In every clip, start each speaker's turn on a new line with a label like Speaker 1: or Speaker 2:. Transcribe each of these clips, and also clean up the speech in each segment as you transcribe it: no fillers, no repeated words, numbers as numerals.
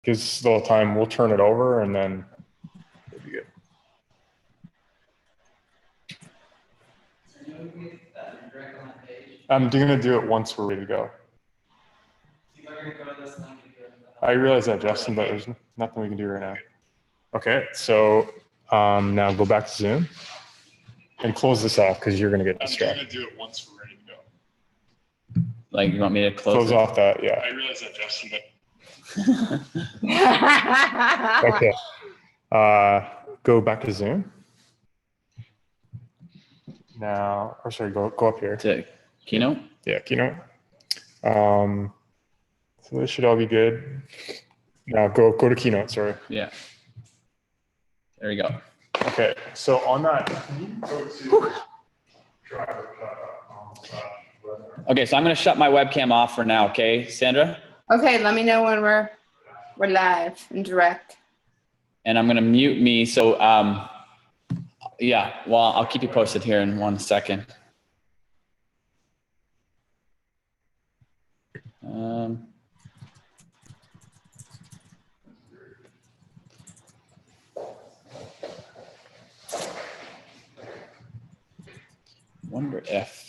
Speaker 1: Gives us a little time. We'll turn it over and then it'll be good. I'm gonna do it once we're ready to go. I realize that, Justin, but there's nothing we can do right now. Okay, so now go back to Zoom and close this off because you're gonna get distracted. I'm gonna do it once we're ready to go.
Speaker 2: Like, you want me to close
Speaker 1: off that? Yeah. I realize that, Justin, but okay. Go back to Zoom. Now, or sorry, go up here.
Speaker 2: To Keynote?
Speaker 1: Yeah, Keynote. So this should all be good. Now go to Keynote, sorry.
Speaker 2: Yeah. There you go.
Speaker 1: Okay, so on that, can you go to driver?
Speaker 2: Okay, so I'm gonna shut my webcam off for now, okay, Sandra?
Speaker 3: Okay, let me know when we're live and direct.
Speaker 2: And I'm gonna mute me, so yeah, well, I'll keep you posted here in 1 second. Wonder if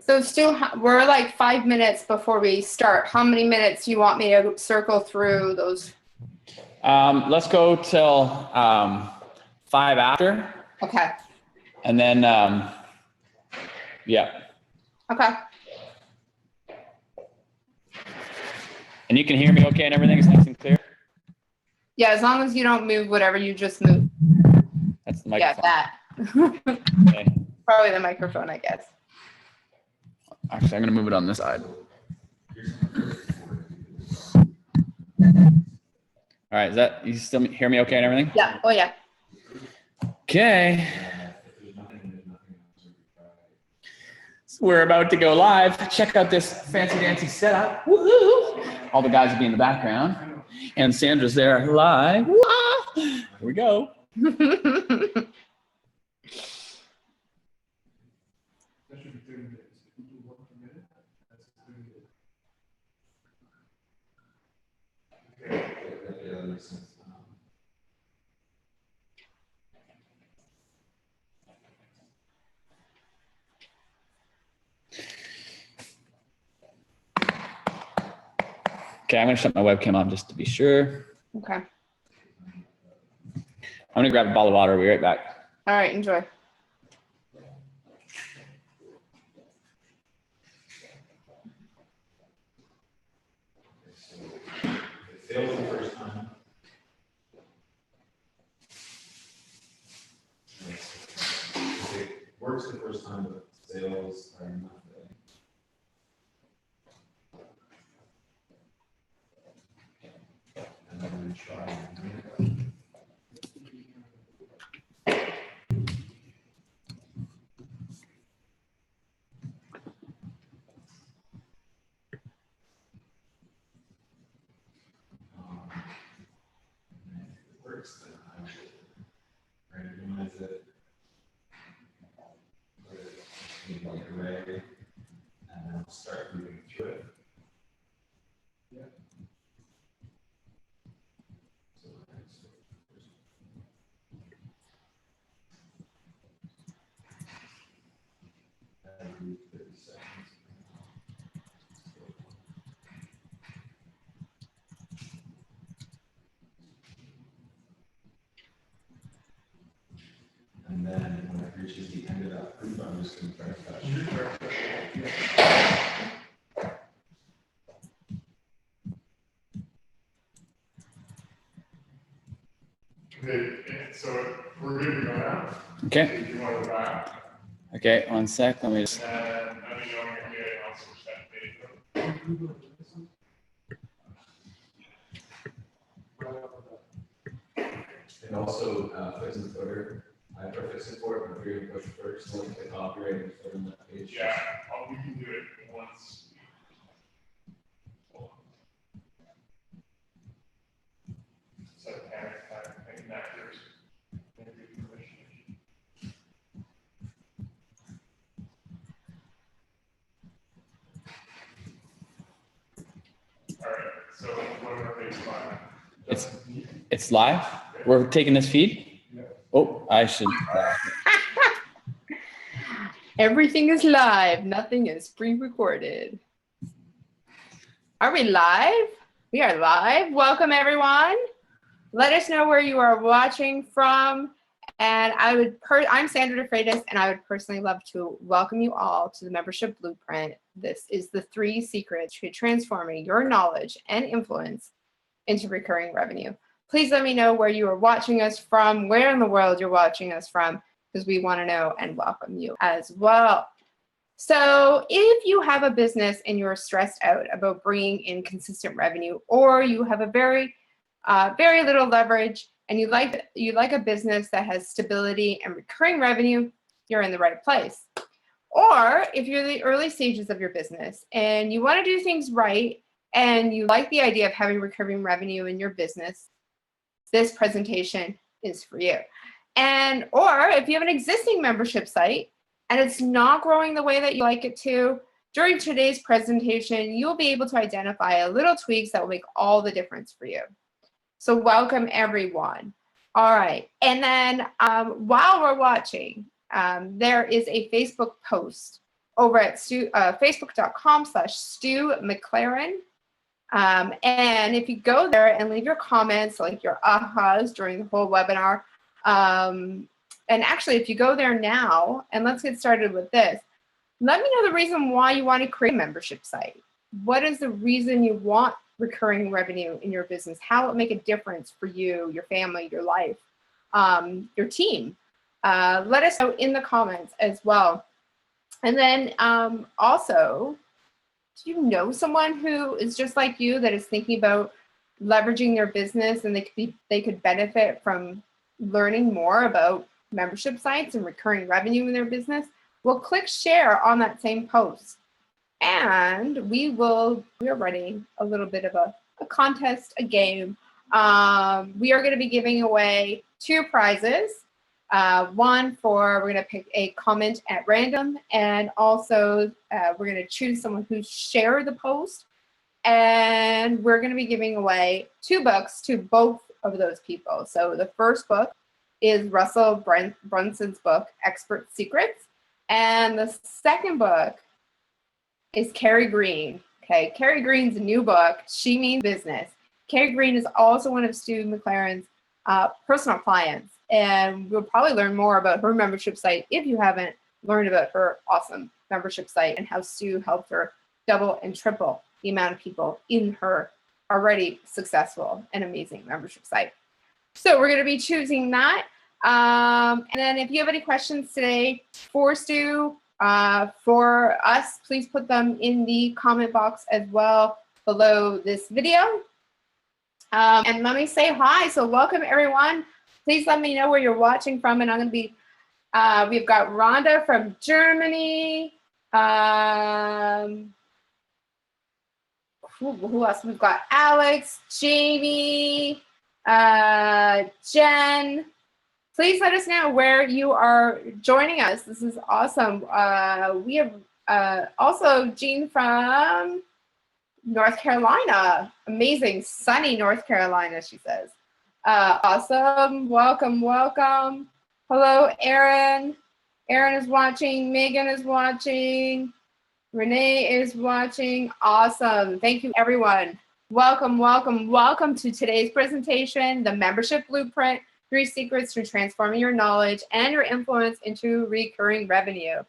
Speaker 3: So Stu, we're like 5 minutes before we start. How many minutes do you want me to circle through those?
Speaker 2: let's go till 5 after.
Speaker 3: Okay.
Speaker 2: And then, yeah.
Speaker 3: Okay.
Speaker 2: And you can hear me okay and everything is nice and clear?
Speaker 3: Yeah, as long as you don't move whatever you just moved.
Speaker 2: That's the microphone.
Speaker 3: Yeah, that.
Speaker 2: Okay.
Speaker 3: Probably the microphone, I guess.
Speaker 2: Actually, I'm gonna move it on this side. All right, is that, you still hear me okay and everything?
Speaker 3: Yeah, oh yeah.
Speaker 2: Okay. So we're about to go live. Check out this fancy dancy setup. Woohoo! All the guys will be in the background. And Sandra's there live. Here we go. Okay, I'm gonna shut my webcam on just to be sure.
Speaker 3: Okay.
Speaker 2: I'm gonna grab a bottle of water. I'll be right back.
Speaker 3: All right, enjoy.
Speaker 4: Sales the first time. It works the first time, but sales are not really. And then we try. Works, then I will randomize it. Put it in the array, and then we'll start moving through it. Yeah. So next, every 30 seconds. And then when it reaches the end of that group, I'm just going to try to touch.
Speaker 1: Okay, so we're good to go now.
Speaker 2: Okay.
Speaker 1: If you want to go back.
Speaker 2: Okay, 1 sec. Let me just.
Speaker 1: And let me know when you're else for that video.
Speaker 4: And also, fix and footer. I perfect support, but we're gonna push first, link the copyright and put in that page.
Speaker 1: Yeah, we can do it once. So panic attack, thinking that there's maybe permission. All right, so what are our baseline?
Speaker 2: It's live. We're taking this feed.
Speaker 1: Yeah.
Speaker 2: Oh, I should.
Speaker 3: Everything is live. Nothing is pre-recorded. Are we live? We are live. Welcome, everyone. Let us know where you are watching from. And I'm Sandra DeFreitas, and I would personally love to welcome you all to the Membership Blueprint. This is the 3 secrets to transforming your knowledge and influence into recurring revenue. Please let me know where you are watching us from, where in the world you're watching us from, because we want to know and welcome you as well. So if you have a business and you're stressed out about bringing in consistent revenue, or you have a very little leverage and you like a business that has stability and recurring revenue, you're in the right place. Or if you're in the early stages of your business and you want to do things right and you like the idea of having recurring revenue in your business, this presentation is for you. Or if you have an existing membership site and it's not growing the way that you like it to, during today's presentation, you'll be able to identify little tweaks that will make all the difference for you. So welcome, everyone. All right. And then while we're watching, there is a Facebook post over at facebook.com/Stu McLaren. And if you go there and leave your comments, like your ahas during the whole webinar, and actually, if you go there now, and let's get started with this, let me know the reason why you want to create a membership site. What is the reason you want recurring revenue in your business? How it will make a difference for you, your family, your life, your team? Let us know in the comments as well. And then also, do you know someone who is just like you that is thinking about leveraging their business and they could benefit from learning more about membership sites and recurring revenue in their business? Well, click share on that same post. And we are running a little bit of a contest, a game. We are going to be giving away 2 prizes. One we're going to pick a comment at random, and also we're going to choose someone who shared the post, and we're going to be giving away 2 books to both of those people. So the first book is Russell Brunson's book, Expert Secrets, and the second book is Carrie Green. Okay, Carrie Green's new book, She Means Business. Carrie Green is also one of Stu McLaren's personal clients, and we'll probably learn more about her membership site if you haven't learned about her awesome membership site and how Stu helped her double and triple the amount of people in her already successful and amazing membership site. So we're going to be choosing that. And then if you have any questions today for Stu, for us, please put them in the comment box as well below this video. And let me say hi. So welcome, everyone. Please let me know where you're watching from. And I'm going to be, we've got Rhonda from Germany. Who else? We've got Alex, Jamie, Jen. Please let us know where you are joining us. This is awesome. We have also Jean from North Carolina. Amazing, sunny North Carolina, she says. Awesome. Welcome, welcome. Hello, Erin. Erin is watching. Megan is watching. Renee is watching. Awesome. Thank you, everyone. Welcome, welcome, welcome to today's presentation, the Membership Blueprint, 3 secrets to transforming your knowledge and your influence into recurring revenue.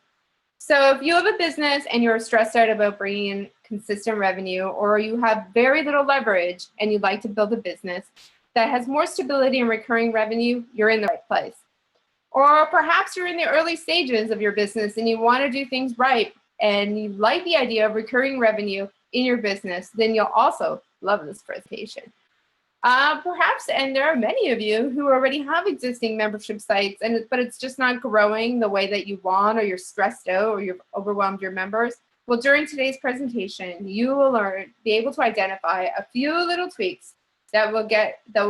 Speaker 3: So if you have a business and you're stressed out about bringing in consistent revenue, or you have very little leverage and you'd like to build a business that has more stability and recurring revenue, you're in the right place. Or perhaps you're in the early stages of your business and you want to do things right and you like the idea of recurring revenue in your business, then you'll also love this presentation. Perhaps, and there are many of you who already have existing membership sites, but it's just not growing the way that you want, or you're stressed out, or you've overwhelmed your members. Well, during today's presentation, you will be able to identify a few little tweaks that will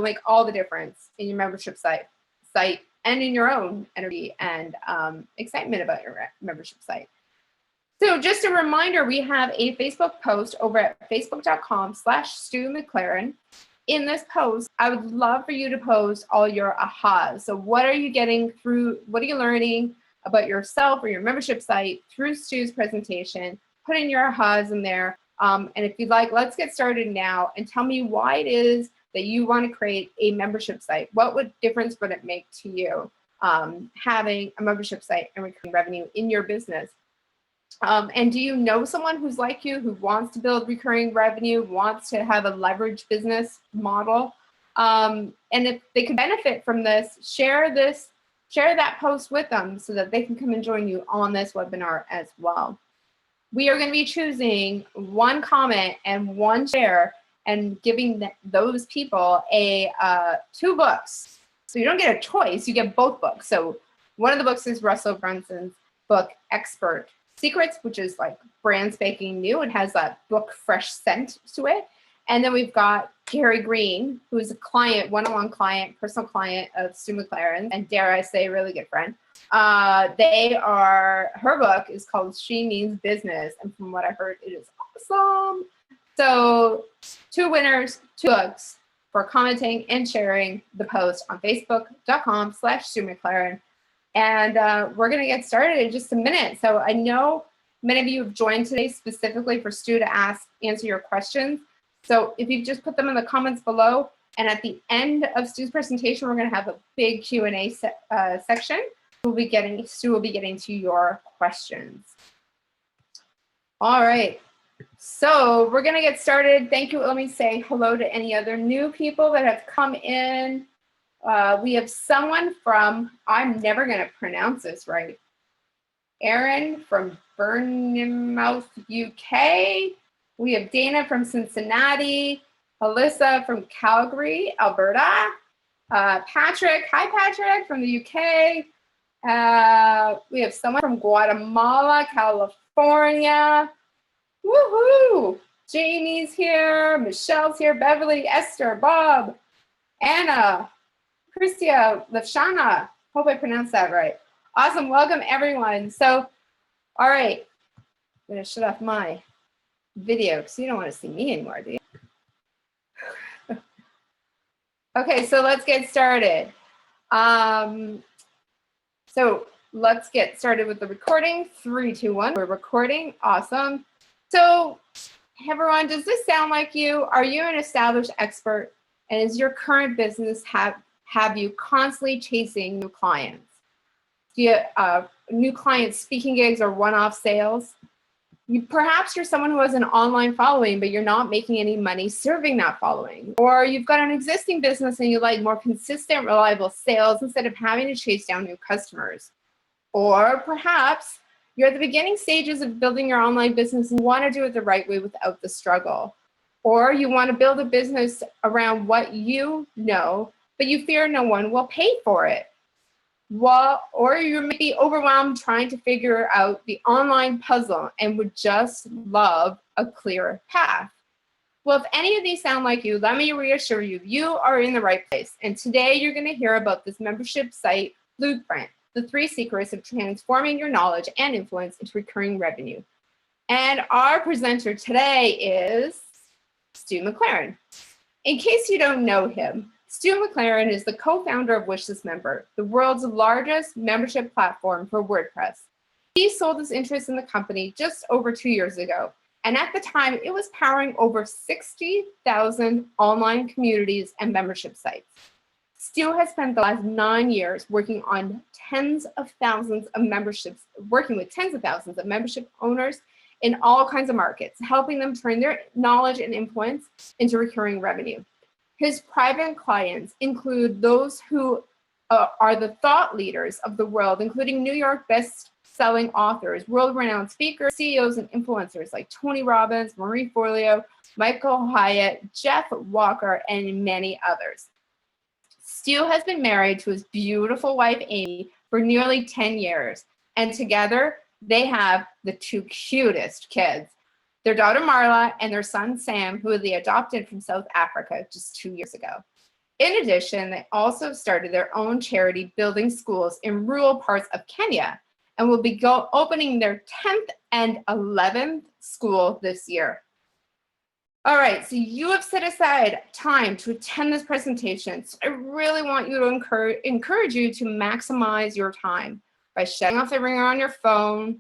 Speaker 3: make all the difference in your membership site and in your own energy and excitement about your membership site. So just a reminder, we have a Facebook post over at facebook.com/StuMcLaren. In this post, I would love for you to post all your ahas. So what are you learning about yourself or your membership site through Stu's presentation? Put in your ahas in there. And if you'd like, let's get started now and tell me why it is that you want to create a membership site. What difference would it make to you having a membership site and recurring revenue in your business? And do you know someone who's like you, who wants to build recurring revenue, wants to have a leveraged business model? And if they could benefit from this, share that post with them so that they can come and join you on this webinar as well. We are going to be choosing one comment and one share and giving those people 2 books. So you don't get a choice, you get both books. So one of the books is Russell Brunson's book, Expert Secrets, which is like brand spanking new. It has that book fresh scent to it. And then we've got Gary Green, who is a client, one-on-one client, personal client of Stu McLaren, and dare I say, really good friend. Her book is called She Means Business. And from what I heard, it is awesome. So 2 winners, 2 books for commenting and sharing the post on facebook.com/StuMcLaren. And we're going to get started in just a minute. So I know many of you have joined today specifically for Stu to answer your questions. So if you just put them in the comments below, and at the end of Stu's presentation, we're going to have a big Q&A section. Stu will be getting to your questions. All right. So we're going to get started. Thank you. Let me say hello to any other new people that have come in. We have someone from, I'm never going to pronounce this right, Erin from Bournemouth, UK. We have Dana from Cincinnati, Alyssa from Calgary, Alberta, Patrick, hi Patrick, from the UK. We have someone from Guatemala, California. Woohoo! Jamie's here, Michelle's here, Beverly, Esther, Bob, Anna, Christia, Lashana. Hope I pronounced that right. Awesome. Welcome, everyone. So, all right. I'm going to shut off my video because you don't want to see me anymore, do you? Okay, so let's get started. So let's get started with the recording. 3, 2, 1. We're recording. Awesome. So, everyone, does this sound like you? Are you an established expert? And is your current business have you constantly chasing new clients? Do you new client speaking gigs or one-off sales? Perhaps you're someone who has an online following, but you're not making any money serving that following. Or you've got an existing business and you like more consistent, reliable sales instead of having to chase down new customers. Or perhaps you're at the beginning stages of building your online business and want to do it the right way without the struggle. Or you want to build a business around what you know, but you fear no one will pay for it. Well, or you may be overwhelmed trying to figure out the online puzzle and would just love a clear path. Well, if any of these sound like you, let me reassure you, you are in the right place. And today you're going to hear about this membership site blueprint, the 3 secrets of transforming your knowledge and influence into recurring revenue. And our presenter today is Stu McLaren. In case you don't know him, Stu McLaren is the co-founder of WishListMember, the world's largest membership platform for WordPress. He sold his interest in the company just over 2 years ago, and at the time, it was powering over 60,000 online communities and membership sites. Stu has spent the last 9 years working with tens of thousands of membership owners in all kinds of markets, helping them turn their knowledge and influence into recurring revenue. His private clients include those who are the thought leaders of the world, including New York best-selling authors, world-renowned speakers, CEOs, and influencers like Tony Robbins, Marie Forleo, Michael Hyatt, Jeff Walker, and many others. Stu has been married to his beautiful wife, Amy, for nearly 10 years, and together they have the two cutest kids, their daughter Marla and their son Sam, who they adopted from South Africa just 2 years ago. In addition, they also started their own charity building schools in rural parts of Kenya and will be opening their 10th and 11th school this year. All right, so you have set aside time to attend this presentation. So I really want you to encourage you to maximize your time by shutting off the ringer on your phone,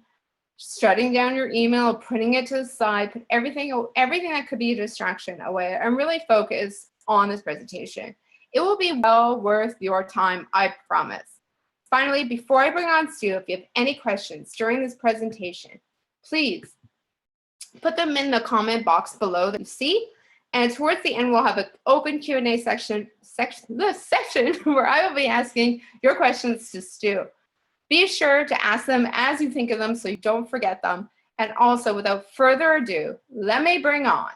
Speaker 3: shutting down your email, putting it to the side, put everything that could be a distraction away, and really focus on this presentation. It will be well worth your time, I promise. Finally, before I bring on Stu, if you have any questions during this presentation, please put them in the comment box below that you see. And towards the end, we'll have an open Q&A section where I will be asking your questions to Stu. Be sure to ask them as you think of them so you don't forget them. And also, without further ado, let me bring on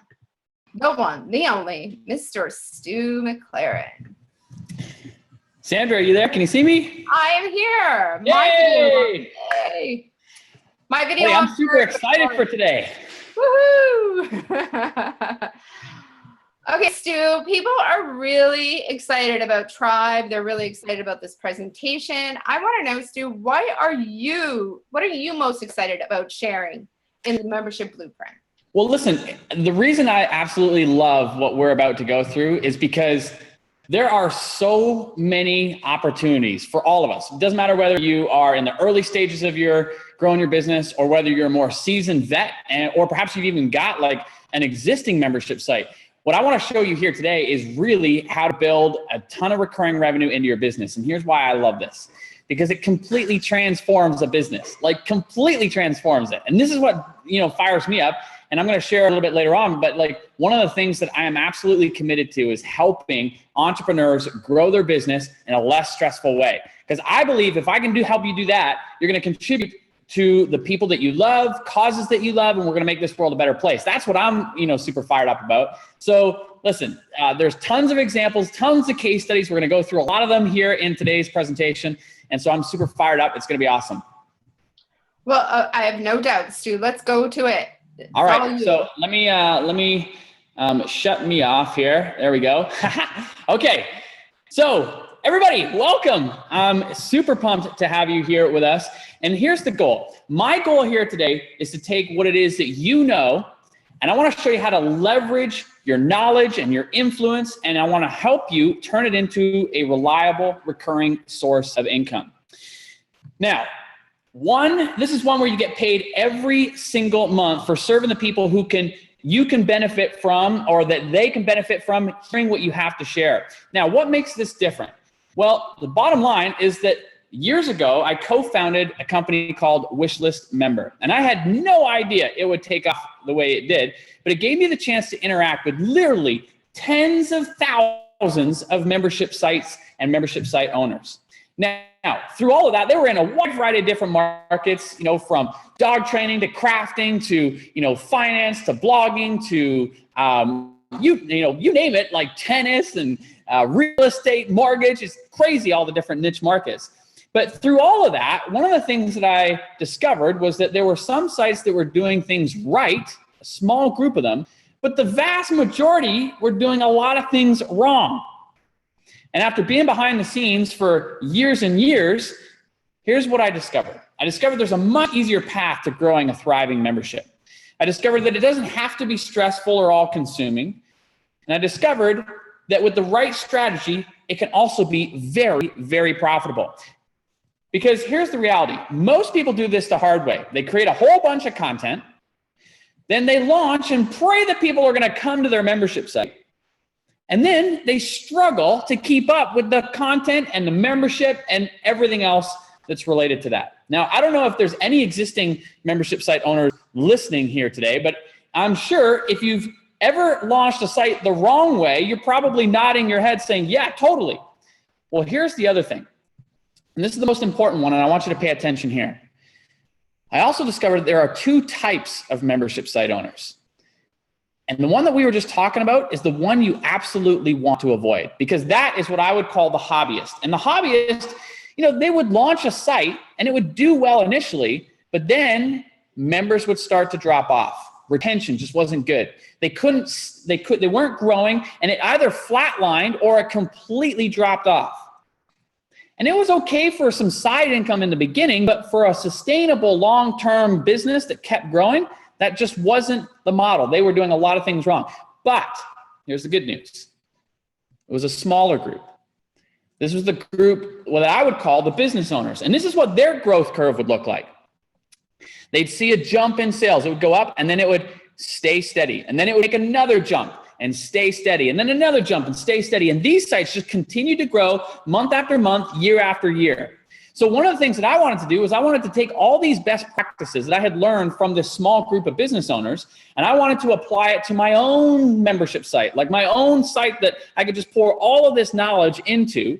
Speaker 3: the one, the only, Mr. Stu McLaren.
Speaker 2: Sandra, are you there? Can you see me?
Speaker 3: I am here.
Speaker 2: Yay!
Speaker 3: Yay! My video.
Speaker 2: Hey, I'm super excited for today.
Speaker 3: Woohoo! Okay, Stu, people are really excited about Tribe. They're really excited about this presentation. I want to know, Stu, what are you most excited about sharing in the membership blueprint?
Speaker 2: Well, listen, the reason I absolutely love what we're about to go through is because there are so many opportunities for all of us. It doesn't matter whether you are in the early stages of your growing your business or whether you're a more seasoned vet or perhaps you've even got like an existing membership site. What I want to show you here today is really how to build a ton of recurring revenue into your business. And here's why I love this. Because it completely transforms a business, like completely transforms it. And this is what, fires me up. And I'm going to share a little bit later on, but like one of the things that I am absolutely committed to is helping entrepreneurs grow their business in a less stressful way. Because I believe if I can help you do that, you're going to contribute to the people that you love, causes that you love, and we're going to make this world a better place. That's what I'm, super fired up about. So listen, there's tons of examples, tons of case studies. We're going to go through a lot of them here in today's presentation. And so I'm super fired up. It's going to be awesome.
Speaker 3: Well, I have no doubt, Stu. Let's go to it.
Speaker 2: All right. So let me shut me off here. There we go. Okay. So everybody, welcome. I'm super pumped to have you here with us. And here's the goal. My goal here today is to take what it is that you know, and I want to show you how to leverage your knowledge and your influence, and I want to help you turn it into a reliable, recurring source of income. Now, this is one where you get paid every single month for serving the people who you can benefit from, or that they can benefit from hearing what you have to share. Now, what makes this different? Well, the bottom line is that years ago, I co-founded a company called Wishlist Member, and I had no idea it would take off the way it did, but it gave me the chance to interact with literally tens of thousands of membership sites and membership site owners. Now, through all of that, they were in a wide variety of different markets, from dog training to crafting to, finance to blogging to, you name it, like tennis and real estate, mortgage. It's crazy, all the different niche markets. But through all of that, one of the things that I discovered was that there were some sites that were doing things right, a small group of them, but the vast majority were doing a lot of things wrong. And after being behind the scenes for years and years, here's what I discovered. I discovered there's a much easier path to growing a thriving membership. I discovered that it doesn't have to be stressful or all-consuming. And I discovered that with the right strategy, it can also be very, very profitable. Because here's the reality. Most people do this the hard way. They create a whole bunch of content, then they launch and pray that people are going to come to their membership site. And then they struggle to keep up with the content and the membership and everything else that's related to that. Now, I don't know if there's any existing membership site owners listening here today, but I'm sure if you've ever launched a site the wrong way, you're probably nodding your head saying, yeah, totally. Well, here's the other thing. And this is the most important one, and I want you to pay attention here. I also discovered there are two types of membership site owners. And the one that we were just talking about is the one you absolutely want to avoid, because that is what I would call the hobbyist. And the hobbyist, they would launch a site and it would do well initially, but then members would start to drop off. Retention just wasn't good. They weren't growing, and it either flatlined or it completely dropped off. And it was okay for some side income in the beginning, but for a sustainable long-term business that kept growing, that just wasn't the model. They were doing a lot of things wrong. But here's the good news. It was a smaller group. This was the group what I would call the business owners. And this is what their growth curve would look like. They'd see a jump in sales. It would go up, and then it would stay steady. And then it would make another jump and stay steady. And then another jump and stay steady. And these sites just continued to grow month after month, year after year. So one of the things that I wanted to do was I wanted to take all these best practices that I had learned from this small group of business owners, and I wanted to apply it to my own membership site, like my own site that I could just pour all of this knowledge into.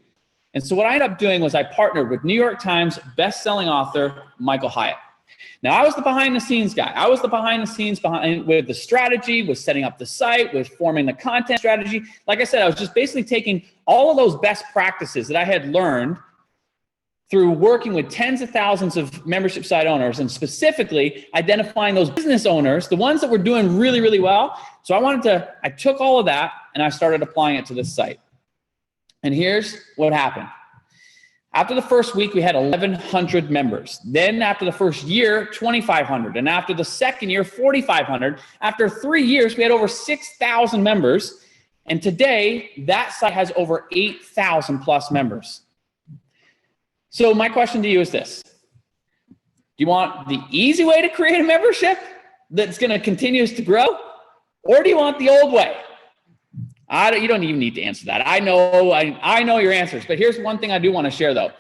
Speaker 2: And so what I ended up doing was I partnered with New York Times best-selling author Michael Hyatt. Now, I was the behind-the-scenes guy. I was the behind-the-scenes with the strategy, with setting up the site, with forming the content strategy. Like I said, I was just basically taking all of those best practices that I had learned through working with tens of thousands of membership site owners, and specifically identifying those business owners, the ones that were doing really, really well. So I took all of that and I started applying it to this site. And here's what happened. After the first week, we had 1,100 members. Then after the first year, 2,500. And after the second year, 4,500. After 3 years, we had over 6,000 members. And today, that site has over 8,000 plus members. So my question to you is this. Do you want the easy way to create a membership that's going to continue to grow? Or do you want the old way? You don't even need to answer that. I know your answers, but here's one thing I do want to share though.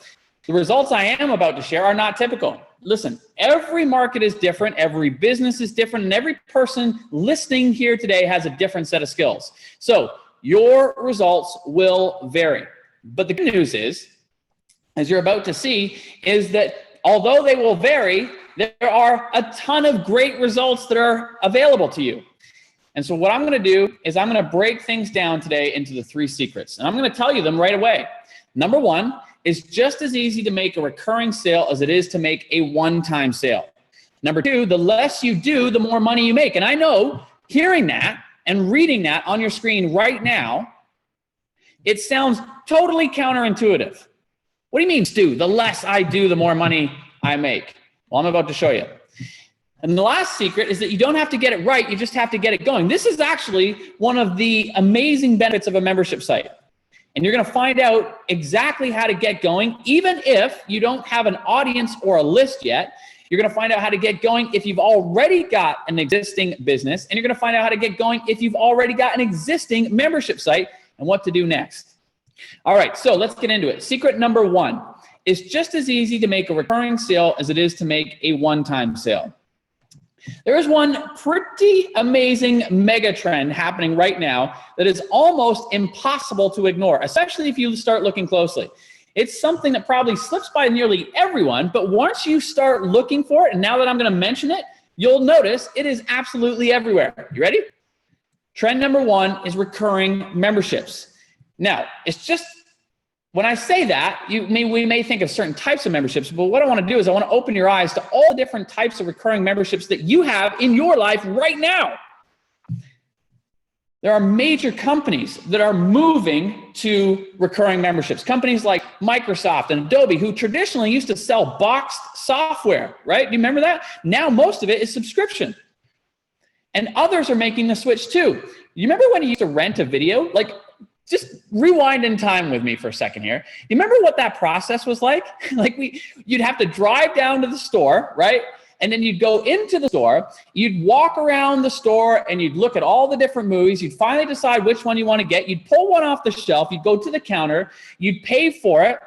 Speaker 2: The results I am about to share are not typical. Listen, every market is different, every business is different, and every person listening here today has a different set of skills. So your results will vary. But the good news is, as you're about to see, is that although they will vary, there are a ton of great results that are available to you. And so what I'm going to do is I'm going to break things down today into the 3 secrets. And I'm going to tell you them right away. Number 1 is just as easy to make a recurring sale as it is to make a one-time sale. Number 2, the less you do, the more money you make. And I know hearing that and reading that on your screen right now, it sounds totally counterintuitive. What do you mean, Stu? The less I do, the more money I make. Well, I'm about to show you. And the last secret is that you don't have to get it right, you just have to get it going. This is actually one of the amazing benefits of a membership site. And you're going to find out exactly how to get going, even if you don't have an audience or a list yet. You're going to find out how to get going if you've already got an existing business, and you're going to find out how to get going if you've already got an existing membership site and what to do next. All right, so let's get into it. Secret number 1 is just as easy to make a recurring sale as it is to make a one-time sale. There is one pretty amazing mega trend happening right now that is almost impossible to ignore, especially if you start looking closely. It's something that probably slips by nearly everyone, but once you start looking for it, and now that I'm going to mention it, you'll notice it is absolutely everywhere. You ready? Trend number 1 is recurring memberships. Now, it's just, when I say that, we may think of certain types of memberships, but what I want to do is I want to open your eyes to all the different types of recurring memberships that you have in your life right now. There are major companies that are moving to recurring memberships. Companies like Microsoft and Adobe, who traditionally used to sell boxed software, right? Do you remember that? Now most of it is subscription. And others are making the switch too. You remember when you used to rent a video? Like, just rewind in time with me for a second here. You remember what that process was like? You'd have to drive down to the store, right? And then you'd go into the store, you'd walk around the store and you'd look at all the different movies. You'd finally decide which one you want to get. You'd pull one off the shelf, you'd go to the counter, you'd pay for it.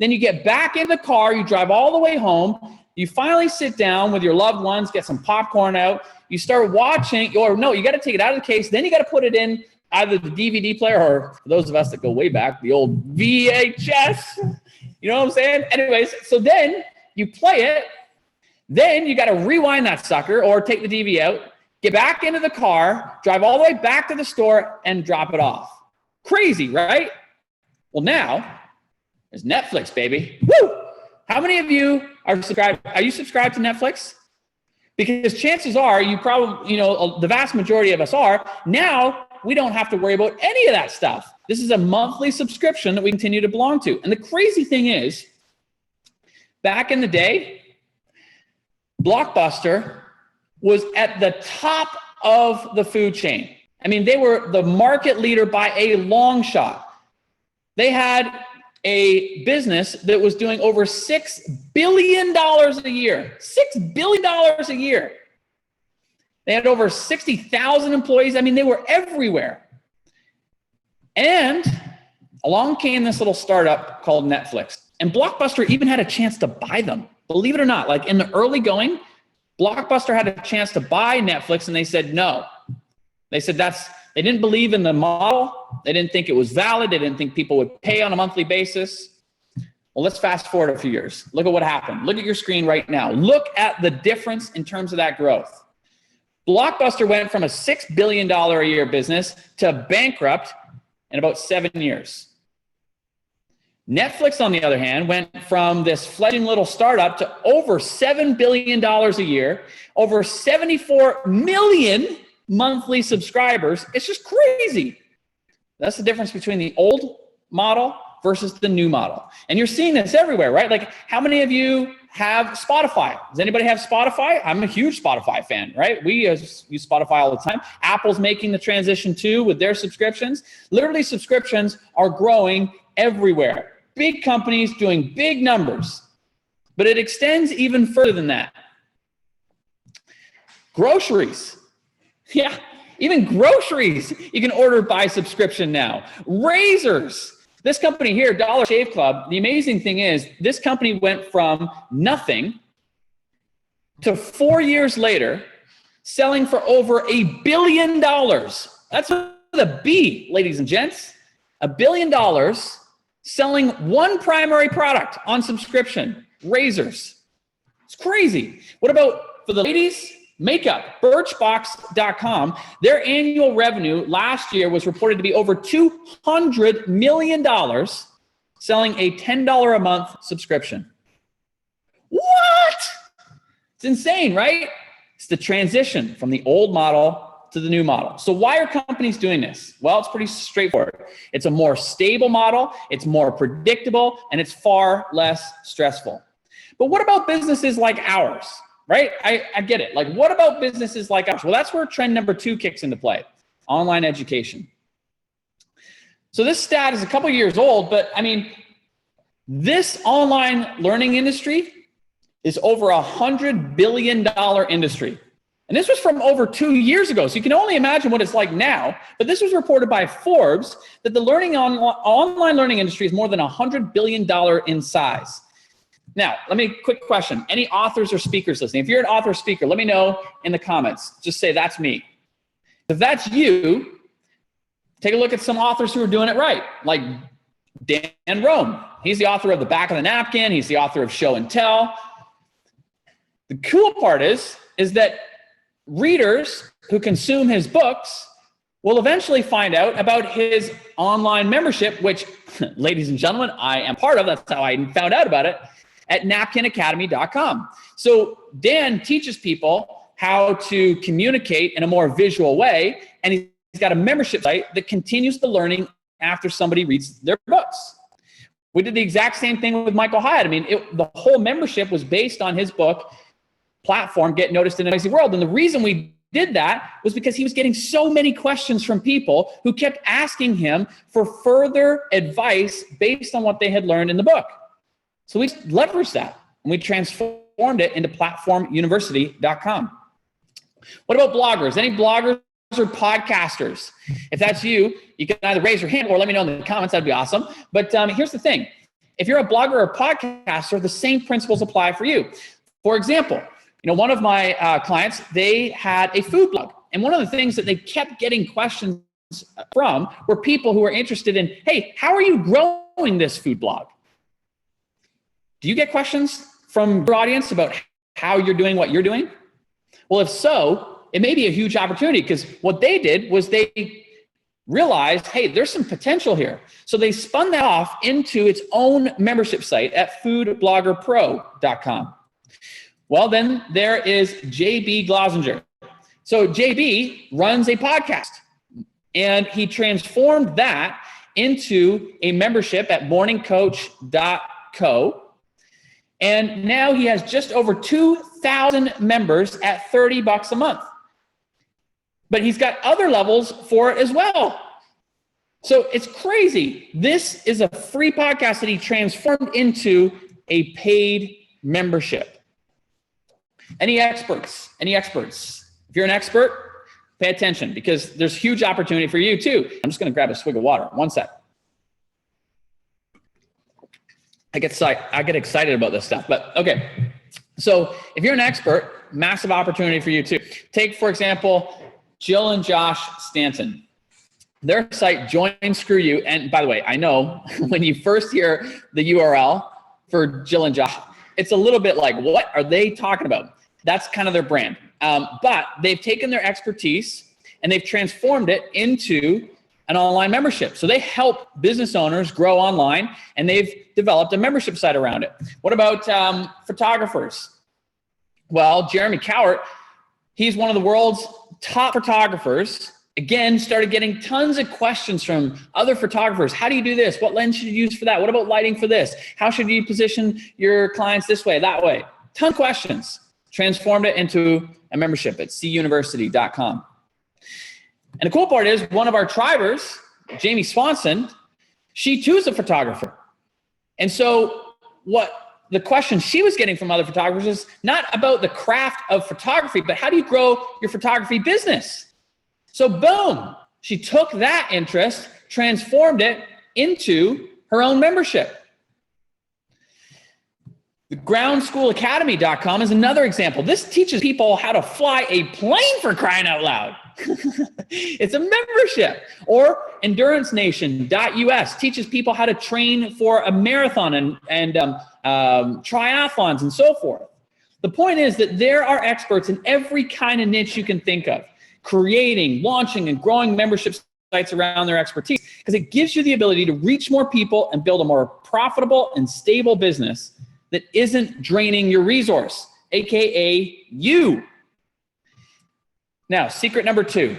Speaker 2: Then you get back in the car, you drive all the way home. You finally sit down with your loved ones, get some popcorn out. You start watching, or no, you got to take it out of the case. Then you got to put it in either the DVD player, or for those of us that go way back, the old VHS. You know what I'm saying? Anyways, so then you play it. Then you got to rewind that sucker or take the DVD out, get back into the car, drive all the way back to the store and drop it off. Crazy, right? Well, now there's Netflix, baby. Woo! How many of you are subscribed? Are you subscribed to Netflix? Because chances are you probably, the vast majority of us are. Now we don't have to worry about any of that stuff. This is a monthly subscription that we continue to belong to. And the crazy thing is, back in the day, Blockbuster was at the top of the food chain. I mean, they were the market leader by a long shot. They had a business that was doing over $6 billion a year. $6 billion a year. They had over 60,000 employees. I mean, they were everywhere. And along came this little startup called Netflix. And Blockbuster even had a chance to buy them. Believe it or not, like in the early going, Blockbuster had a chance to buy Netflix and they said no. They said they didn't believe in the model. They didn't think it was valid. They didn't think people would pay on a monthly basis. Well, let's fast forward a few years. Look at what happened. Look at your screen right now. Look at the difference in terms of that growth. Blockbuster went from a $6 billion a year business to bankrupt in about 7 years. Netflix, on the other hand, went from this fledgling little startup to over $7 billion a year, over 74 million monthly subscribers. It's just crazy. That's the difference between the old model versus the new model. And you're seeing this everywhere, right? Like, how many of you have Spotify? Does anybody have Spotify? I'm a huge Spotify fan, right? We use Spotify all the time. Apple's making the transition too with their subscriptions. Literally, subscriptions are growing everywhere. Big companies doing big numbers. But it extends even further than that. Groceries. Yeah, even groceries you can order by subscription now. Razors. This company here, Dollar Shave Club, the amazing thing is this company went from nothing to 4 years later selling for over $1 billion. That's with a B, ladies and gents. $1 billion selling one primary product on subscription, razors. It's crazy. What about for the ladies? Makeup, Birchbox.com, their annual revenue last year was reported to be over $200 million, selling a $10 a month subscription. What? It's insane, right? It's the transition from the old model to the new model. So why are companies doing this? Well, it's pretty straightforward. It's a more stable model, it's more predictable, and it's far less stressful. But what about businesses like ours? Right? I get it. Like, what about businesses like ours? Well, that's where trend number 2 kicks into play, online education. So this stat is a couple years old, but I mean, this online learning industry is over $100 billion industry. And this was from over 2 years ago. So you can only imagine what it's like now. But this was reported by Forbes that the online learning industry is more than $100 billion in size. Now, quick question. Any authors or speakers listening? If you're an author or speaker, let me know in the comments. Just say, that's me. If that's you, take a look at some authors who are doing it right, like Dan Rome. He's the author of The Back of the Napkin. He's the author of Show and Tell. The cool part is that readers who consume his books will eventually find out about his online membership, which, ladies and gentlemen, I am part of. That's how I found out about it. At napkinacademy.com. So Dan teaches people how to communicate in a more visual way, and he's got a membership site that continues the learning after somebody reads their books. We did the exact same thing with Michael Hyatt. I mean, the whole membership was based on his book, Platform, Get Noticed in a Noisy World. And the reason we did that was because he was getting so many questions from people who kept asking him for further advice based on what they had learned in the book. So we leveraged that and we transformed it into platformuniversity.com. What about bloggers? Any bloggers or podcasters? If that's you, you can either raise your hand or let me know in the comments. That'd be awesome. But here's the thing. If you're a blogger or podcaster, the same principles apply for you. For example, one of my clients, they had a food blog. And one of the things that they kept getting questions from were people who were interested in, hey, how are you growing this food blog? Do you get questions from your audience about how you're doing what you're doing? Well, if so, it may be a huge opportunity, because what they did was they realized, hey, there's some potential here. So they spun that off into its own membership site at foodbloggerpro.com. Well, then there is JB Glosinger. So JB runs a podcast, and he transformed that into a membership at morningcoach.co. And now he has just over 2,000 members at $30 a month. But he's got other levels for it as well. So it's crazy. This is a free podcast that he transformed into a paid membership. Any experts? If you're an expert, pay attention, because there's huge opportunity for you too. I'm just going to grab a swig of water. One sec. I get excited about this stuff, but okay. So if you're an expert, massive opportunity for you too. Take, for example, Jill and Josh Stanton. Their site, Join Screw You. And by the way, I know when you first hear the URL for Jill and Josh, it's a little bit like, what are they talking about? That's kind of their brand. But they've taken their expertise and they've transformed it into an online membership. So they help business owners grow online, and they've developed a membership site around it. What about photographers? Well, Jeremy Cowart, he's one of the world's top photographers. Again, started getting tons of questions from other photographers. How do you do this? What lens should you use for that? What about lighting for this? How should you position your clients this way, that way? Ton of questions. Transformed it into a membership at cuniversity.com. And the cool part is, one of our tribers, Jamie Swanson, she too is a photographer. And so what the question she was getting from other photographers is not about the craft of photography, but how do you grow your photography business? So boom, she took that interest, transformed it into her own membership. The groundschoolacademy.com is another example. This teaches people how to fly a plane, for crying out loud. It's a membership. Or endurancenation.us teaches people how to train for a marathon and triathlons and so forth. The point is that there are experts in every kind of niche you can think of, creating, launching, and growing membership sites around their expertise, because it gives you the ability to reach more people and build a more profitable and stable business that isn't draining your resource, AKA you. Now, secret number 2,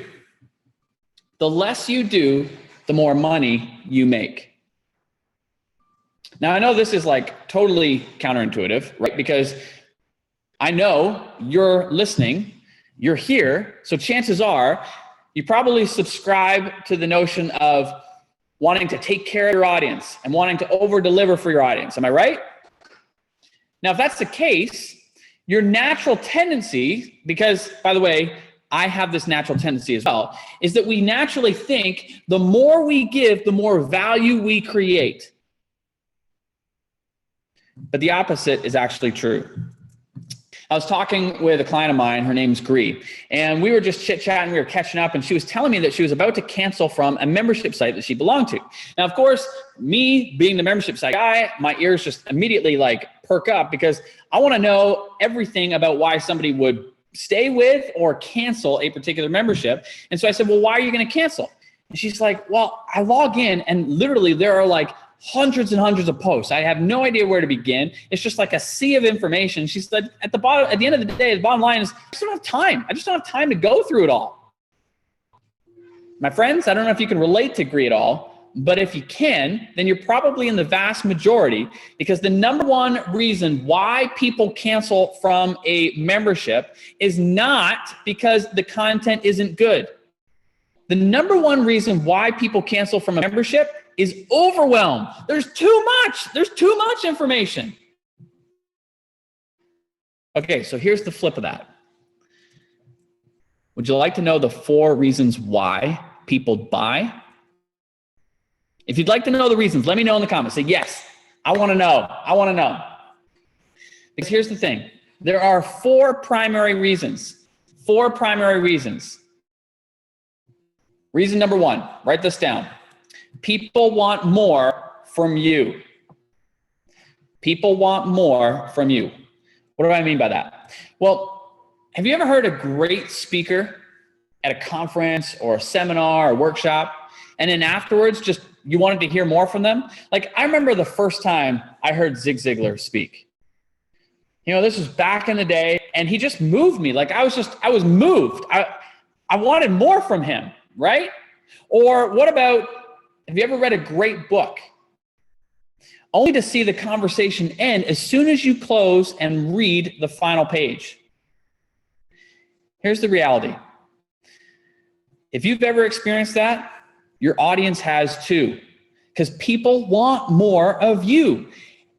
Speaker 2: the less you do, the more money you make. Now, I know this is like totally counterintuitive, right? Because I know you're listening, you're here, so chances are you probably subscribe to the notion of wanting to take care of your audience and wanting to over-deliver for your audience. Am I right? Now, if that's the case, your natural tendency, because, by the way, I have this natural tendency as well, is that we naturally think the more we give, the more value we create. But the opposite is actually true. I was talking with a client of mine, her name's Gree, and we were just chit-chatting, we were catching up, and she was telling me that she was about to cancel from a membership site that she belonged to. Now, of course, me being the membership site guy, my ears just immediately like perk up, because I want to know everything about why somebody would stay with or cancel a particular membership. And so I said, well, why are you going to cancel? And she's like, well, I log in and literally there are like hundreds and hundreds of posts. I have no idea where to begin. It's just like a sea of information. She said, at the end of the day, the bottom line is, I just don't have time. I just don't have time to go through it all. My friends, I don't know if you can relate to Gree at all, but if you can, then you're probably in the vast majority, because the number one reason why people cancel from a membership is not because the content isn't good. The number one reason why people cancel from a membership is overwhelm. There's too much. There's too much information. Okay, so here's the flip of that. Would you like to know the 4 reasons why people buy? If you'd like to know the reasons, let me know in the comments. Say, yes, I want to know. I want to know. Because here's the thing. There are 4 primary reasons. 4 primary reasons. Reason number 1, write this down. People want more from you. People want more from you. What do I mean by that? Well, have you ever heard a great speaker at a conference or a seminar or workshop, and then afterwards just you wanted to hear more from them? Like, I remember the first time I heard Zig Ziglar speak. You know, this was back in the day, and he just moved me. Like, I was moved. I wanted more from him, right? Or what about, have you ever read a great book only to see the conversation end as soon as you close and read the final page? Here's the reality. If you've ever experienced that, your audience has too, because people want more of you.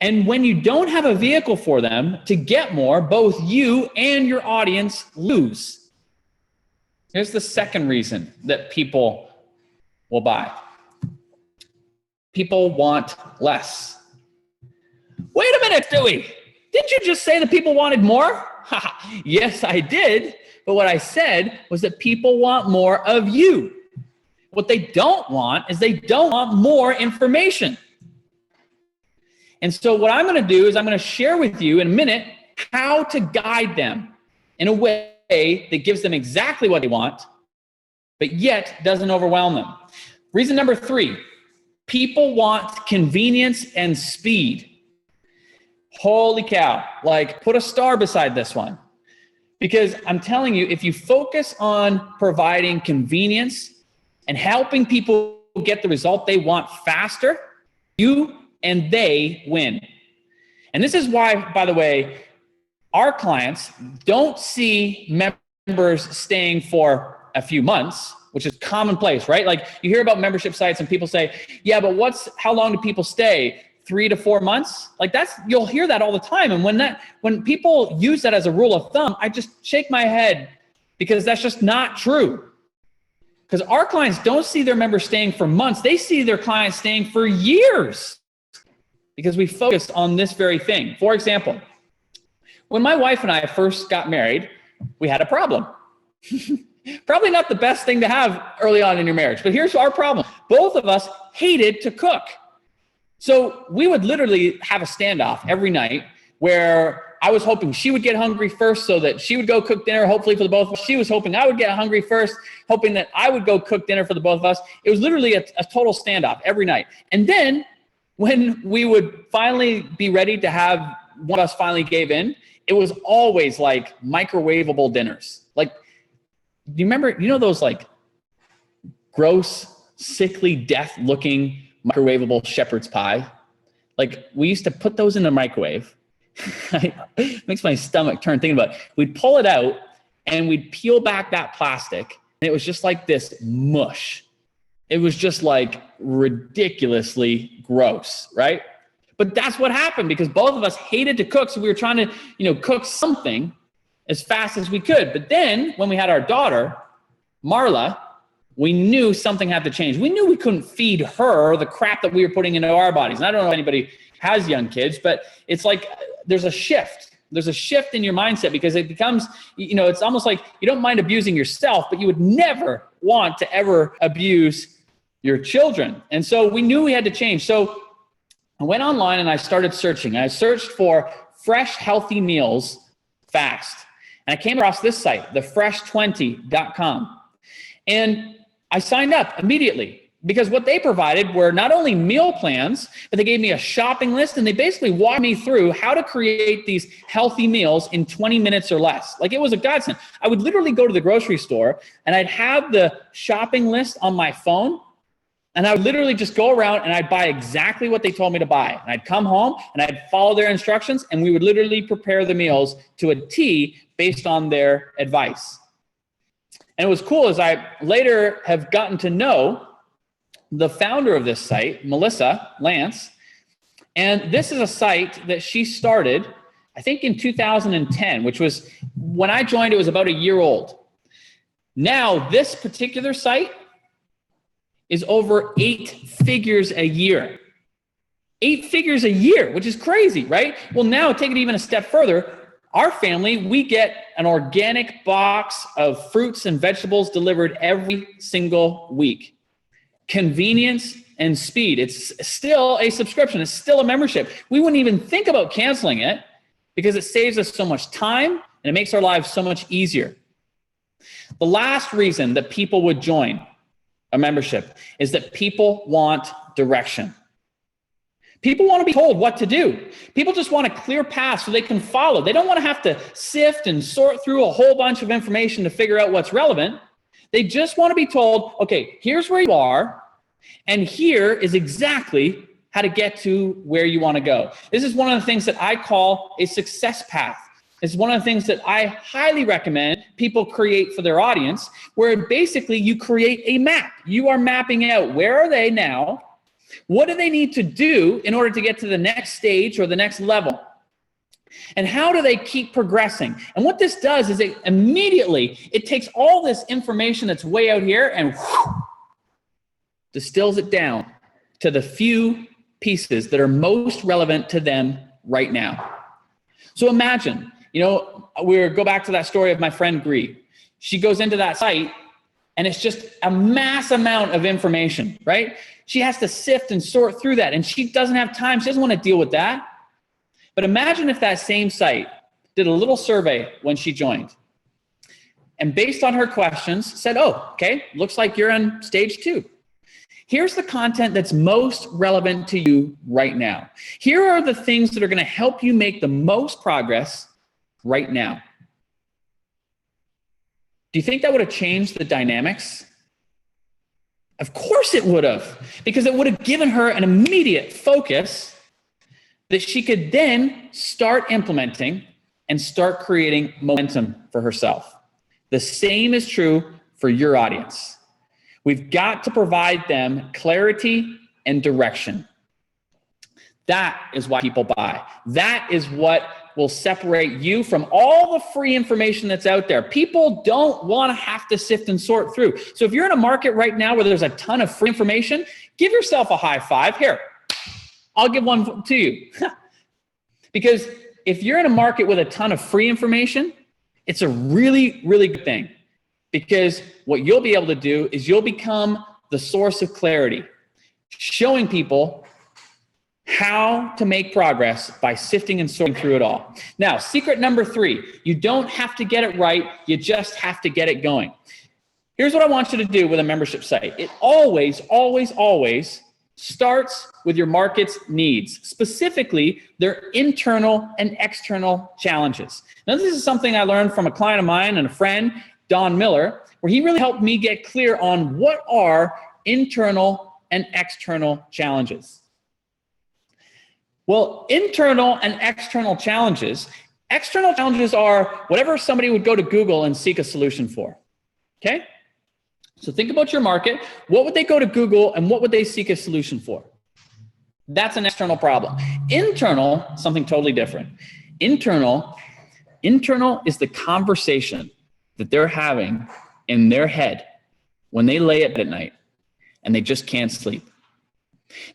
Speaker 2: And when you don't have a vehicle for them to get more, both you and your audience lose. Here's the second reason that people will buy. People want less. Wait a minute, Dewey. Didn't you just say that people wanted more? Yes, I did. But what I said was that people want more of you. What they don't want is they don't want more information. And so what I'm going to do is I'm going to share with you in a minute how to guide them in a way that gives them exactly what they want, but yet doesn't overwhelm them. Reason number 3, people want convenience and speed. Holy cow. Like, put a star beside this one. Because I'm telling you, if you focus on providing convenience and helping people get the result they want faster, you and they win. And this is why, by the way, our clients don't see members staying for a few months, which is commonplace, right? Like, you hear about membership sites and people say, yeah, but how long do people stay? 3 to 4 months? Like, you'll hear that all the time. And when people use that as a rule of thumb, I just shake my head, because that's just not true. Because our clients don't see their members staying for months. They see their clients staying for years, because we focus on this very thing. For example, when my wife and I first got married, we had a problem. Probably not the best thing to have early on in your marriage, but here's our problem. Both of us hated to cook. So we would literally have a standoff every night where I was hoping she would get hungry first so that she would go cook dinner, hopefully for the both of us. She was hoping I would get hungry first, hoping that I would go cook dinner for the both of us. It was literally a total standoff every night. And then when we would finally be ready to have one of us finally gave in, it was always like microwavable dinners. Like, do you remember, those like gross, sickly, death-looking microwavable shepherd's pie? Like, we used to put those in the microwave. It makes my stomach turn thinking about it. We'd pull it out and we'd peel back that plastic, and it was just like this mush. It was just like ridiculously gross, right? But that's what happened, because both of us hated to cook, so we were trying to, cook something as fast as we could. But then when we had our daughter, Marla, we knew something had to change. We knew we couldn't feed her the crap that we were putting into our bodies. And I don't know if anybody has young kids, but it's like there's a shift. There's a shift in your mindset, because it becomes, it's almost like you don't mind abusing yourself, but you would never want to ever abuse your children. And so we knew we had to change. So I went online and I started searching. I searched for fresh, healthy meals fast. And I came across this site, thefresh20.com. And I signed up immediately, because what they provided were not only meal plans, but they gave me a shopping list, and they basically walked me through how to create these healthy meals in 20 minutes or less. Like, it was a godsend. I would literally go to the grocery store and I'd have the shopping list on my phone, and I would literally just go around and I'd buy exactly what they told me to buy. And I'd come home and I'd follow their instructions, and we would literally prepare the meals to a T based on their advice. And it was cool, as I later have gotten to know the founder of this site, Melissa Lance. And this is a site that she started, I think in 2010, which was when I joined, it was about a year old. Now, this particular site is over 8 figures a year. 8 figures a year, which is crazy, right? Well, now take it even a step further. Our family, we get an organic box of fruits and vegetables delivered every single week. Convenience and speed. It's still a subscription. It's still a membership. We wouldn't even think about canceling it, because it saves us so much time and it makes our lives so much easier. The last reason that people would join a membership is that people want direction. People want to be told what to do. People just want a clear path so they can follow. They don't want to have to sift and sort through a whole bunch of information to figure out what's relevant. They just want to be told, okay, here's where you are, and here is exactly how to get to where you want to go. This is one of the things that I call a success path. It's one of the things that I highly recommend people create for their audience, where basically you create a map. You are mapping out where are they now, what do they need to do in order to get to the next stage or the next level, and how do they keep progressing. And what this does is it takes all this information that's way out here and distills it down to the few pieces that are most relevant to them right now. So imagine, we go back to that story of my friend Gree. She goes into that site and it's just a mass amount of information, right? She has to sift and sort through that, and she doesn't have time. She doesn't want to deal with that. But imagine if that same site did a little survey when she joined, and based on her questions said, oh, okay, looks like you're on stage 2. Here's the content that's most relevant to you right now. Here are the things that are going to help you make the most progress right now. Do you think that would have changed the dynamics? Of course it would have, because it would have given her an immediate focus that she could then start implementing and start creating momentum for herself. The same is true for your audience. We've got to provide them clarity and direction. That is why people buy. That is what will separate you from all the free information that's out there. People don't want to have to sift and sort through. So if you're in a market right now where there's a ton of free information, give yourself a high five. Here, I'll give one to you. Because if you're in a market with a ton of free information, it's a really, really good thing. Because what you'll be able to do is you'll become the source of clarity, showing people how to make progress by sifting and sorting through it all. Now, secret number 3, you don't have to get it right, you just have to get it going. Here's what I want you to do with a membership site. It always, always, always starts with your market's needs, specifically their internal and external challenges. Now, this is something I learned from a client of mine and a friend, Don Miller, where he really helped me get clear on what are internal and external challenges. Well, internal and external challenges are whatever somebody would go to Google and seek a solution for, okay? So think about your market. What would they go to Google and what would they seek a solution for? That's an external problem. Internal, something totally different. Internal is the conversation that they're having in their head when they lay up at night and they just can't sleep.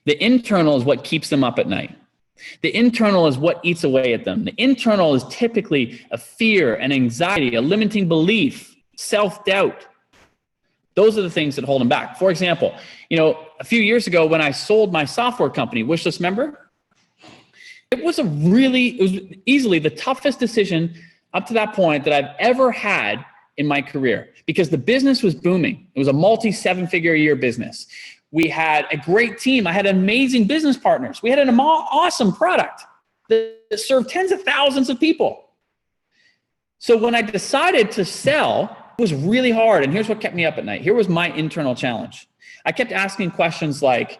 Speaker 2: The internal is what keeps them up at night. The internal is what eats away at them. The internal is typically a fear, an anxiety, a limiting belief, self-doubt. Those are the things that hold them back. For example, a few years ago when I sold my software company, Wishlist Member, it was easily the toughest decision up to that point that I've ever had in my career, because the business was booming. It was a multi-7-figure a year business. We had a great team. I had amazing business partners. We had an awesome product that served tens of thousands of people. So when I decided to sell, it was really hard. And here's what kept me up at night. Here was my internal challenge. I kept asking questions like,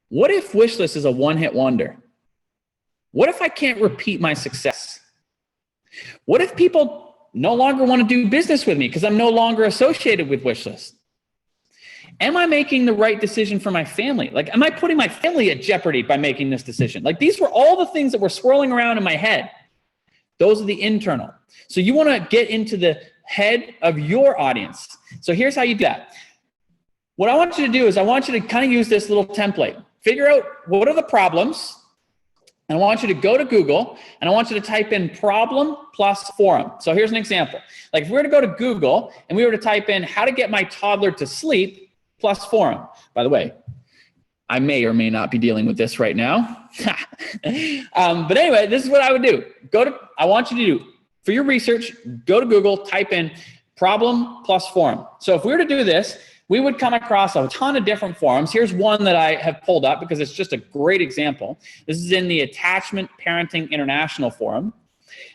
Speaker 2: what if Wishlist is a one-hit wonder? What if I can't repeat my success? What if people no longer want to do business with me because I'm no longer associated with Wishlist? Am I making the right decision for my family? Like, am I putting my family at jeopardy by making this decision? Like, these were all the things that were swirling around in my head. Those are the internal. So you want to get into the head of your audience. So here's how you do that. What I want you to do is I want you to kind of use this little template. Figure out what are the problems. And I want you to go to Google and I want you to type in problem plus forum. So here's an example. Like if we were to go to Google and we were to type in how to get my toddler to sleep plus forum. By the way, I may or may not be dealing with this right now. But anyway, this is what I would do. I want you to do, for your research, go to Google, type in problem plus forum. So if we were to do this, we would come across a ton of different forums. Here's one that I have pulled up because it's just a great example. This is in the Attachment Parenting International Forum.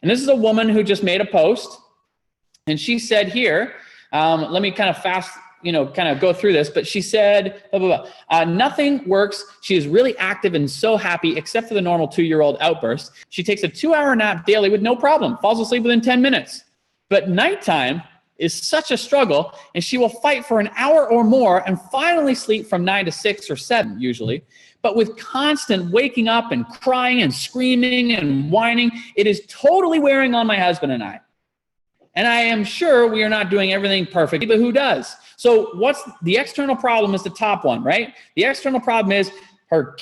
Speaker 2: And this is a woman who just made a post. And she said here, let me kind of kind of go through this, but she said, blah, blah, blah. Nothing works. She is really active and so happy, except for the normal 2-year-old outburst. She takes a 2-hour nap daily with no problem, falls asleep within 10 minutes. But nighttime is such a struggle, and she will fight for an hour or more and finally sleep from 9 to 6 or 7 usually. But with constant waking up and crying and screaming and whining, it is totally wearing on my husband and I. And I am sure we are not doing everything perfectly, but who does? So what's the external problem is the top one, right? The external problem is her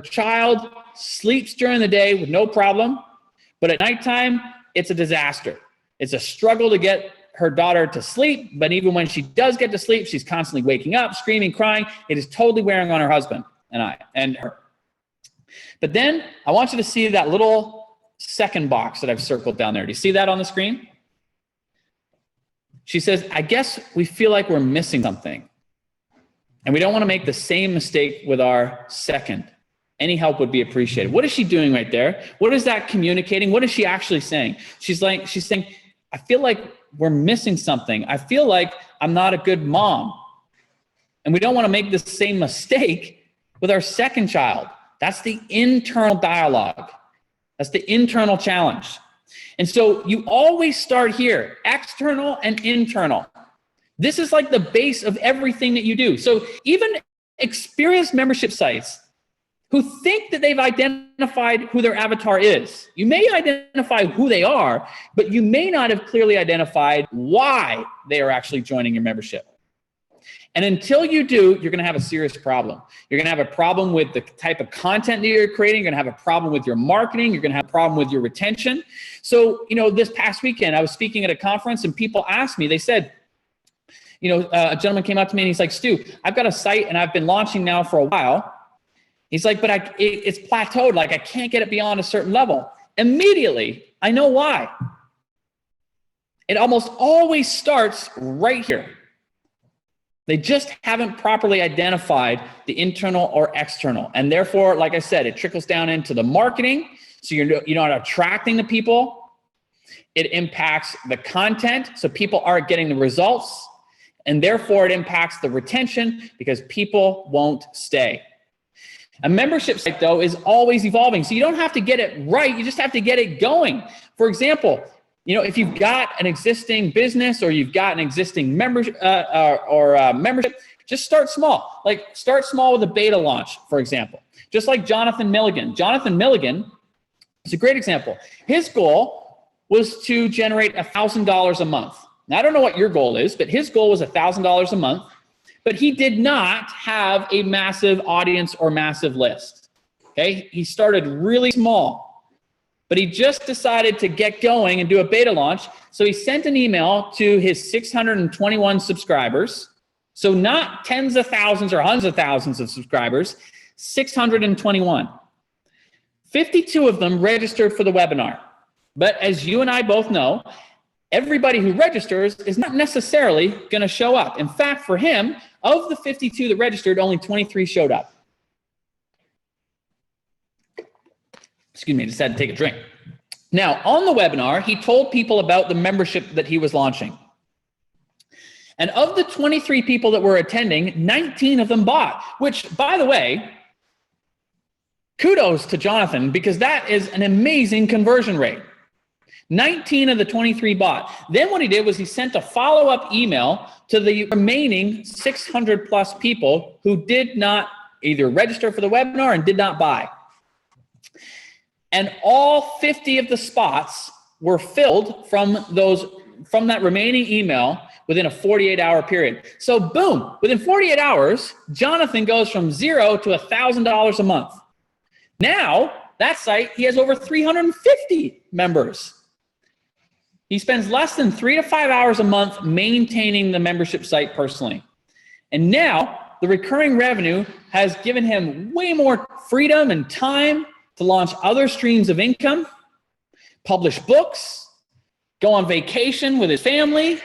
Speaker 2: child sleeps during the day with no problem, but at nighttime, it's a disaster. It's a struggle to get her daughter to sleep, but even when she does get to sleep, she's constantly waking up, screaming, crying. It is totally wearing on her husband and her. But then I want you to see that little second box that I've circled down there. Do you see that on the screen? She says, I guess we feel like we're missing something. And we don't want to make the same mistake with our second. Any help would be appreciated. What is she doing right there? What is that communicating? What is she actually saying? She's saying, I feel like we're missing something. I feel like I'm not a good mom. And we don't want to make the same mistake with our second child. That's the internal dialogue. That's the internal challenge. And so you always start here, external and internal. This is like the base of everything that you do. So even experienced membership sites who think that they've identified who their avatar is. You may identify who they are, but you may not have clearly identified why they are actually joining your membership. And until you do, you're going to have a serious problem. You're going to have a problem with the type of content that you're creating. You're going to have a problem with your marketing. You're going to have a problem with your retention. So, this past weekend, I was speaking at a conference and people asked me, they said, a gentleman came up to me and he's like, Stu, I've got a site and I've been launching now for a while. He's like, but it's plateaued. Like I can't get it beyond a certain level. Immediately, I know why. It almost always starts right here. They just haven't properly identified the internal or external. And therefore, like I said, it trickles down into the marketing. So you're not attracting the people. It impacts the content. So people aren't getting the results. And therefore, it impacts the retention because people won't stay. A membership site, though, is always evolving. So you don't have to get it right. You just have to get it going. For example, if you've got an existing business or you've got an existing membership, just start small. Like start small with a beta launch, for example. Just like Jonathan Milligan. Jonathan Milligan is a great example. His goal was to generate $1,000 a month. Now, I don't know what your goal is, but his goal was $1,000 a month. But he did not have a massive audience or massive list. Okay, he started really small, but he just decided to get going and do a beta launch. So he sent an email to his 621 subscribers. So not tens of thousands or hundreds of thousands of subscribers, 621. 52 of them registered for the webinar. But as you and I both know, everybody who registers is not necessarily going to show up. In fact, for him, of the 52 that registered, only 23 showed up. Excuse me, I just had to take a drink. Now, on the webinar, he told people about the membership that he was launching. And of the 23 people that were attending, 19 of them bought, which, by the way, kudos to Jonathan, because that is an amazing conversion rate. 19 of the 23 bought. Then what he did was he sent a follow-up email to the remaining 600 plus people who did not either register for the webinar and did not buy. And all 50 of the spots were filled from that remaining email within a 48-hour period. So boom, within 48 hours, Jonathan goes from $0 to $1,000 a month. Now, that site, he has over 350 members. He spends less than 3 to 5 hours a month maintaining the membership site personally. And now the recurring revenue has given him way more freedom and time to launch other streams of income, publish books, go on vacation with his family.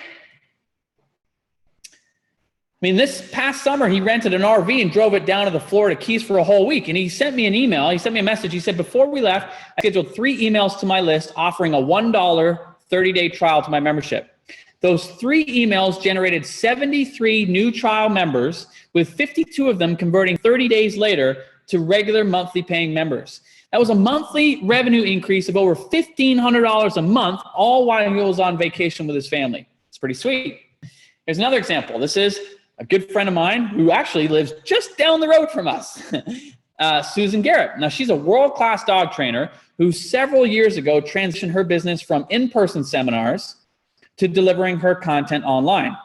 Speaker 2: I mean, this past summer, he rented an RV and drove it down to the Florida Keys for a whole week. And he sent me an email. He sent me a message. He said, before we left, I scheduled 3 emails to my list offering a $1 30-day trial to my membership. Those 3 emails generated 73 new trial members, with 52 of them converting 30 days later to regular monthly paying members. That was a monthly revenue increase of over $1,500 a month, all while he was on vacation with his family. It's pretty sweet. Here's another example. This is a good friend of mine who actually lives just down the road from us, Susan Garrett. Now, she's a world-class dog trainer who several years ago transitioned her business from in-person seminars to delivering her content online.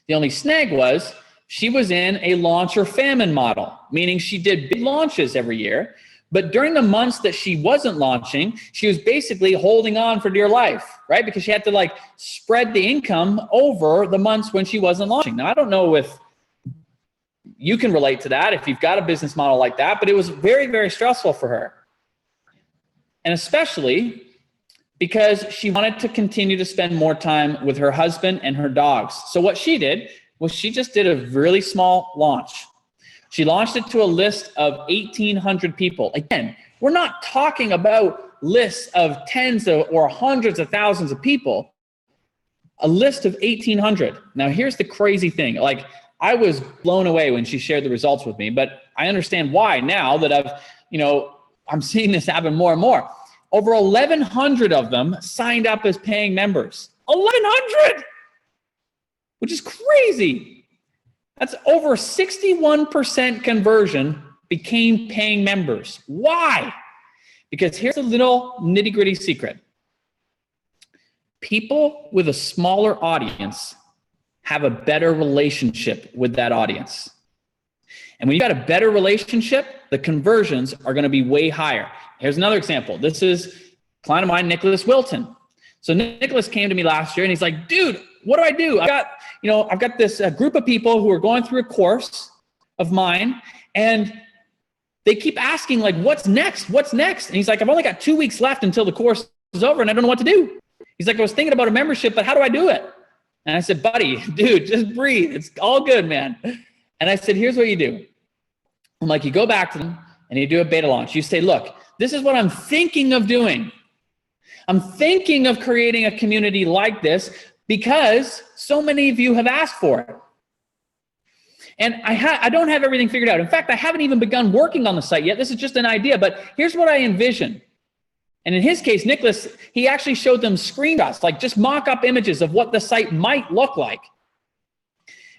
Speaker 2: The only snag was she was in a launch or famine model, meaning she did big launches every year, but during the months that she wasn't launching, she was basically holding on for dear life, right? Because she had to like spread the income over the months when she wasn't launching. Now, I don't know if you can relate to that if you've got a business model like that, but it was very, very stressful for her. And especially because she wanted to continue to spend more time with her husband and her dogs. So what she did was she just did a really small launch. She launched it to a list of 1,800 people. Again, we're not talking about lists of tens or hundreds of thousands of people. A list of 1,800. Now, here's the crazy thing. Like, I was blown away when she shared the results with me, but I understand why now that I'm seeing this happen more and more. Over 1,100 of them signed up as paying members. 1,100, which is crazy. That's over 61% conversion became paying members. Why? Because here's a little nitty-gritty secret. People with a smaller audience have a better relationship with that audience. And when you've got a better relationship, the conversions are going to be way higher. Here's another example. This is a client of mine, Nicholas Wilton. So Nicholas came to me last year and he's like, dude, what do I do? I've got this group of people who are going through a course of mine, and they keep asking, like, what's next? What's next? And he's like, I've only got 2 weeks left until the course is over, and I don't know what to do. He's like, I was thinking about a membership, but how do I do it? And I said, buddy, dude, just breathe. It's all good, man. And I said, here's what you do. I'm like, you go back to them and you do a beta launch. You say, look, this is what I'm thinking of doing. I'm thinking of creating a community like this because so many of you have asked for it. And I don't have everything figured out. In fact, I haven't even begun working on the site yet. This is just an idea, but here's what I envision. And in his case, Nicholas, he actually showed them screenshots, like just mock-up images of what the site might look like.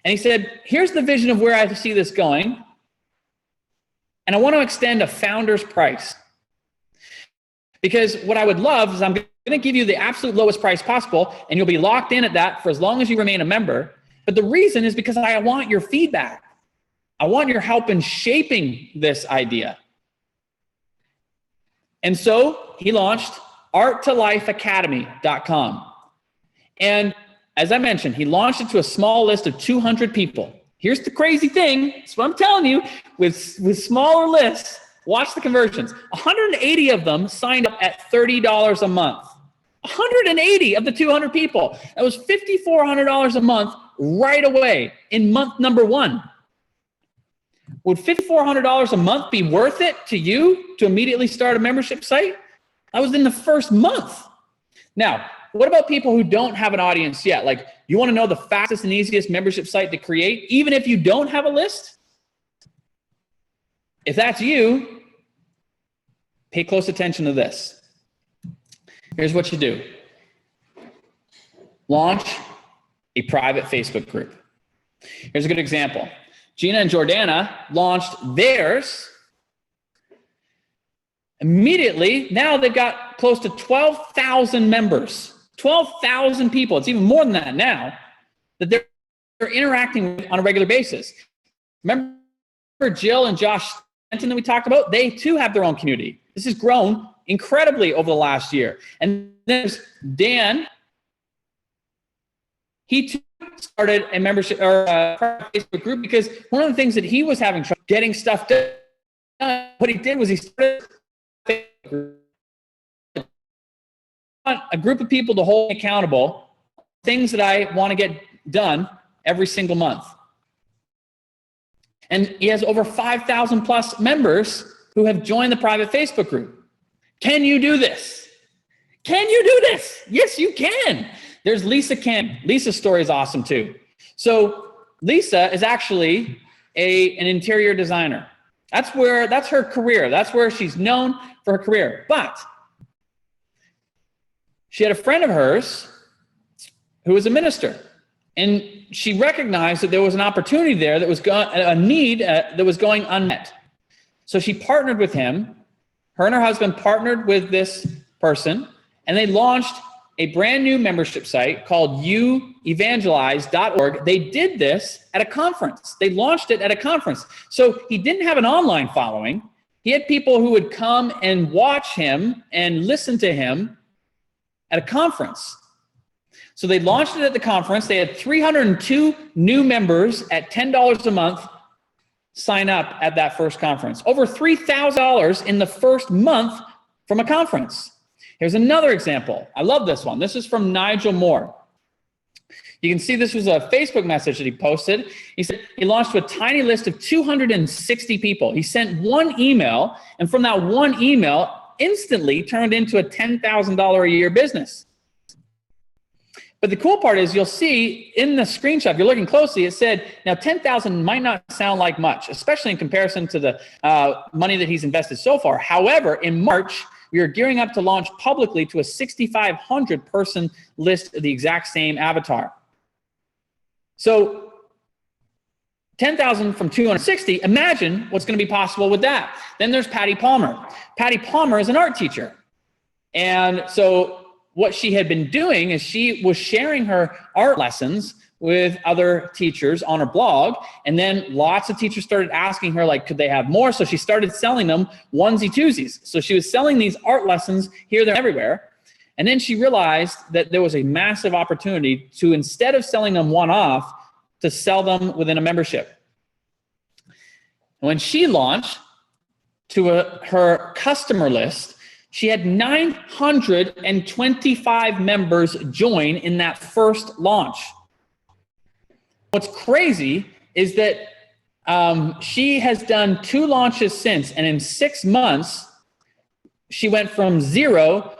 Speaker 2: And he said, here's the vision of where I see this going. And I want to extend a founder's price. Because what I would love is I'm going to give you the absolute lowest price possible, and you'll be locked in at that for as long as you remain a member. But the reason is because I want your feedback. I want your help in shaping this idea. And so he launched arttolifeacademy.com. And as I mentioned, he launched it to a small list of 200 people. Here's the crazy thing. That's what I'm telling you. With smaller lists, watch the conversions. 180 of them signed up at $30 a month. 180 of the 200 people. That was $5,400 a month right away in month number 1. Would $5,400 a month be worth it to you to immediately start a membership site? I was in the first month. Now, what about people who don't have an audience yet? Like, you want to know the fastest and easiest membership site to create, even if you don't have a list? If that's you, pay close attention to this. Here's what you do. Launch a private Facebook group. Here's a good example. Gina and Jordana launched theirs. Immediately, now they've got close to 12,000 members. 12,000 people. It's even more than that now that they're interacting with on a regular basis. Remember Jill and Josh Stanton that we talked about? They too have their own community. This has grown incredibly over the last year. And there's Dan. He too started a membership or a Facebook group because one of the things that he was having trouble getting stuff done, what he did was he started a group of people to hold me accountable, things that I want to get done every single month. And he has over 5,000 plus members who have joined the private Facebook group. Can you do this? Can you do this? Yes, you can. There's Lisa Kim. Lisa's story is awesome too. So Lisa is actually an interior designer. That's her career. That's where she's known for her career. But she had a friend of hers who was a minister, and she recognized that there was an opportunity there that was a need that was going unmet. So she partnered with him. Her and her husband partnered with this person, and they launched a brand new membership site called youevangelize.org. They did this at a conference. They launched it at a conference. So he didn't have an online following. He had people who would come and watch him and listen to him at a conference. So they launched it at the conference. They had 302 new members at $10 a month sign up at that first conference. Over $3,000 in the first month from a conference. Here's another example. I love this one. This is from Nigel Moore. You can see this was a Facebook message that he posted. He said he launched to a tiny list of 260 people. He sent one email, and from that one email, instantly turned into a $10,000 a year business. But the cool part is you'll see in the screenshot, if you're looking closely, it said, now 10,000 might not sound like much, especially in comparison to the money that he's invested so far. However, in March, we are gearing up to launch publicly to a 6,500 person list of the exact same avatar. So 10,000 from 260, imagine what's going to be possible with that. Then there's Patty Palmer. Patty Palmer is an art teacher. And so what she had been doing is she was sharing her art lessons with other teachers on her blog. And then lots of teachers started asking her, like, could they have more? So she started selling them onesie twosies. So she was selling these art lessons here, there, everywhere. And then she realized that there was a massive opportunity to, instead of selling them one-off, to sell them within a membership. When she launched to her customer list, she had 925 members join in that first launch. What's crazy is that she has done 2 launches since, and in 6 months, she went from 0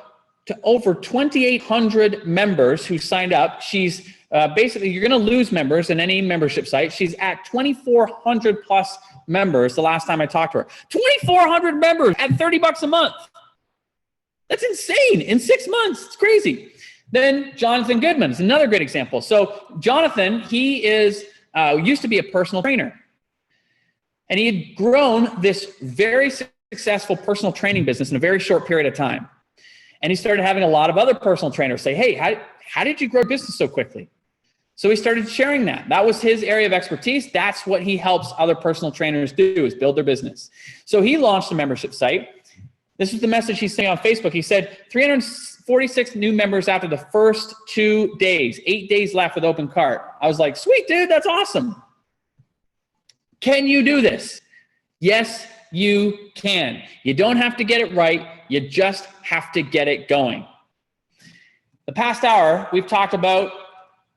Speaker 2: to over 2,800 members who signed up. She's basically, you're going to lose members in any membership site. She's at 2,400 plus members the last time I talked to her. 2,400 members at $30 a month. That's insane. In 6 months, it's crazy. Then Jonathan Goodman is another great example. So Jonathan, he is used to be a personal trainer. And he had grown this very successful personal training business in a very short period of time. And he started having a lot of other personal trainers say, hey, how did you grow business so quickly? So he started sharing that. That was his area of expertise. That's what he helps other personal trainers do, is build their business. So he launched a membership site. This is the message he's saying on Facebook. He said 346 new members after the first 2 days, 8 days left with open cart. I was like, sweet, dude, that's awesome. Can you do this? Yes, you can. You don't have to get it right. You just have to get it going. The past hour, we've talked about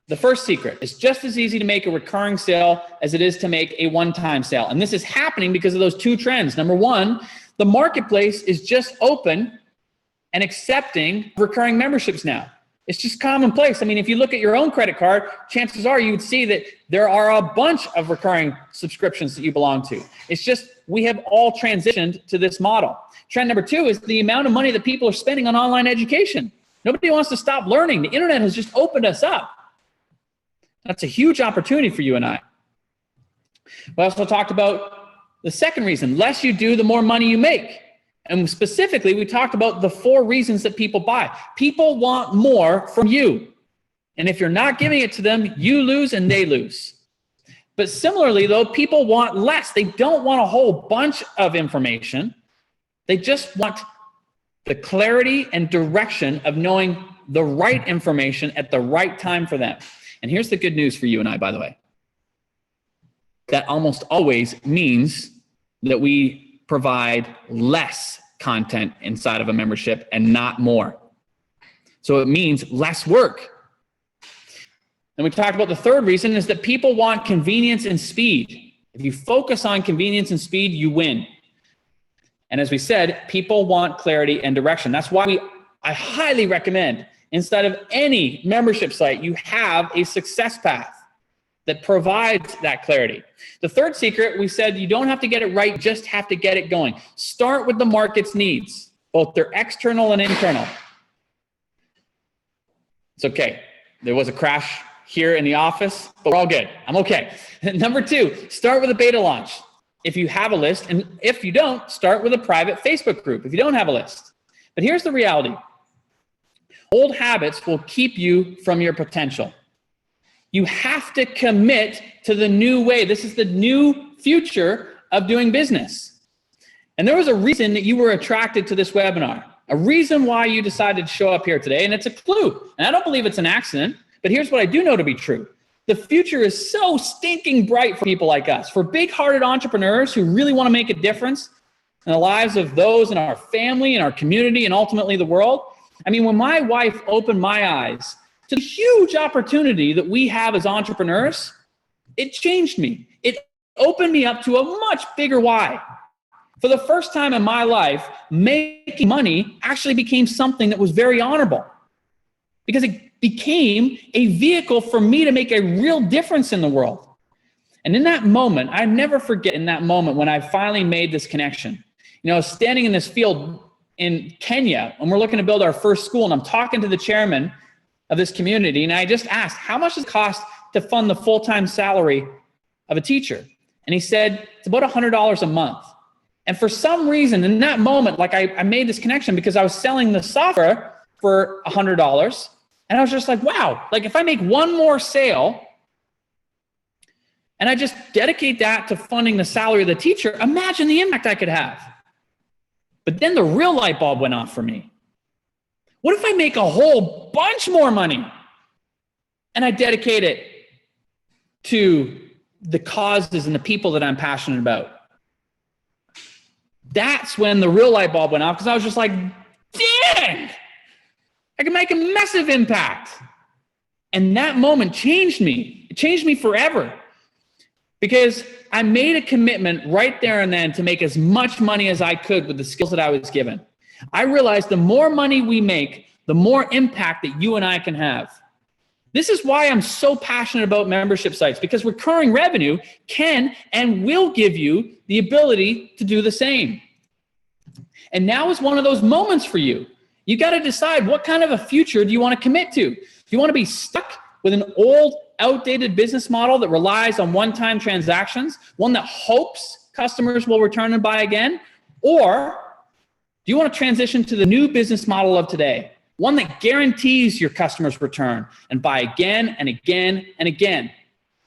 Speaker 2: the first secret. It's just as easy to make a recurring sale as it is to make a one-time sale. And this is happening because of those 2 trends. Number one, the marketplace is just open and accepting recurring memberships now. It's just commonplace. I mean, if you look at your own credit card, chances are you would see that there are a bunch of recurring subscriptions that you belong to. It's just we have all transitioned to this model. Trend number 2 is the amount of money that people are spending on online education. Nobody wants to stop learning. The internet has just opened us up. That's a huge opportunity for you and I. We also talked about the second reason, less you do, the more money you make. And specifically, we talked about the 4 reasons that people buy. People want more from you. And if you're not giving it to them, you lose and they lose. But similarly, though, people want less. They don't want a whole bunch of information. They just want the clarity and direction of knowing the right information at the right time for them. And here's the good news for you and I, by the way. That almost always means that we provide less content inside of a membership and not more. So it means less work. And we talked about the third reason is that people want convenience and speed. If you focus on convenience and speed, you win. And as we said, people want clarity and direction. That's why I highly recommend, inside of any membership site, you have a success path that provides that clarity. The third secret, we said you don't have to get it right, just have to get it going. Start with the market's needs, both their external and internal. It's okay. There was a crash here in the office, but we're all good. I'm okay. Number 2, start with a beta launch. If you have a list, and if you don't, start with a private Facebook group if you don't have a list. But here's the reality. Old habits will keep you from your potential. You have to commit to the new way. This is the new future of doing business. And there was a reason that you were attracted to this webinar, a reason why you decided to show up here today, and it's a clue. And I don't believe it's an accident, but here's what I do know to be true. The future is so stinking bright for people like us, for big-hearted entrepreneurs who really want to make a difference in the lives of those in our family, in our community, and ultimately the world. I mean, when my wife opened my eyes to the huge opportunity that we have as entrepreneurs, it changed me. It opened me up to a much bigger why. For the first time in my life, making money actually became something that was very honorable because it became a vehicle for me to make a real difference in the world. And in that moment, I never forget in that moment when I finally made this connection. You know, standing in this field in Kenya, and we're looking to build our first school, and I'm talking to the chairman of this community, and I just asked, how much does it cost to fund the full-time salary of a teacher? And he said, it's about $100 a month. And for some reason, in that moment, like I made this connection because I was selling the software for $100, and I was just like, wow, like if I make one more sale, and I just dedicate that to funding the salary of the teacher, imagine the impact I could have. But then the real light bulb went off for me. What if I make a whole bunch more money and I dedicate it to the causes and the people that I'm passionate about? That's when the real light bulb went off because I was just like, dang, I can make a massive impact. And that moment changed me. It changed me forever because I made a commitment right there and then to make as much money as I could with the skills that I was given. I realized the more money we make, the more impact that you and I can have. This is why I'm so passionate about membership sites, because recurring revenue can and will give you the ability to do the same. And now is one of those moments for you. You got to decide what kind of a future do you want to commit to? Do you want to be stuck with an old, outdated business model that relies on one-time transactions, one that hopes customers will return and buy again? Or do you want to transition to the new business model of today, one that guarantees your customers return and buy again and again and again?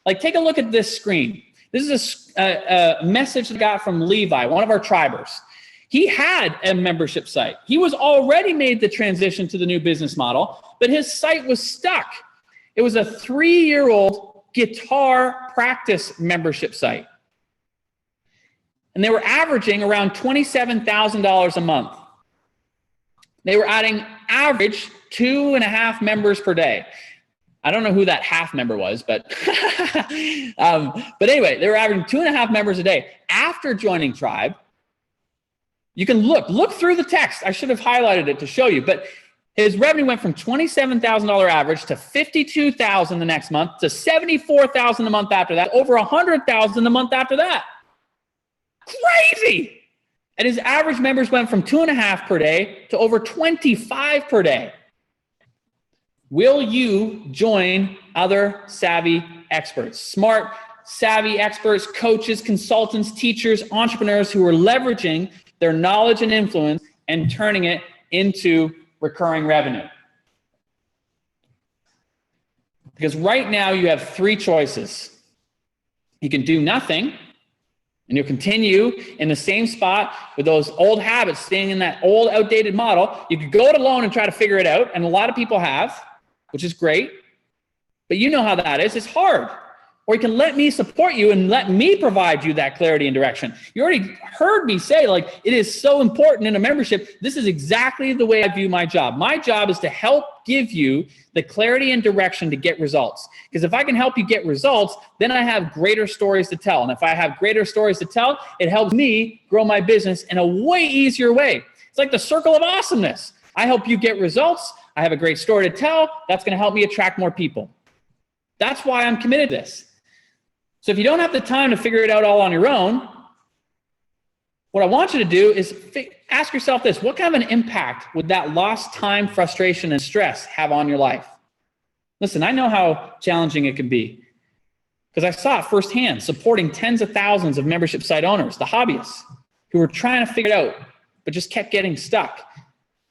Speaker 2: Like, take a look at this screen. This is a message that I got from Levi, one of our tribers. He had a membership site. He was already made the transition to the new business model, but his site was stuck. It was a 3-year-old guitar practice membership site. And they were averaging around $27,000 a month. They were adding average 2.5 members per day. I don't know who that half member was, but but anyway, they were averaging 2.5 members a day. After joining Tribe, you can look through the text. I should have highlighted it to show you, but his revenue went from $27,000 average to $52,000 the next month to $74,000 a month after that, over $100,000 a month after that. Crazy. And his average members went from 2.5 per day to over 25 per day. Will you join other savvy experts, smart, savvy experts, coaches, consultants, teachers, entrepreneurs who are leveraging their knowledge and influence and turning it into recurring revenue? Because right now you have 3 choices. You can do nothing, and you'll continue in the same spot with those old habits, staying in that old, outdated model. You could go it alone and try to figure it out, and a lot of people have, which is great. But you know how that is. It's hard. Or you can let me support you and let me provide you that clarity and direction. You already heard me say, like, it is so important in a membership. This is exactly the way I view my job. My job is to help give you the clarity and direction to get results. Because if I can help you get results, then I have greater stories to tell. And if I have greater stories to tell, it helps me grow my business in a way easier way. It's like the circle of awesomeness. I help you get results. I have a great story to tell. That's going to help me attract more people. That's why I'm committed to this. So if you don't have the time to figure it out all on your own, what I want you to do is ask yourself this: what kind of an impact would that lost time, frustration, and stress have on your life? Listen, I know how challenging it can be because I saw it firsthand supporting tens of thousands of membership site owners, the hobbyists, who were trying to figure it out, but just kept getting stuck.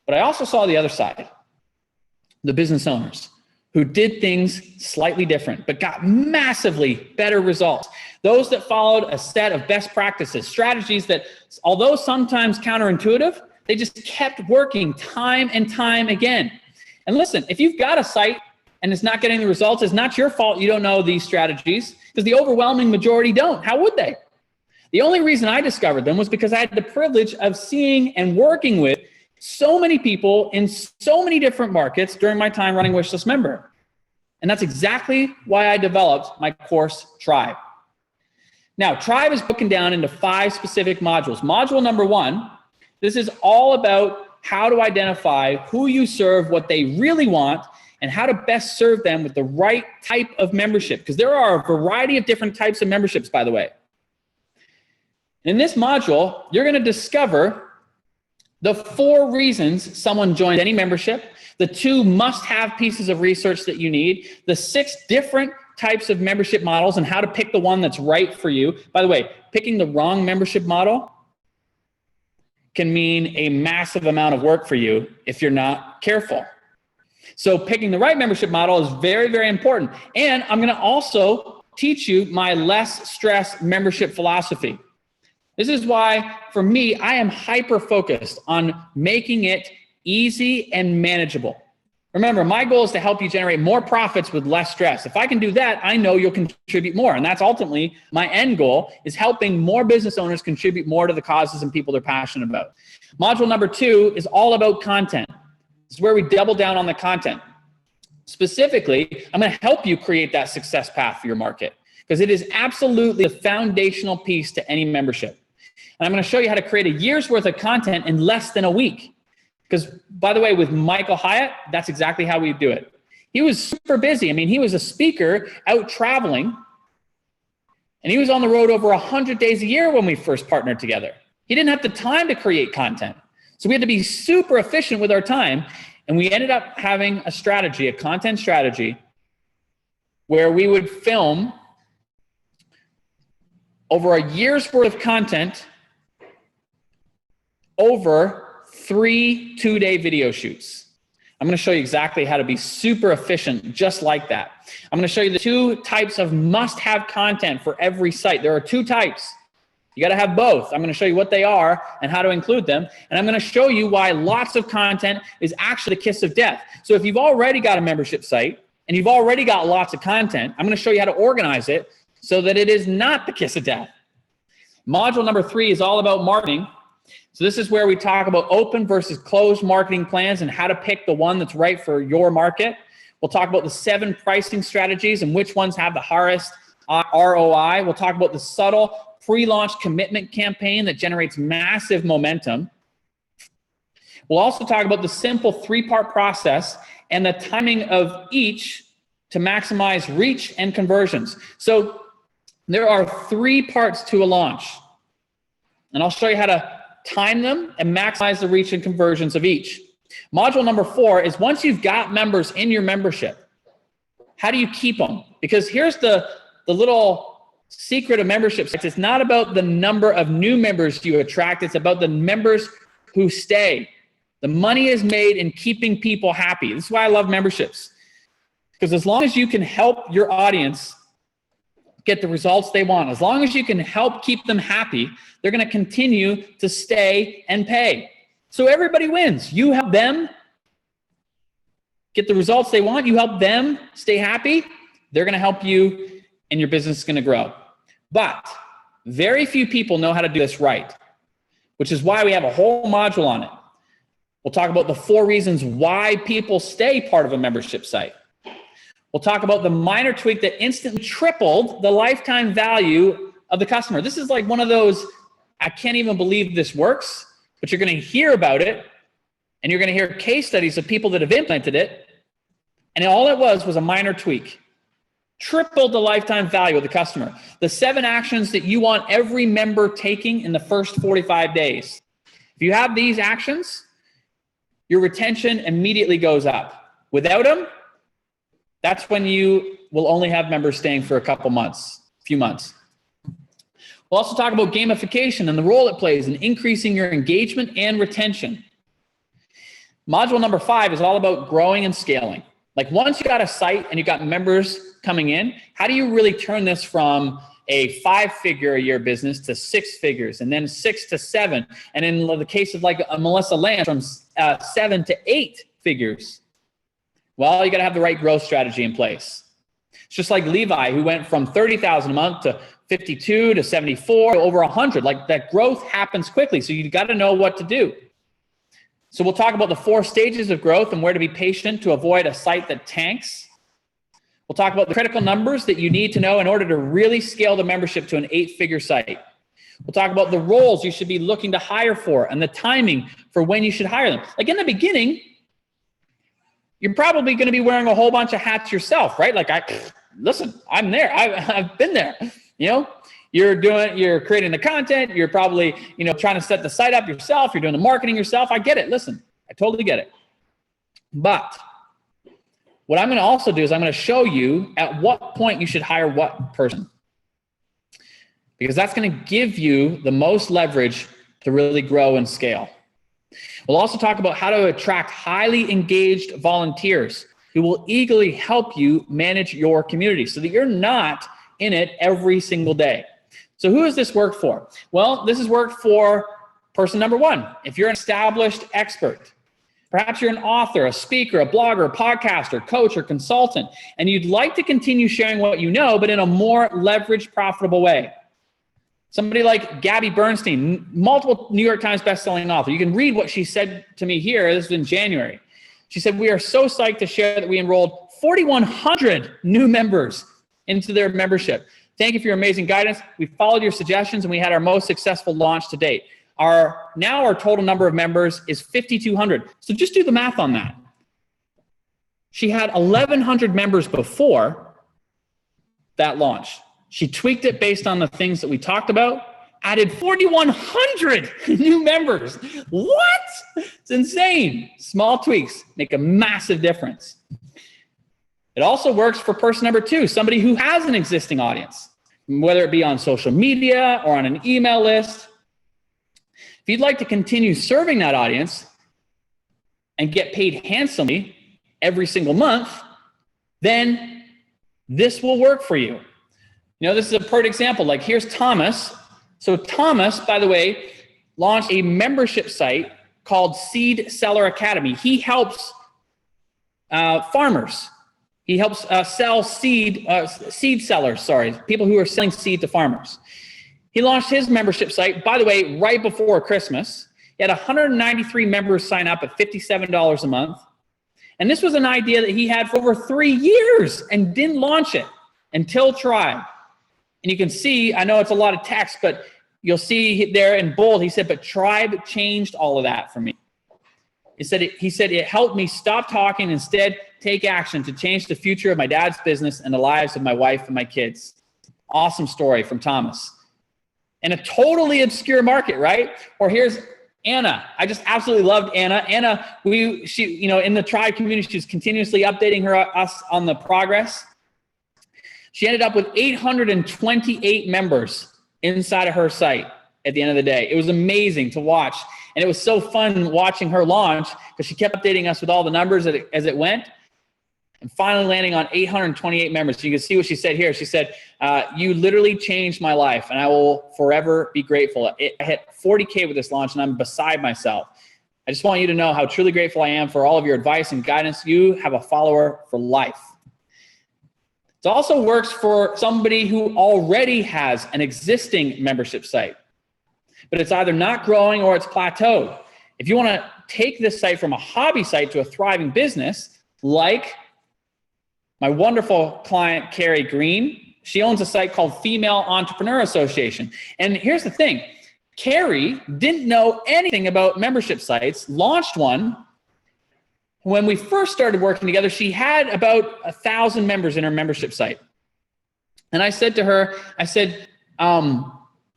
Speaker 2: But I also saw the other side, the business owners, who did things slightly different, but got massively better results. Those that followed a set of best practices, strategies that, although sometimes counterintuitive, they just kept working time and time again. And listen, if you've got a site and it's not getting the results, it's not your fault you don't know these strategies, because the overwhelming majority don't. How would they? The only reason I discovered them was because I had the privilege of seeing and working with so many people in so many different markets during my time running Wishlist Member. And that's exactly why I developed my course, Tribe. Now, Tribe is broken down into 5 specific modules. Module number 1, this is all about how to identify who you serve, what they really want, and how to best serve them with the right type of membership. Because there are a variety of different types of memberships, by the way. In this module, you're going to discover the 4 reasons someone joins any membership, the 2 must-have pieces of research that you need, the 6 different types of membership models and how to pick the one that's right for you. By the way, picking the wrong membership model can mean a massive amount of work for you if you're not careful. So picking the right membership model is very, very important. And I'm going to also teach you my less stress membership philosophy. This is why, for me, I am hyper-focused on making it easy and manageable. Remember, my goal is to help you generate more profits with less stress. If I can do that, I know you'll contribute more. And that's ultimately my end goal, is helping more business owners contribute more to the causes and people they're passionate about. Module number 2 is all about content. This is where we double down on the content. Specifically, I'm going to help you create that success path for your market, because it is absolutely the foundational piece to any membership. And I'm going to show you how to create a year's worth of content in less than a week. Because, by the way, with Michael Hyatt, that's exactly how we do it. He was super busy. I mean, he was a speaker out traveling, and he was on the road over 100 days a year when we first partnered together. He didn't have the time to create content. So we had to be super efficient with our time, and we ended up having a strategy, a content strategy, where we would film over a year's worth of content over 3 two-day video shoots. I'm going to show you exactly how to be super efficient just like that. I'm going to show you the 2 types of must-have content for every site. There are 2 types. You got to have both. I'm going to show you what they are and how to include them. And I'm going to show you why lots of content is actually the kiss of death. So if you've already got a membership site and you've already got lots of content, I'm going to show you how to organize it so that it is not the kiss of death. Module number 3 is all about marketing. So this is where we talk about open versus closed marketing plans and how to pick the one that's right for your market. We'll talk about the 7 pricing strategies and which ones have the highest ROI. We'll talk about the subtle pre-launch commitment campaign that generates massive momentum. We'll also talk about the simple 3-part process and the timing of each to maximize reach and conversions. So there are 3 parts to a launch, and I'll show you how to time them and maximize the reach and conversions of each. Module number 4 is once you've got members in your membership, how do you keep them? Because here's the little secret of memberships. It's not about the number of new members you attract. It's about the members who stay. The money is made in keeping people happy. This is why I love memberships. Because as long as you can help your audience get the results they want, as long as you can help keep them happy, they're going to continue to stay and pay. So everybody wins. You help them get the results they want. You help them stay happy. They're going to help you and your business is going to grow. But very few people know how to do this right, which is why we have a whole module on it. We'll talk about the 4 reasons why people stay part of a membership site. We'll talk about the minor tweak that instantly tripled the lifetime value of the customer. This is like one of those, I can't even believe this works, but you're going to hear about it and you're going to hear case studies of people that have implemented it. And all it was a minor tweak. Tripled the lifetime value of the customer. The 7 actions that you want every member taking in the first 45 days. If you have these actions, your retention immediately goes up. Without them, that's when you will only have members staying for a few months. We'll also talk about gamification and the role it plays in increasing your engagement and retention. Module number 5 is all about growing and scaling. Like once you got a site and you got members coming in, how do you really turn this from a 5-figure a year business to 6 figures and then 6 to 7? And in the case of like a Melissa Lance, from 7 to 8 figures. Well, you got to have the right growth strategy in place. It's just like Levi, who went from 30,000 a month to 52 to 74 to over 100. Like that growth happens quickly. So you got to know what to do. So we'll talk about the 4 stages of growth and where to be patient to avoid a site that tanks. We'll talk about the critical numbers that you need to know in order to really scale the membership to an 8-figure site. We'll talk about the roles you should be looking to hire for and the timing for when you should hire them. Like in the beginning, you're probably going to be wearing a whole bunch of hats yourself, right? Like listen, I'm there. I've been there. You know, you're creating the content. You're probably, trying to set the site up yourself. You're doing the marketing yourself. I get it. Listen, I totally get it. But what I'm going to also do is I'm going to show you at what point you should hire what person, because that's going to give you the most leverage to really grow and scale. We'll also talk about how to attract highly engaged volunteers who will eagerly help you manage your community so that you're not in it every single day. So who does this work for? Well, this is work for person number 1. If you're an established expert, perhaps you're an author, a speaker, a blogger, a podcaster, coach, or consultant, and you'd like to continue sharing what you know, but in a more leveraged, profitable way. Somebody like Gabby Bernstein, multiple New York Times bestselling author. You can read what she said to me here. This is in January. She said, "We are so psyched to share that we enrolled 4,100 new members into their membership. Thank you for your amazing guidance. We followed your suggestions and we had our most successful launch to date. Our total number of members is 5,200. So just do the math on that. She had 1,100 members before that launch. She tweaked it based on the things that we talked about, added 4,100 new members. What? It's insane. Small tweaks make a massive difference. It also works for person number 2, somebody who has an existing audience, whether it be on social media or on an email list. If you'd like to continue serving that audience and get paid handsomely every single month, then this will work for you. This is a perfect example. Like here's Thomas. So Thomas, by the way, launched a membership site called Seed Seller Academy. He helps farmers. He helps sell seed sellers, people who are selling seed to farmers. He launched his membership site, by the way, right before Christmas. He had 193 members sign up at $57 a month. And this was an idea that he had for over 3 years and didn't launch it until Tribe. And you can see, I know it's a lot of text, but you'll see there in bold, he said, but Tribe changed all of that for me. He said it helped me stop talking, instead take action to change the future of my dad's business and the lives of my wife and my kids. Awesome story from Thomas. In a totally obscure market, right? Or here's Anna. I just absolutely loved Anna. Anna, she in the Tribe community, she's continuously updating us on the progress. She ended up with 828 members inside of her site at the end of the day. It was amazing to watch. And it was so fun watching her launch because she kept updating us with all the numbers as it went. And finally landing on 828 members. So you can see what she said here. She said, you literally changed my life and I will forever be grateful. I hit 40K with this launch and I'm beside myself. I just want you to know how truly grateful I am for all of your advice and guidance. You have a follower for life. It also works for somebody who already has an existing membership site, but it's either not growing or it's plateaued. If you want to take this site from a hobby site to a thriving business, like my wonderful client, Carrie Green, she owns a site called Female Entrepreneur Association. And here's the thing, Carrie didn't know anything about membership sites, launched one. When we first started working together, she had about 1,000 members in her membership site. And I said to her,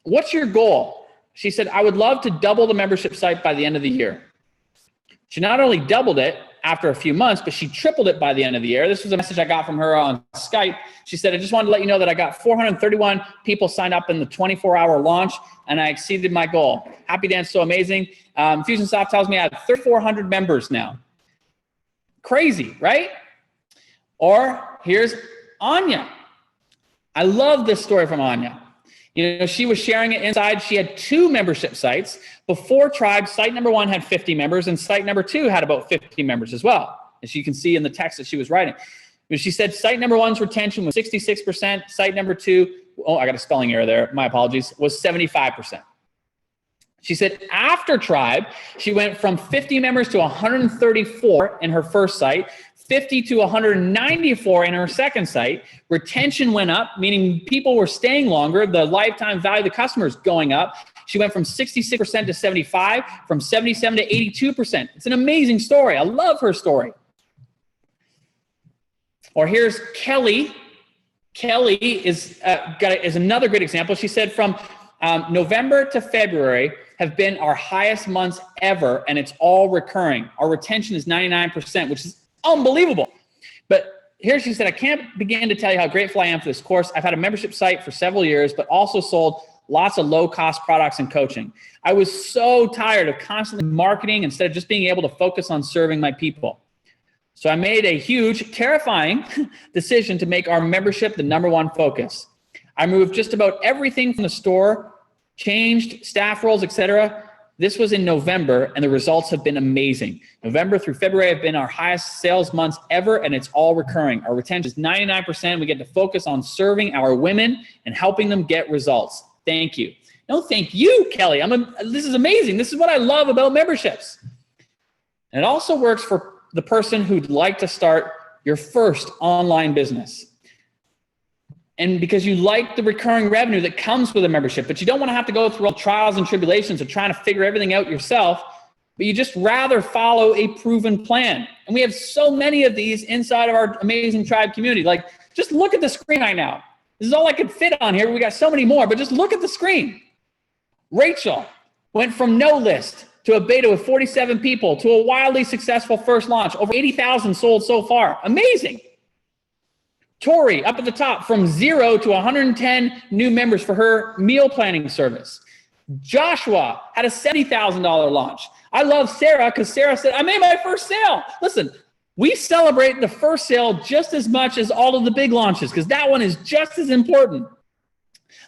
Speaker 2: what's your goal? She said, I would love to double the membership site by the end of the year. She not only doubled it after a few months, but she tripled it by the end of the year. This was a message I got from her on Skype. She said, I just wanted to let you know that I got 431 people signed up in the 24-hour launch, and I exceeded my goal. Happy Dance, so amazing. Infusionsoft tells me I have 3,400 members now. Crazy, right? Or here's Anya. I love this story from Anya. You know, she was sharing it inside. She had 2 membership sites. Before Tribe, site number 1 had 50 members, and site number 2 had about 50 members as well, as you can see in the text that she was writing. But she said site number 1's retention was 66%. Site number 2, oh, I got a spelling error there. My apologies, was 75%. She said after Tribe, she went from 50 members to 134 in her first site, 50 to 194 in her second site. Retention went up, meaning people were staying longer. The lifetime value of the customers going up. She went from 66% to 75, from 77 to 82%. It's an amazing story. I love her story. Or here's Kelly. Kelly is another great example. She said from November to February have been our highest months ever, and it's all recurring. Our retention is 99%, which is unbelievable. But here she said, I can't begin to tell you how grateful I am for this course. I've had a membership site for several years, but also sold lots of low-cost products and coaching. I was so tired of constantly marketing instead of just being able to focus on serving my people. So I made a huge, terrifying decision to make our membership the #1 focus. I moved just about everything from the store, changed staff roles, etc. This was in November, and the results have been amazing. November through February have been our highest sales months ever, and it's all recurring. Our retention is 99%. We get to focus on serving our women and helping them get results. Thank you. No, thank you, Kelly. This is amazing. This is what I love about memberships. And it also works for the person who'd like to start your first online business. And because you like the recurring revenue that comes with a membership, but you don't want to have to go through all the trials and tribulations of trying to figure everything out yourself, but you just rather follow a proven plan. And we have so many of these inside of our amazing Tribe community. Like, just look at the screen right now. This is all I could fit on here. We got so many more, but just look at the screen. Rachel went from no list to a beta with 47 people to a wildly successful first launch. Over 80,000 sold so far. Amazing. Tori, up at the top, from 0 to 110 new members for her meal planning service. Joshua had a $70,000 launch. I love Sarah because Sarah said, I made my first sale. Listen, we celebrate the first sale just as much as all of the big launches because that one is just as important.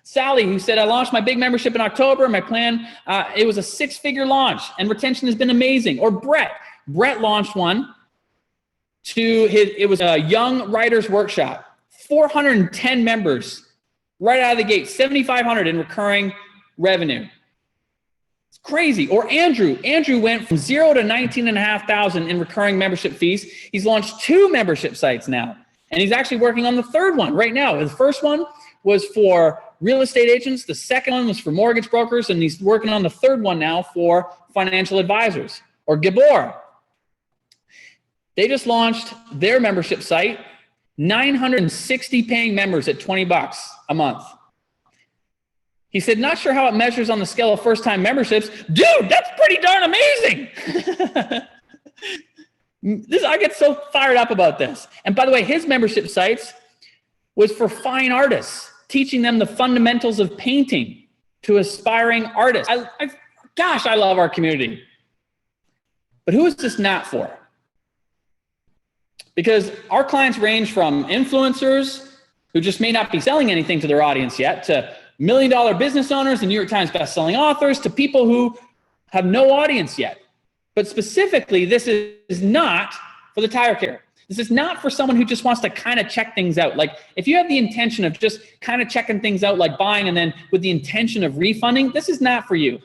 Speaker 2: Sally, who said, I launched my big membership in October. My plan, it was a 6-figure launch and retention has been amazing. Or Brett. Brett launched one. It was a young writers workshop, 410 members right out of the gate, 7,500 in recurring revenue. It's crazy. Or Andrew went from 0 to 19,500 in recurring membership fees. He's launched 2 membership sites now, and he's actually working on the 3rd one right now. The first one was for real estate agents. The second one was for mortgage brokers, and he's working on the 3rd one now for financial advisors. Or Gabor. They just launched their membership site, 960 paying members at $20 a month. He said, not sure how it measures on the scale of first-time memberships. Dude, that's pretty darn amazing. I get so fired up about this. And by the way, his membership sites was for fine artists, teaching them the fundamentals of painting to aspiring artists. Gosh, I love our community. But who is this not for? Because our clients range from influencers who just may not be selling anything to their audience yet, to million-dollar business owners and New York Times best-selling authors, to people who have no audience yet. But specifically, this is not for the tire kicker. This is not for someone who just wants to kind of check things out. Like if you have the intention of just kind of checking things out, like buying and then with the intention of refunding, this is not for you.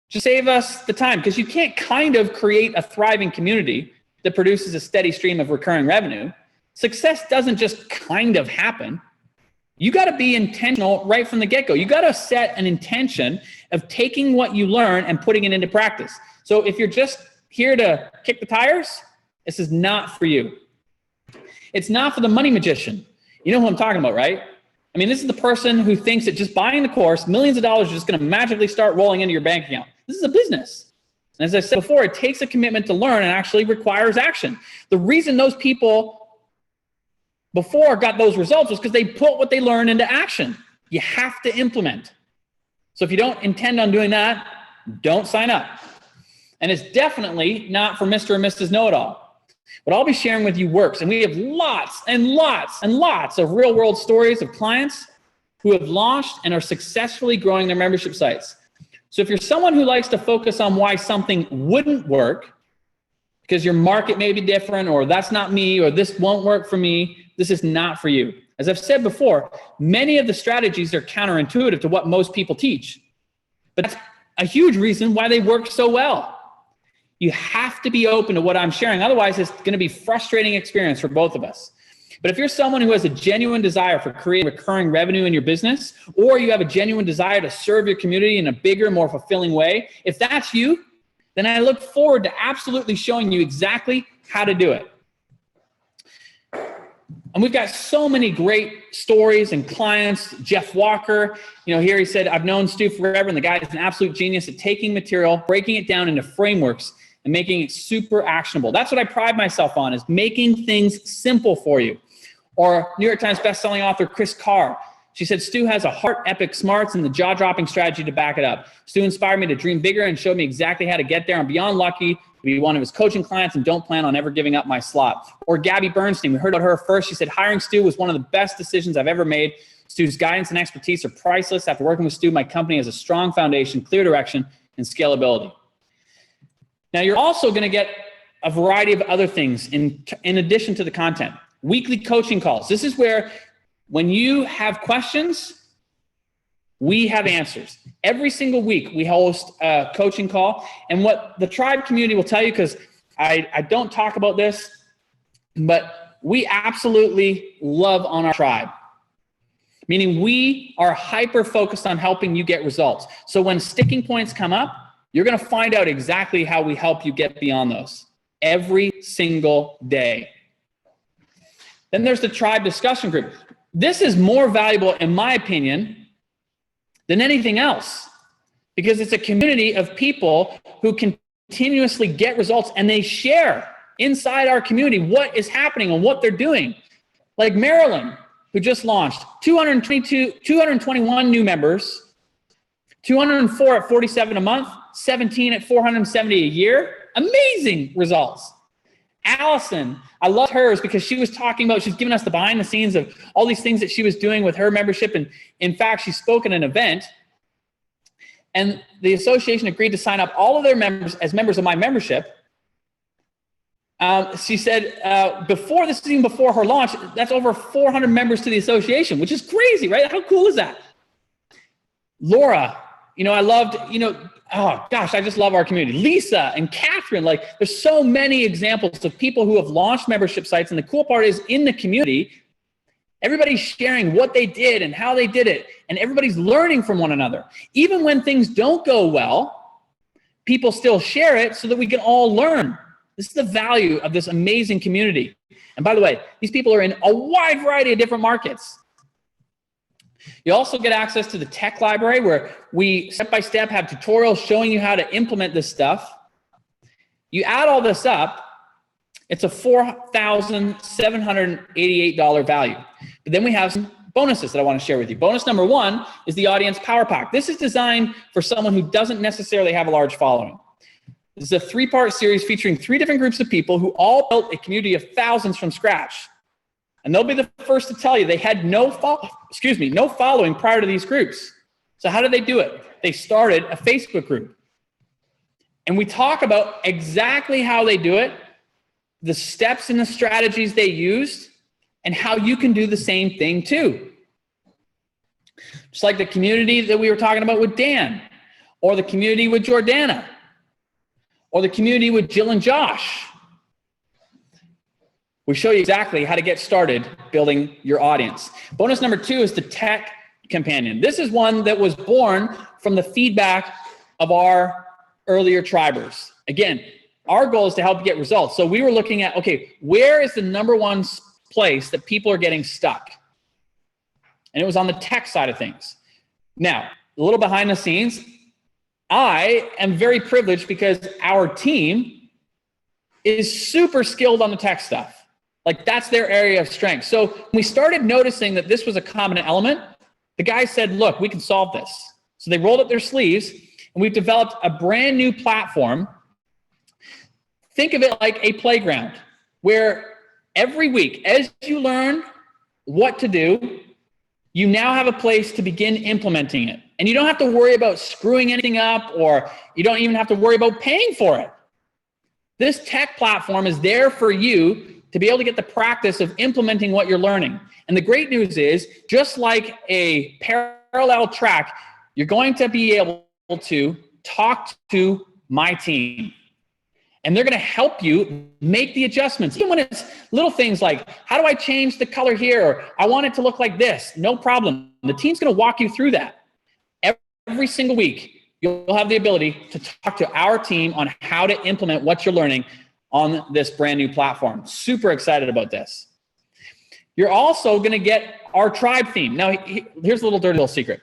Speaker 2: Just save us the time, because you can't kind of create a thriving community that produces a steady stream of recurring revenue. Success doesn't just kind of happen. You got to be intentional right from the get-go. You got to set an intention of taking what you learn and putting it into practice. So if you're just here to kick the tires, this is not for you. It's not for the money magician. You know who I'm talking about, right? I mean, this is the person who thinks that just buying the course, millions of dollars are just going to magically start rolling into your bank account. This is a business. And as I said before, it takes a commitment to learn and actually requires action. The reason those people before got those results was because they put what they learned into action. You have to implement. So if you don't intend on doing that, don't sign up. And it's definitely not for Mr. or Mrs. Know-It-All. What I'll be sharing with you works. And we have lots and lots and lots of real world stories of clients who have launched and are successfully growing their membership sites. So if you're someone who likes to focus on why something wouldn't work, because your market may be different, or that's not me, or this won't work for me, this is not for you. As I've said before, many of the strategies are counterintuitive to what most people teach. But that's a huge reason why they work so well. You have to be open to what I'm sharing. Otherwise, it's going to be a frustrating experience for both of us. But if you're someone who has a genuine desire for creating recurring revenue in your business, or you have a genuine desire to serve your community in a bigger, more fulfilling way, if that's you, then I look forward to absolutely showing you exactly how to do it. And we've got so many great stories and clients. Jeff Walker, here he said, I've known Stu forever, and the guy is an absolute genius at taking material, breaking it down into frameworks, and making it super actionable. That's what I pride myself on, is making things simple for you. Or New York Times bestselling author Chris Carr. She said, Stu has a heart epic smarts and the jaw-dropping strategy to back it up. Stu inspired me to dream bigger and showed me exactly how to get there. I'm beyond lucky to be one of his coaching clients and don't plan on ever giving up my slot. Or Gabby Bernstein, we heard about her first. She said, hiring Stu was one of the best decisions I've ever made. Stu's guidance and expertise are priceless. After working with Stu, my company has a strong foundation, clear direction, and scalability. Now, you're also going to get a variety of other things in addition to the content. Weekly coaching calls. This is where when you have questions, we have answers. Every single week we host a coaching call. And what the tribe community will tell you, because I don't talk about this, but we absolutely love on our tribe. Meaning we are hyper focused on helping you get results. So when sticking points come up, you're going to find out exactly how we help you get beyond those every single day. Then there's the tribe discussion group. This is more valuable, in my opinion, than anything else, because it's a community of people who continuously get results, and they share inside our community what is happening and what they're doing. Like Marilyn, who just launched 221 new members, 204 at 47 a month, 17 at 470 a year. Amazing results. Allison, I love hers because she's giving us the behind the scenes of all these things that she was doing with her membership. And in fact, she spoke at an event, and the association agreed to sign up all of their members as members of my membership. She said before her launch, that's over 400 members to the association, which is crazy, right? How cool is that? Laura, I loved, oh gosh, I just love our community. Lisa and Catherine, there's so many examples of people who have launched membership sites. And the cool part is, in the community, everybody's sharing what they did and how they did it. And everybody's learning from one another. Even when things don't go well, people still share it so that we can all learn. This is the value of this amazing community. And by the way, these people are in a wide variety of different markets. You also get access to the tech library, where we step-by-step have tutorials showing you how to implement this stuff. You add all this up, it's a $4,788 value. But then we have some bonuses that I want to share with you. Bonus number 1 is the Audience Power Pack. This is designed for someone who doesn't necessarily have a large following. This is a 3-part series featuring 3 different groups of people who all built a community of thousands from scratch. And they'll be the first to tell you they had no following prior to these groups. So how did they do it? They started a Facebook group. And we talk about exactly how they do it the steps and the strategies they used and how you can do the same thing too. Just like the community that we were talking about with Dan, or the community with Jordana, or the community with Jill and Josh. We show you exactly how to get started building your audience. Bonus number 2 is the Tech Companion. This is one that was born from the feedback of our earlier tribers. Again, our goal is to help you get results. So we were looking at, okay, where is the number one place that people are getting stuck? And it was on the tech side of things. Now, a little behind the scenes, I am very privileged because our team is super skilled on the tech stuff. Like, that's their area of strength. So when we started noticing that this was a common element, the guys said, look, we can solve this. So they rolled up their sleeves, and we've developed a brand new platform. Think of it like a playground where every week, as you learn what to do, you now have a place to begin implementing it. And you don't have to worry about screwing anything up, or you don't even have to worry about paying for it. This tech platform is there for you to be able to get the practice of implementing what you're learning. And the great news is, just like a parallel track, you're going to be able to talk to my team. And they're going to help you make the adjustments. Even when it's little things like, how do I change the color here? Or I want it to look like this. No problem. The team's going to walk you through that. Every single week, you'll have the ability to talk to our team on how to implement what you're learning on this brand new platform. Super excited about this. You're also going to get our tribe theme. Now, here's a little dirty little secret.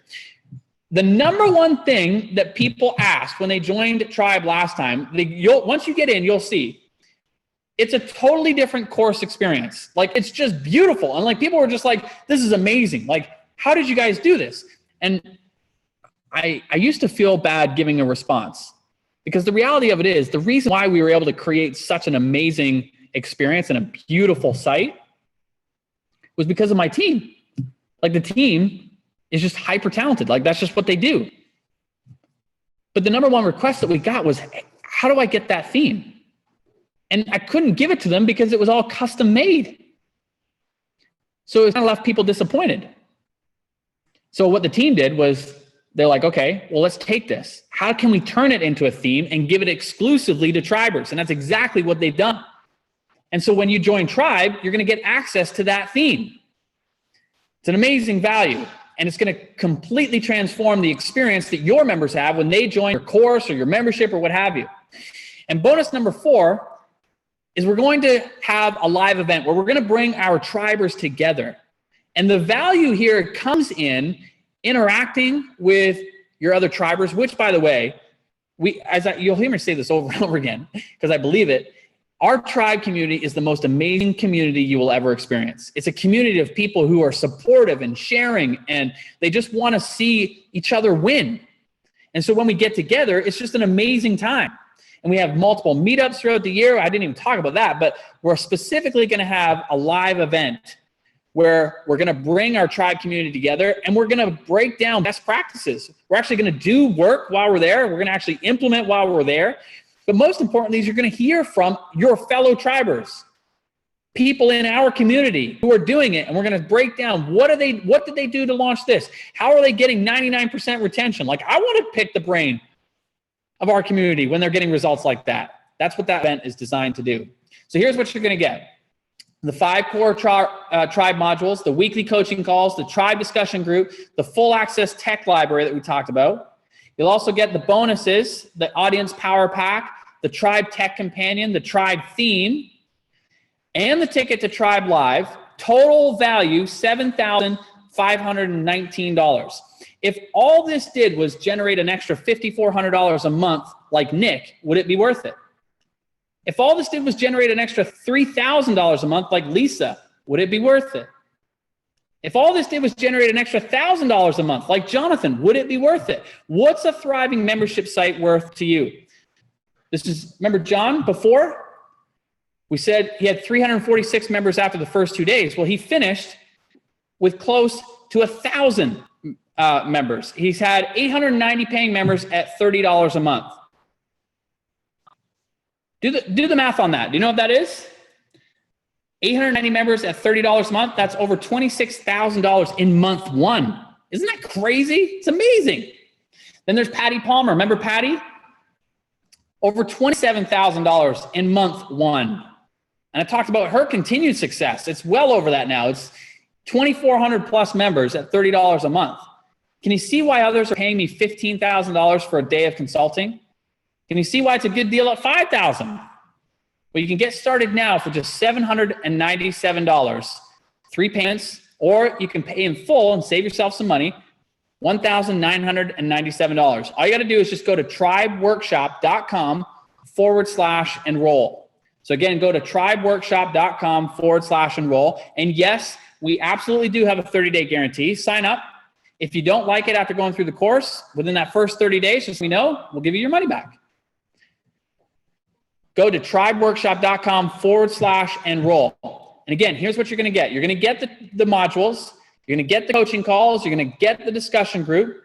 Speaker 2: The number one thing that people asked when they joined Tribe last time, once you get in, you'll see, it's a totally different course experience. Like, it's just beautiful. And like, people were just like, this is amazing. Like, how did you guys do this? And I used to feel bad giving a response, because the reality of it is, the reason why we were able to create such an amazing experience and a beautiful site was because of my team. Like, the team is just hyper talented. Like, that's just what they do. But the number one request that we got was, how do I get that theme? And I couldn't give it to them because it was all custom made. So it kind of left people disappointed. So what the team did was, they're like, okay, well, let's take this. How can we turn it into a theme and give it exclusively to Tribers? And that's exactly what they've done. And so when you join Tribe, you're going to get access to that theme. It's an amazing value. And it's going to completely transform the experience that your members have when they join your course or your membership or what have you. And bonus number 4 is we're going to have a live event where we're going to bring our Tribers together. And the value here comes in interacting with your other Tribers, which, by the way, you'll hear me say this over and over again because I believe it. Our Tribe community is the most amazing community you will ever experience. It's a community of people who are supportive and sharing, and they just want to see each other win. And so when we get together, it's just an amazing time. And we have multiple meetups throughout the year. I didn't even talk about that, but we're specifically going to have a live event where we're going to bring our Tribe community together, and we're going to break down best practices. We're actually going to do work while we're there. We're going to actually implement while we're there. But most importantly is you're going to hear from your fellow Tribers, people in our community who are doing it. And we're going to break down what did they do to launch this? How are they getting 99% retention? Like, I want to pick the brain of our community when they're getting results like that. That's what that event is designed to do. So here's what you're going to get. The 5 core Tribe modules, the weekly coaching calls, the Tribe discussion group, the full access tech library that we talked about. You'll also get the bonuses, the audience power pack, the Tribe Tech Companion, the Tribe theme, and the ticket to Tribe Live. Total value, $7,519. If all this did was generate an extra $5,400 a month like Nick, would it be worth it? If all this did was generate an extra $3,000 a month like Lisa, would it be worth it? If all this did was generate an extra $1,000 a month like Jonathan, would it be worth it? What's a thriving membership site worth to you? Remember John before? We said he had 346 members after the first 2 days. Well, he finished with close to 1,000 members. He's had 890 paying members at $30 a month. Do the math on that. Do you know what that is? 890 members at $30 a month. That's over $26,000 in month one. Isn't that crazy? It's amazing. Then there's Patty Palmer. Remember Patty? Over $27,000 in month one. And I talked about her continued success. It's well over that now. It's 2,400 plus members at $30 a month. Can you see why others are paying me $15,000 for a day of consulting? Can you see why it's a good deal at $5,000? Well, you can get started now for just $797, 3 payments, or you can pay in full and save yourself some money, $1,997. All you got to do is just go to tribeworkshop.com/enroll. So again, go to tribeworkshop.com/enroll. And yes, we absolutely do have a 30-day guarantee. Sign up. If you don't like it after going through the course, within that first 30 days, just so we know, we'll give you your money back. Go to tribeworkshop.com/enroll. And again, here's what you're going to get. You're going to get the modules. You're going to get the coaching calls. You're going to get the discussion group.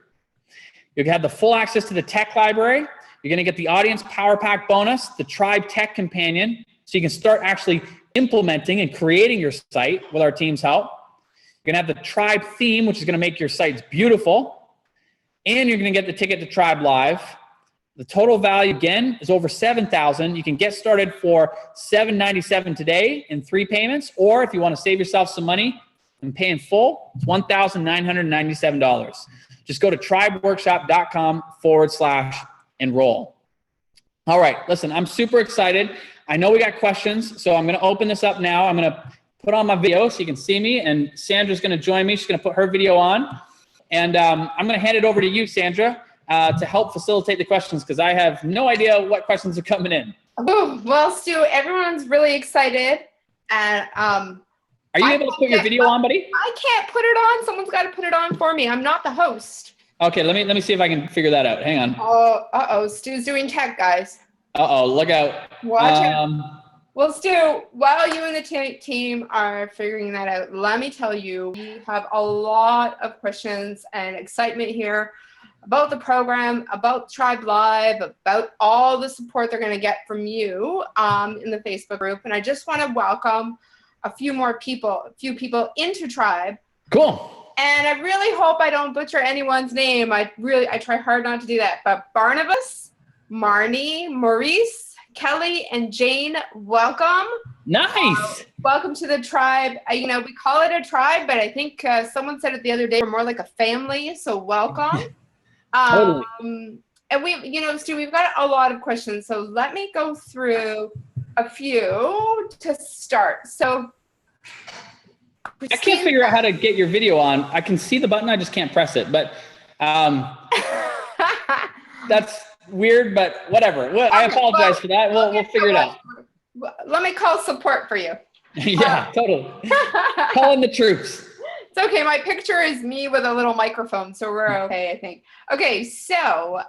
Speaker 2: You're going to have the full access to the tech library. You're going to get the audience power pack bonus, the Tribe Tech Companion, so you can start actually implementing and creating your site with our team's help. You're going to have the Tribe theme, which is going to make your sites beautiful. And you're going to get the ticket to Tribe Live. The total value, again, is over $7,000. You can get started for $797 today in 3 payments, or if you want to save yourself some money and pay in full, it's $1,997. Just go to tribeworkshop.com/enroll. All right, listen, I'm super excited. I know we got questions, so I'm going to open this up now. I'm going to put on my video so you can see me, and Sandra's going to join me. She's going to put her video on, and I'm going to hand it over to you, Sandra, to help facilitate the questions, because I have no idea what questions are coming in.
Speaker 3: Oh, well, Stu, everyone's really excited. And
Speaker 2: are you able to put your video on, buddy?
Speaker 3: I can't put it on. Someone's got to put it on for me. I'm not the host.
Speaker 2: Okay, let me see if I can figure that out. Hang on.
Speaker 3: Oh, Stu's doing tech, guys.
Speaker 2: Look out.
Speaker 3: Watch out. Well, Stu, while you and the team are figuring that out, let me tell you, we have a lot of questions and excitement here about the program, about Tribe Live, about all the support they're going to get from you in the Facebook group. And I just want to welcome a few people into Tribe.
Speaker 2: Cool.
Speaker 3: And I really hope I don't butcher anyone's name. I try hard not to do that. But Barnabas, Marnie, Maurice, Kelly, and Jane, welcome.
Speaker 2: Nice.
Speaker 3: Welcome to the Tribe. We call it a tribe, but I think someone said it the other day, we're more like a family. So welcome.
Speaker 2: Totally.
Speaker 3: And Stu, we've got a lot of questions. So let me go through a few to start. So
Speaker 2: I can't figure out how to get your video on. I can see the button, I just can't press it. But that's weird, but whatever. Well, I apologize for that. We'll figure it out.
Speaker 3: Let me call support for you.
Speaker 2: Yeah, totally. Calling the troops.
Speaker 3: It's okay. My picture is me with a little microphone, so we're okay, I think. Okay, so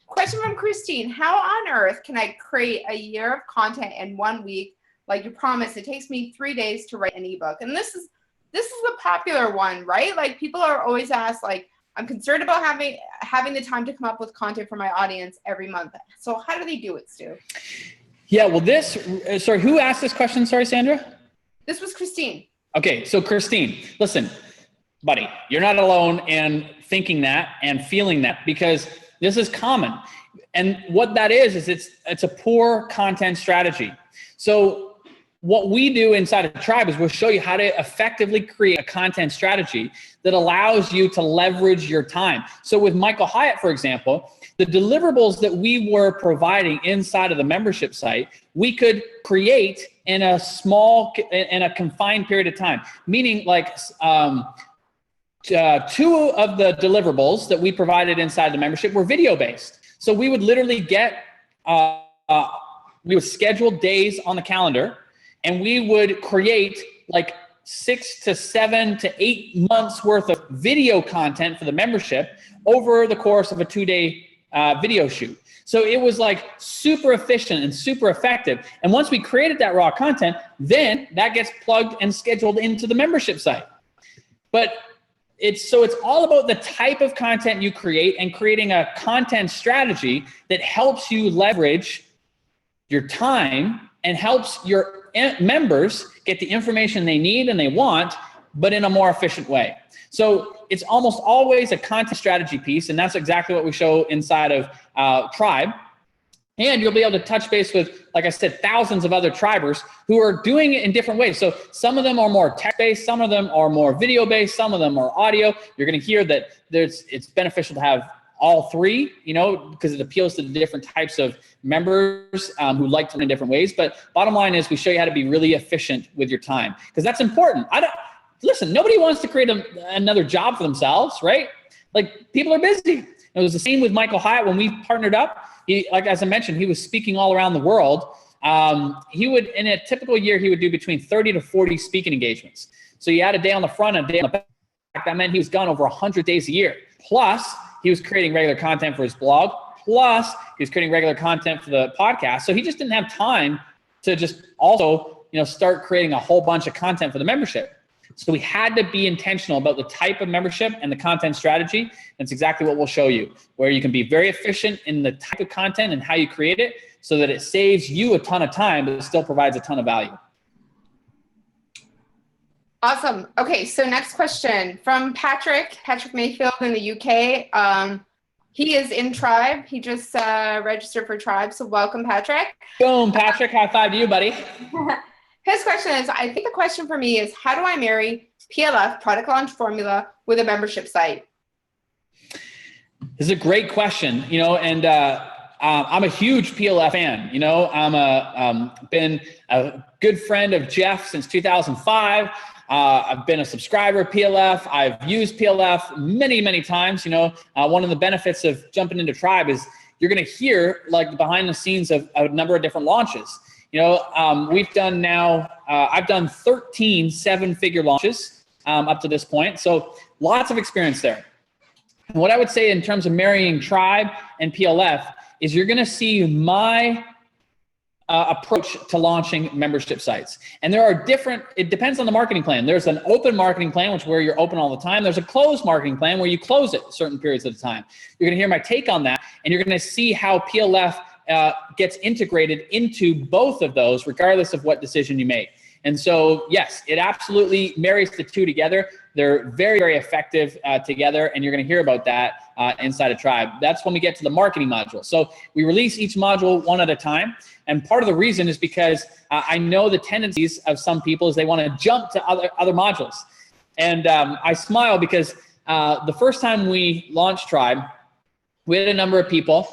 Speaker 3: question from Christine. How on earth can I create a year of content in 1 week? Like you promised, it takes me 3 days to write an ebook. And this is a popular one, right? Like people are always asked, like, I'm concerned about having the time to come up with content for my audience every month. So how do they do it, Stu?
Speaker 2: Yeah, well, sorry, who asked this question? Sorry, Sandra?
Speaker 3: This was Christine. Okay,
Speaker 2: so Christine, listen, buddy, you're not alone in thinking that and feeling that, because this is common. And what that is it's a poor content strategy. So what we do inside of Tribe is we'll show you how to effectively create a content strategy that allows you to leverage your time. So with Michael Hyatt, for example, the deliverables that we were providing inside of the membership site, we could create in a confined period of time. Meaning like 2 of the deliverables that we provided inside the membership were video based. So we would literally we would schedule days on the calendar, and we would create like 6 to 7 to 8 months worth of video content for the membership over the course of a 2-day video shoot. So it was like super efficient and super effective. And once we created that raw content, then that gets plugged and scheduled into the membership site. But it's all about the type of content you create and creating a content strategy that helps you leverage your time and helps your members get the information they need and they want, but in a more efficient way. So it's almost always a content strategy piece, and that's exactly what we show inside of Tribe. And you'll be able to touch base with, like I said, thousands of other tribers who are doing it in different ways. So some of them are more text-based, some of them are more video-based, some of them are audio. You're going to hear that it's beneficial to have all three, because it appeals to the different types of members who like to learn in different ways. But bottom line is we show you how to be really efficient with your time, because that's important. Listen, nobody wants to create another job for themselves, right? Like, people are busy. It was the same with Michael Hyatt when we partnered up. As I mentioned, he was speaking all around the world. He would, in a typical year, he would do between 30 to 40 speaking engagements. So you had a day on the front and a day on the back. That meant he was gone over 100 days a year. Plus, he was creating regular content for his blog. Plus, he was creating regular content for the podcast. So he just didn't have time to just also, start creating a whole bunch of content for the membership. So we had to be intentional about the type of membership and the content strategy. That's exactly what we'll show you, where you can be very efficient in the type of content and how you create it so that it saves you a ton of time, but it still provides a ton of value.
Speaker 3: Awesome. Okay, so next question from Patrick Mayfield in the UK. He is in Tribe. He just registered for Tribe, so welcome, Patrick.
Speaker 2: Boom, Patrick, high five to you, buddy.
Speaker 3: His question is, I think the question for me is, how do I marry PLF, product launch formula, with a membership site?
Speaker 2: This is a great question, and I'm a huge PLF fan. I'm been a good friend of Jeff since 2005. I've been a subscriber of PLF. I've used PLF many, many times. One of the benefits of jumping into Tribe is you're going to hear like behind the scenes of a number of different launches. We've done now, I've done 13 seven-figure launches up to this point. So lots of experience there. And what I would say in terms of marrying Tribe and PLF is you're going to see my approach to launching membership sites. And there are it depends on the marketing plan. There's an open marketing plan, which where you're open all the time. There's a closed marketing plan where you close it certain periods of the time. You're going to hear my take on that, and you're going to see how PLF gets integrated into both of those, regardless of what decision you make. And so, yes, it absolutely marries the two together. They're very, very effective together, and you're going to hear about that inside of Tribe. That's when we get to the marketing module. So we release each module one at a time, and part of the reason is because I know the tendencies of some people is they want to jump to other modules. And I smile because the first time we launched Tribe, we had a number of people.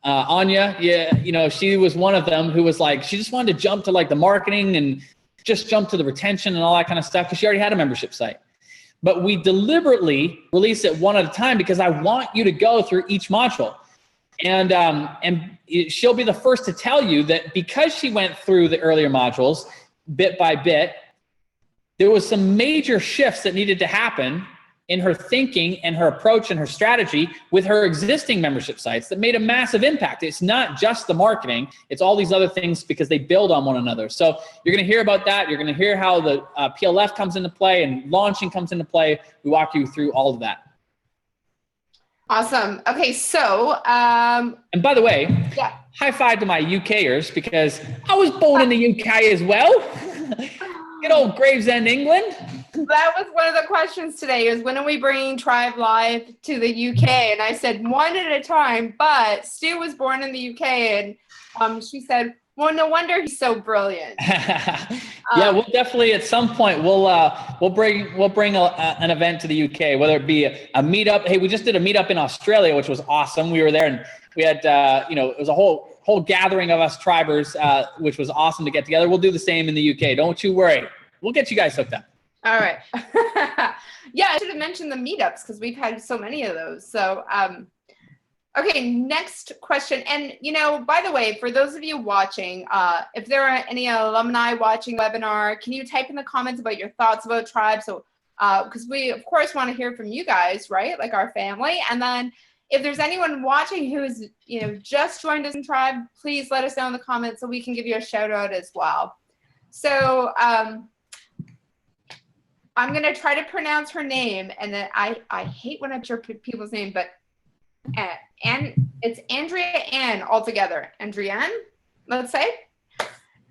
Speaker 2: Anya, she was one of them who was like, she just wanted to jump to like the marketing and just jump to the retention and all that kind of stuff because she already had a membership site. But we deliberately release it one at a time because I want you to go through each module. And she'll be the first to tell you that because she went through the earlier modules bit by bit, there was some major shifts that needed to happen in her thinking and her approach and her strategy with her existing membership sites that made a massive impact. It's not just the marketing, it's all these other things because they build on one another. So you're gonna hear about that. You're gonna hear how the PLF comes into play and launching comes into play. We walk you through all of that.
Speaker 3: Awesome. Okay, so.
Speaker 2: And by the way,
Speaker 3: yeah.
Speaker 2: High five to my UKers because I was born in the UK as well. Good old Gravesend, England.
Speaker 3: That was one of the questions today is when are we bringing Tribe Live to the UK? And I said one at a time, but Stu was born in the UK and she said, well, no wonder he's so brilliant.
Speaker 2: Yeah, we'll definitely at some point we'll bring an event to the UK, whether it be a meetup. Hey, we just did a meetup in Australia, which was awesome. We were there and we had it was a whole gathering of us Tribers, which was awesome to get together. We'll do the same in the UK. Don't you worry. We'll get you guys hooked up.
Speaker 3: All right. Yeah, I should have mentioned the meetups because we've had so many of those. So, okay, next question. And, by the way, for those of you watching, if there are any alumni watching webinar, can you type in the comments about your thoughts about Tribe? So, because we, of course, want to hear from you guys, right? Like our family. And then if there's anyone watching who's, just joined us in Tribe, please let us know in the comments so we can give you a shout out as well. So, I'm going to try to pronounce her name, and then I hate when I butcher people's name, but it's Andrea Ann altogether. Andrea Ann, let's say.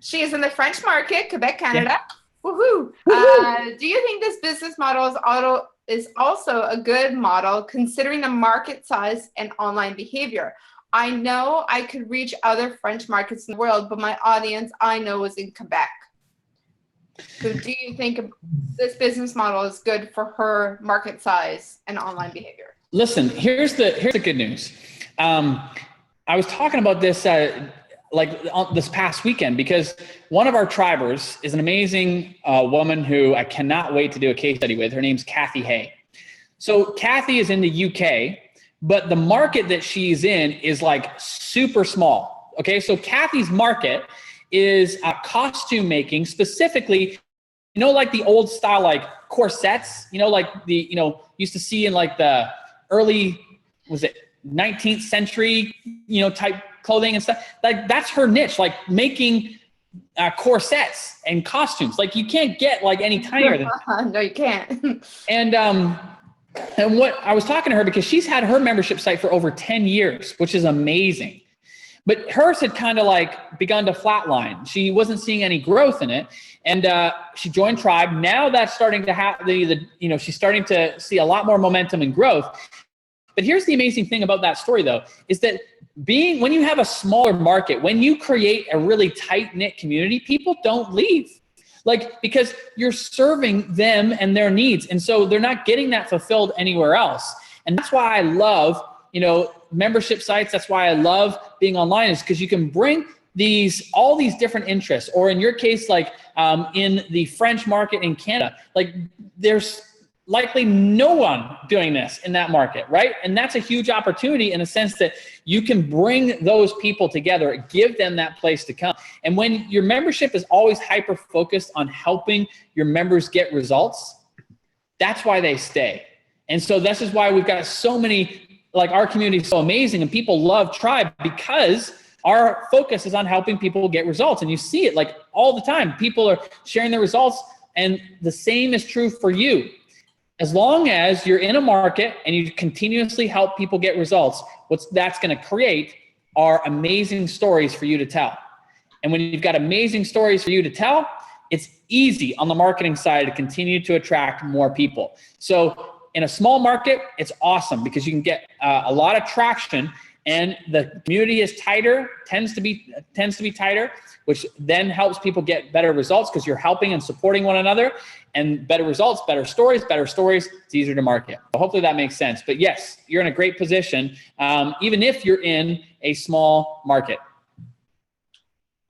Speaker 3: She is in the French market, Quebec, Canada. Woohoo! Do you think this business model is also a good model considering the market size and online behavior? I know I could reach other French markets in the world, but my audience I know is in Quebec. So do you think this business model is good for her market size and online behavior?
Speaker 2: Listen, here's the good news. I was talking about this this past weekend because one of our tribers is an amazing woman who I cannot wait to do a case study with. Her name's Kathy Hay. So Kathy is in the UK, but the market that she's in is like super small. Okay, so Kathy's market is costume making, specifically, like the old style, like corsets, like used to see in like the early, 19th century, type clothing and stuff. Like that's her niche, like making corsets and costumes. Like you can't get like any tinier than that.
Speaker 3: No, you can't.
Speaker 2: And what I was talking to her because she's had her membership site for over 10 years, which is amazing. But hers had kind of like begun to flatline. She wasn't seeing any growth in it. And she joined Tribe. Now that's starting to have she's starting to see a lot more momentum and growth. But here's the amazing thing about that story though, is that when you have a smaller market, when you create a really tight knit community, people don't leave. Like, because you're serving them and their needs. And so they're not getting that fulfilled anywhere else. And that's why I love, membership sites. That's why I love being online, is because you can bring all these different interests, or in your case, like in the French market in Canada, like there's likely no one doing this in that market, right? And that's a huge opportunity in a sense that you can bring those people together, give them that place to come. And when your membership is always hyper-focused on helping your members get results, that's why they stay. And so this is why we've got so many, like our community is so amazing and people love Tribe, because our focus is on helping people get results. And you see it like all the time. People are sharing their results, and the same is true for you. As long as you're in a market and you continuously help people get results, what that's going to create are amazing stories for you to tell. And when you've got amazing stories for you to tell, it's easy on the marketing side to continue to attract more people. So in a small market, it's awesome because you can get a lot of traction, and the community is tighter, tends to be tighter, which then helps people get better results because you're helping and supporting one another. And better results, better stories, it's easier to market. So hopefully that makes sense. But yes, you're in a great position, even if you're in a small market.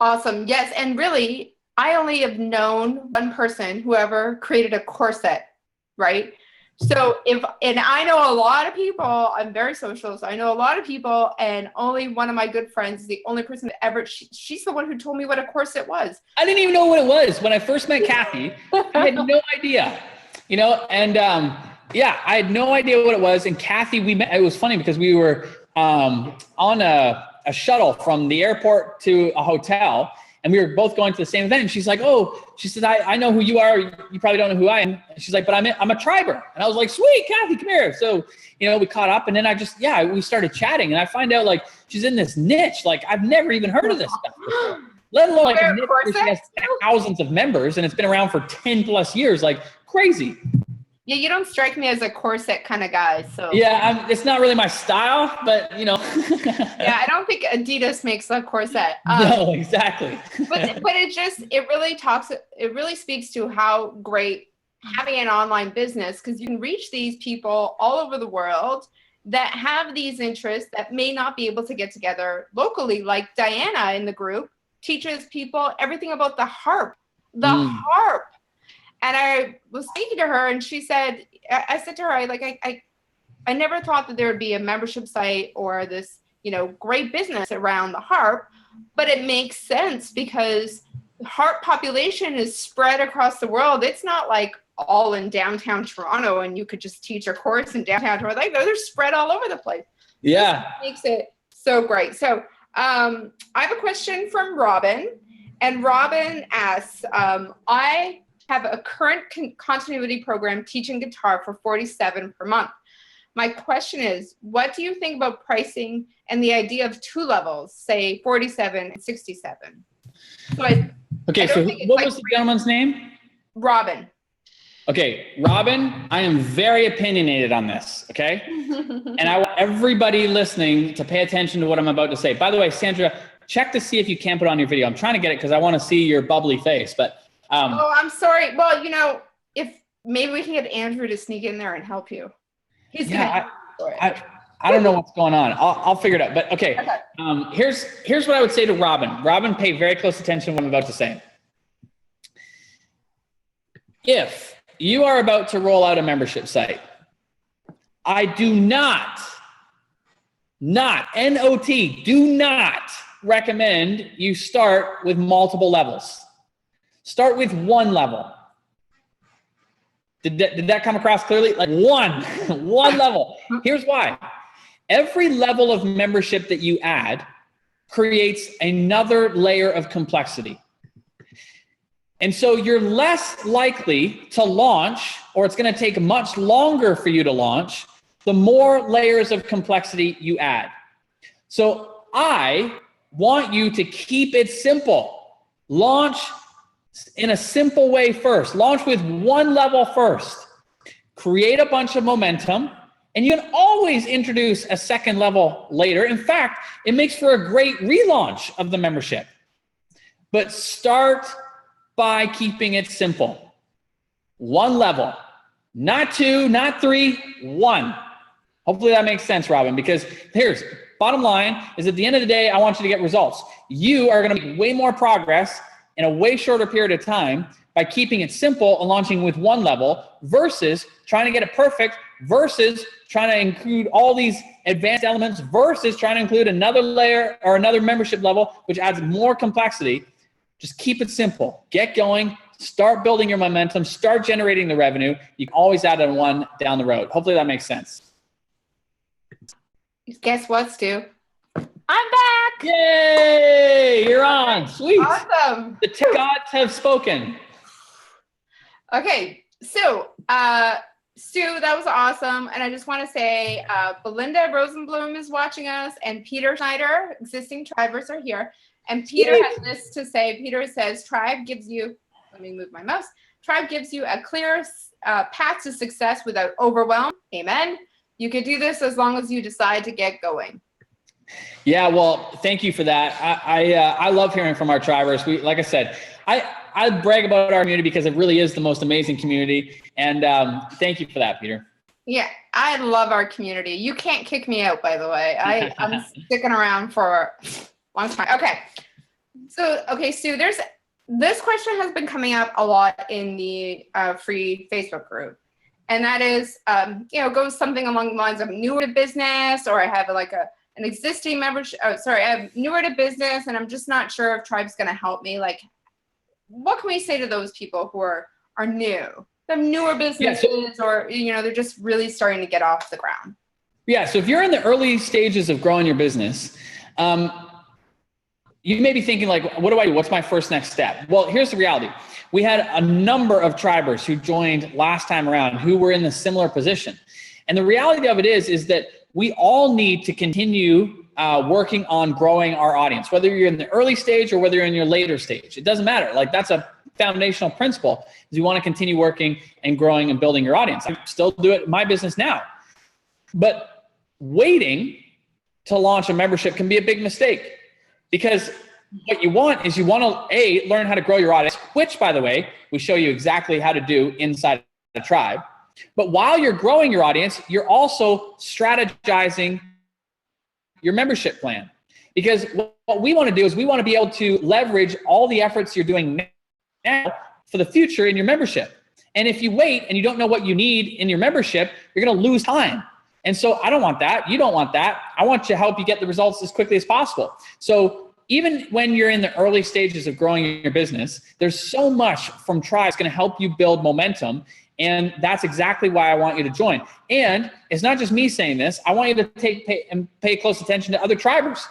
Speaker 3: Awesome. Yes. And really, I only have known one person who ever created a corset, right? So and I know a lot of people, I'm very social, so I know a lot of people, and only one of my good friends is the only person that ever, she's the one who told me what a corset was.
Speaker 2: I didn't even know what it was. When I first met Kathy, I had no idea, and I had no idea what it was. And Kathy, we met, it was funny because we were on a shuttle from the airport to a hotel, and we were both going to the same event. And she's like, she said, I know who you are. You probably don't know who I am. And she's like, but I'm a Triber. And I was like, sweet, Kathy, come here. So, we caught up, and then we started chatting, and I find out like she's in this niche. Like I've never even heard of this stuff before, let alone like a niche where she has thousands of members and it's been around for 10 plus years, like crazy.
Speaker 3: Yeah, you don't strike me as a corset kind of guy. So
Speaker 2: yeah, it's not really my style, but
Speaker 3: Yeah, I don't think Adidas makes a corset.
Speaker 2: No, exactly.
Speaker 3: but it really speaks to how great having an online business, because you can reach these people all over the world that have these interests that may not be able to get together locally. Like Diana in the group teaches people everything about the harp, harp. And I was speaking to her, and she said, I said to her, I never thought that there would be a membership site or this, great business around the harp, but it makes sense because the harp population is spread across the world. It's not like all in downtown Toronto and you could just teach a course in downtown Toronto. Like they're spread all over the place.
Speaker 2: Yeah.
Speaker 3: This makes it so great. So I have a question from Robin, and Robin asks, I have a current continuity program teaching guitar for $47 per month. My question is, what do you think about pricing and the idea of 2 levels, say $47 and $67? So
Speaker 2: Okay,
Speaker 3: I don't
Speaker 2: so
Speaker 3: think it's
Speaker 2: what
Speaker 3: like
Speaker 2: was the gentleman's name?
Speaker 3: Robin.
Speaker 2: Okay, Robin, I am very opinionated on this, okay? And I want everybody listening to pay attention to what I'm about to say. By the way, Sandra, check to see if you can put on your video. I'm trying to get it because I want to see your bubbly face, but
Speaker 3: Oh, I'm sorry. Well, if maybe we can get Andrew to sneak in there and help you. He's
Speaker 2: yeah,
Speaker 3: gonna
Speaker 2: I don't know what's going on. I'll figure it out. But okay, here's what I would say to Robin. Robin, pay very close attention to what I'm about to say. If you are about to roll out a membership site, I do not, N-O-T, do not recommend you start with multiple levels. Start with one level. Did that come across clearly? Like one level. Here's why. Every level of membership that you add creates another layer of complexity. And so you're less likely to launch, or it's going to take much longer for you to launch, the more layers of complexity you add. So I want you to keep it simple. Launch in a simple way first. Launch with one level first. Create a bunch of momentum, and you can always introduce a second level later. In fact, it makes for a great relaunch of the membership. But start by keeping it simple. One level, not two, not three, one. Hopefully that makes sense, Robin, because here's bottom line is at the end of the day, I want you to get results. You are going to make way more progress in a way shorter period of time by keeping it simple and launching with one level versus trying to get it perfect versus trying to include all these advanced elements versus trying to include another layer or another membership level, which adds more complexity. Just keep it simple. Get going. Start building your momentum. Start generating the revenue. You can always add on one down the road. Hopefully that makes sense.
Speaker 3: Guess what, Stu? I'm back.
Speaker 2: Yay! You're on. Sweet.
Speaker 3: Awesome.
Speaker 2: The tech gods have spoken.
Speaker 3: Okay, so Stu, that was awesome. And I just want to say Belinda Rosenblum is watching us, and Peter Schneider, existing Tribers, are here. And Peter has this to say. Peter says, Tribe gives you, let me move my mouse. Tribe gives you a clear path to success without overwhelm. Amen. You can do this as long as you decide to get going.
Speaker 2: Yeah, well, thank you for that. I love hearing from our Tribers. Like I said, I brag about our community because it really is the most amazing community. And thank you for that, Peter.
Speaker 3: Yeah, I love our community. You can't kick me out, by the way. I'm sticking around for a long time. Okay. So, Stu, this question has been coming up a lot in the free Facebook group. And that is, goes something along the lines of newer to business, or I have an existing membership. Oh, sorry, I have newer to business, and I'm just not sure if Tribe's going to help me. Like, what can we say to those people who are new? They're newer businesses, or they're just really starting to get off the ground.
Speaker 2: Yeah. So if you're in the early stages of growing your business, you may be thinking like, what do I do? What's my first next step? Well, here's the reality. We had a number of Tribers who joined last time around who were in a similar position. And the reality of it is that we all need to continue working on growing our audience, whether you're in the early stage or whether you're in your later stage. It doesn't matter. Like, that's a foundational principle, is you want to continue working and growing and building your audience. I still do it in my business now. But waiting to launch a membership can be a big mistake, because what you want is to learn how to grow your audience, which, by the way, we show you exactly how to do inside the Tribe. But while you're growing your audience, you're also strategizing your membership plan. Because what we want to do is we want to be able to leverage all the efforts you're doing now for the future in your membership. And if you wait and you don't know what you need in your membership, you're going to lose time. And so I don't want that. You don't want that. I want to help you get the results as quickly as possible. So even when you're in the early stages of growing your business, there's so much from Tribe that's going to help you build momentum. And that's exactly why I want you to join. And it's not just me saying this. I want you to pay close attention to other Tribers.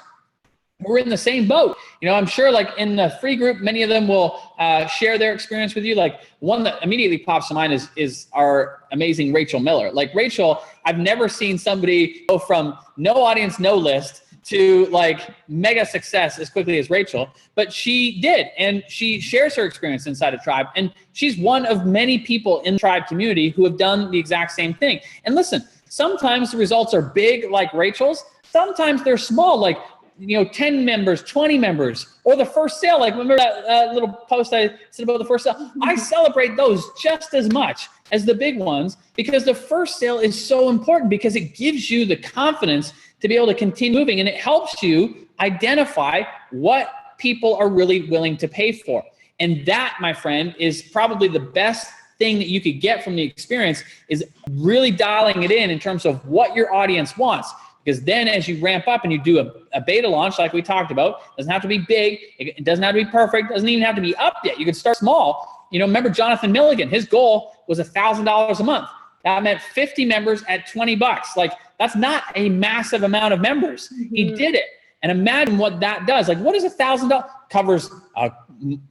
Speaker 2: We're in the same boat. I'm sure like in the free group, many of them will share their experience with you. Like, one that immediately pops to mind is our amazing Rachel Miller. Like, Rachel, I've never seen somebody go from no audience, no list to like mega success as quickly as Rachel, but she did. And she shares her experience inside of Tribe. And she's one of many people in the Tribe community who have done the exact same thing. And listen, sometimes the results are big like Rachel's. Sometimes they're small, like 10 members, 20 members, or the first sale. Like remember that little post I said about the first sale? I celebrate those just as much as the big ones, because the first sale is so important, because it gives you the confidence to be able to continue moving, and it helps you identify what people are really willing to pay for. And that, my friend, is probably the best thing that you could get from the experience, is really dialing it in terms of what your audience wants. Because then as you ramp up and you do a beta launch like we talked about, it doesn't have to be big, it doesn't have to be perfect, it doesn't even have to be up yet. You can start small. Remember Jonathan Milligan, his goal was $1,000 a month. That meant 50 members at $20. Like, that's not a massive amount of members. He did it. And imagine what that does. Like, what is $1,000? Covers a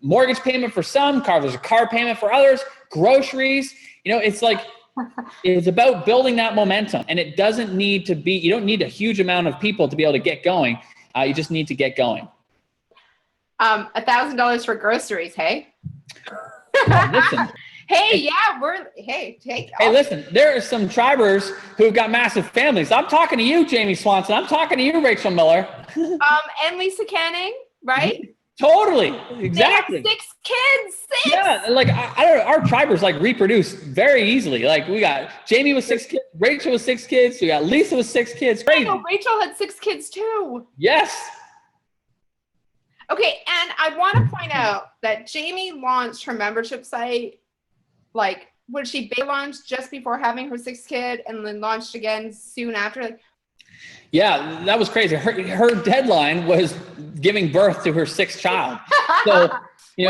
Speaker 2: mortgage payment for some, covers a car payment for others, groceries. It's like, it's about building that momentum. And it doesn't need to be, you don't need a huge amount of people to be able to get going. You just need to get going.
Speaker 3: $1,000 for groceries, hey?
Speaker 2: Listen.
Speaker 3: Hey,
Speaker 2: listen, there are some Tribers who've got massive families. I'm talking to you, Jamie Swanson. I'm talking to you, Rachel Miller.
Speaker 3: And Lisa Canning, right?
Speaker 2: Totally. Exactly.
Speaker 3: They have 6 kids. 6.
Speaker 2: Yeah, like I don't know, our Tribers like reproduce very easily. Like we got Jamie with 6 kids, Rachel with 6 kids, we got Lisa with 6 kids. Crazy.
Speaker 3: I know, Rachel had 6 kids too.
Speaker 2: Yes.
Speaker 3: Okay, and I want to point out that Jamie launched her membership site, like, when she beta launched just before having her 6th kid, and then launched again soon after.
Speaker 2: Yeah, that was crazy. Her deadline was giving birth to her 6th child. So,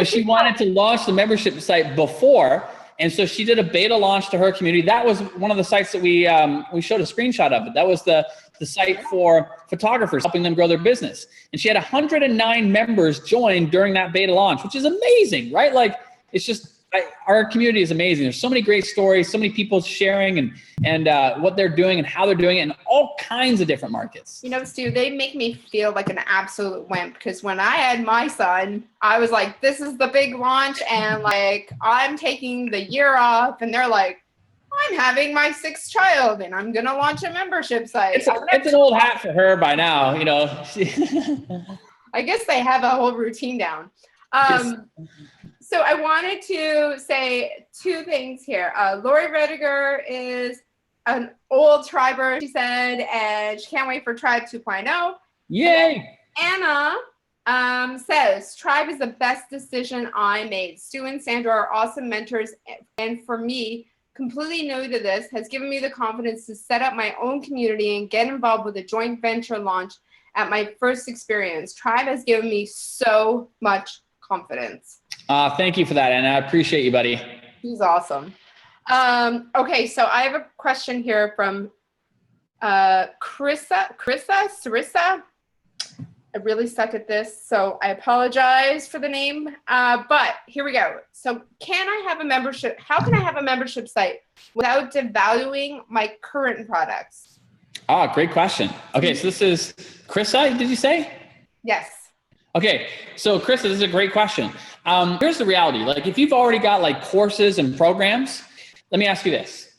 Speaker 2: she wanted to launch the membership site before, and so she did a beta launch to her community. That was one of the sites that we showed a screenshot of it. That was the site for photographers, helping them grow their business. And she had 109 members join during that beta launch, which is amazing, right? Like, it's just, our community is amazing. There's so many great stories, so many people sharing and what they're doing and how they're doing it in all kinds of different markets.
Speaker 3: Stu, they make me feel like an absolute wimp, because when I had my son, I was like, this is the big launch, and like, I'm taking the year off, and they're like, I'm having my 6th child, and I'm going to launch a membership site.
Speaker 2: It's an old hat for her by now,
Speaker 3: I guess they have a whole routine down. So I wanted to say 2 things here. Lori Rediger is an old Triber, she said, and she can't wait for Tribe 2.0.
Speaker 2: Yay!
Speaker 3: Anna says, Tribe is the best decision I made. Stu and Sandra are awesome mentors, and for me, completely new to this, has given me the confidence to set up my own community and get involved with a joint venture launch at my first experience. Tribe has given me so much confidence.
Speaker 2: Thank you for that, Anna. I appreciate you, buddy.
Speaker 3: He's awesome. Okay, so I have a question here from Sarissa. I really suck at this, so I apologize for the name. But here we go. So can I have a membership? How can I have a membership site without devaluing my current products?
Speaker 2: Great question. Okay, so this is Krissa, did you say?
Speaker 3: Yes.
Speaker 2: Okay, so Krissa, this is a great question. Here's the reality. Like, if you've already got like courses and programs, let me ask you this.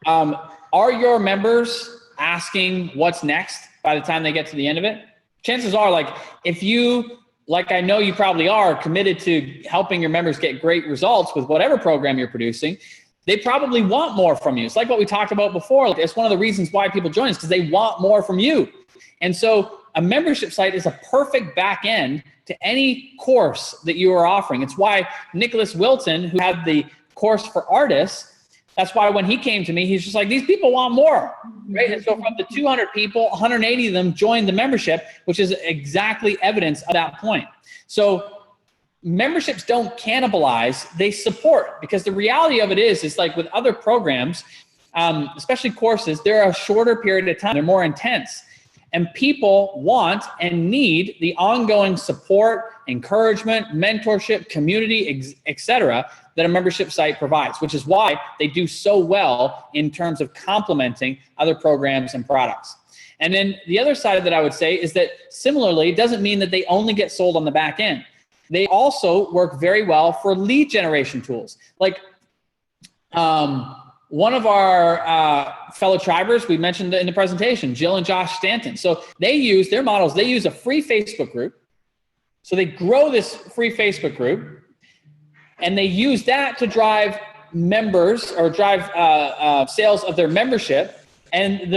Speaker 2: Are your members asking what's next by the time they get to the end of it? Chances are, like, if you, like I know you probably are, committed to helping your members get great results with whatever program you're producing, they probably want more from you. It's like what we talked about before. Like, it's one of the reasons why people join is because they want more from you. And so a membership site is a perfect back end to any course that you are offering. It's why Nicholas Wilton, who had the course for artists, that's why when he came to me, he's just like, these people want more, right? And so from the 200 people, 180 of them joined the membership, which is exactly evidence of that point. So memberships don't cannibalize, they support, because the reality of it is like with other programs, especially courses, they're a shorter period of time, they're more intense. And people want and need the ongoing support, encouragement, mentorship, community, etc., that a membership site provides, which is why they do so well in terms of complementing other programs and products. And then the other side that I would say is that similarly, it doesn't mean that they only get sold on the back end. They also work very well for lead generation tools. Like one of our fellow tribers, we mentioned in the presentation, Jill and Josh Stanton. So they use their models. They use a free Facebook group. So they grow this free Facebook group, and they use that to drive members or drive sales of their membership. And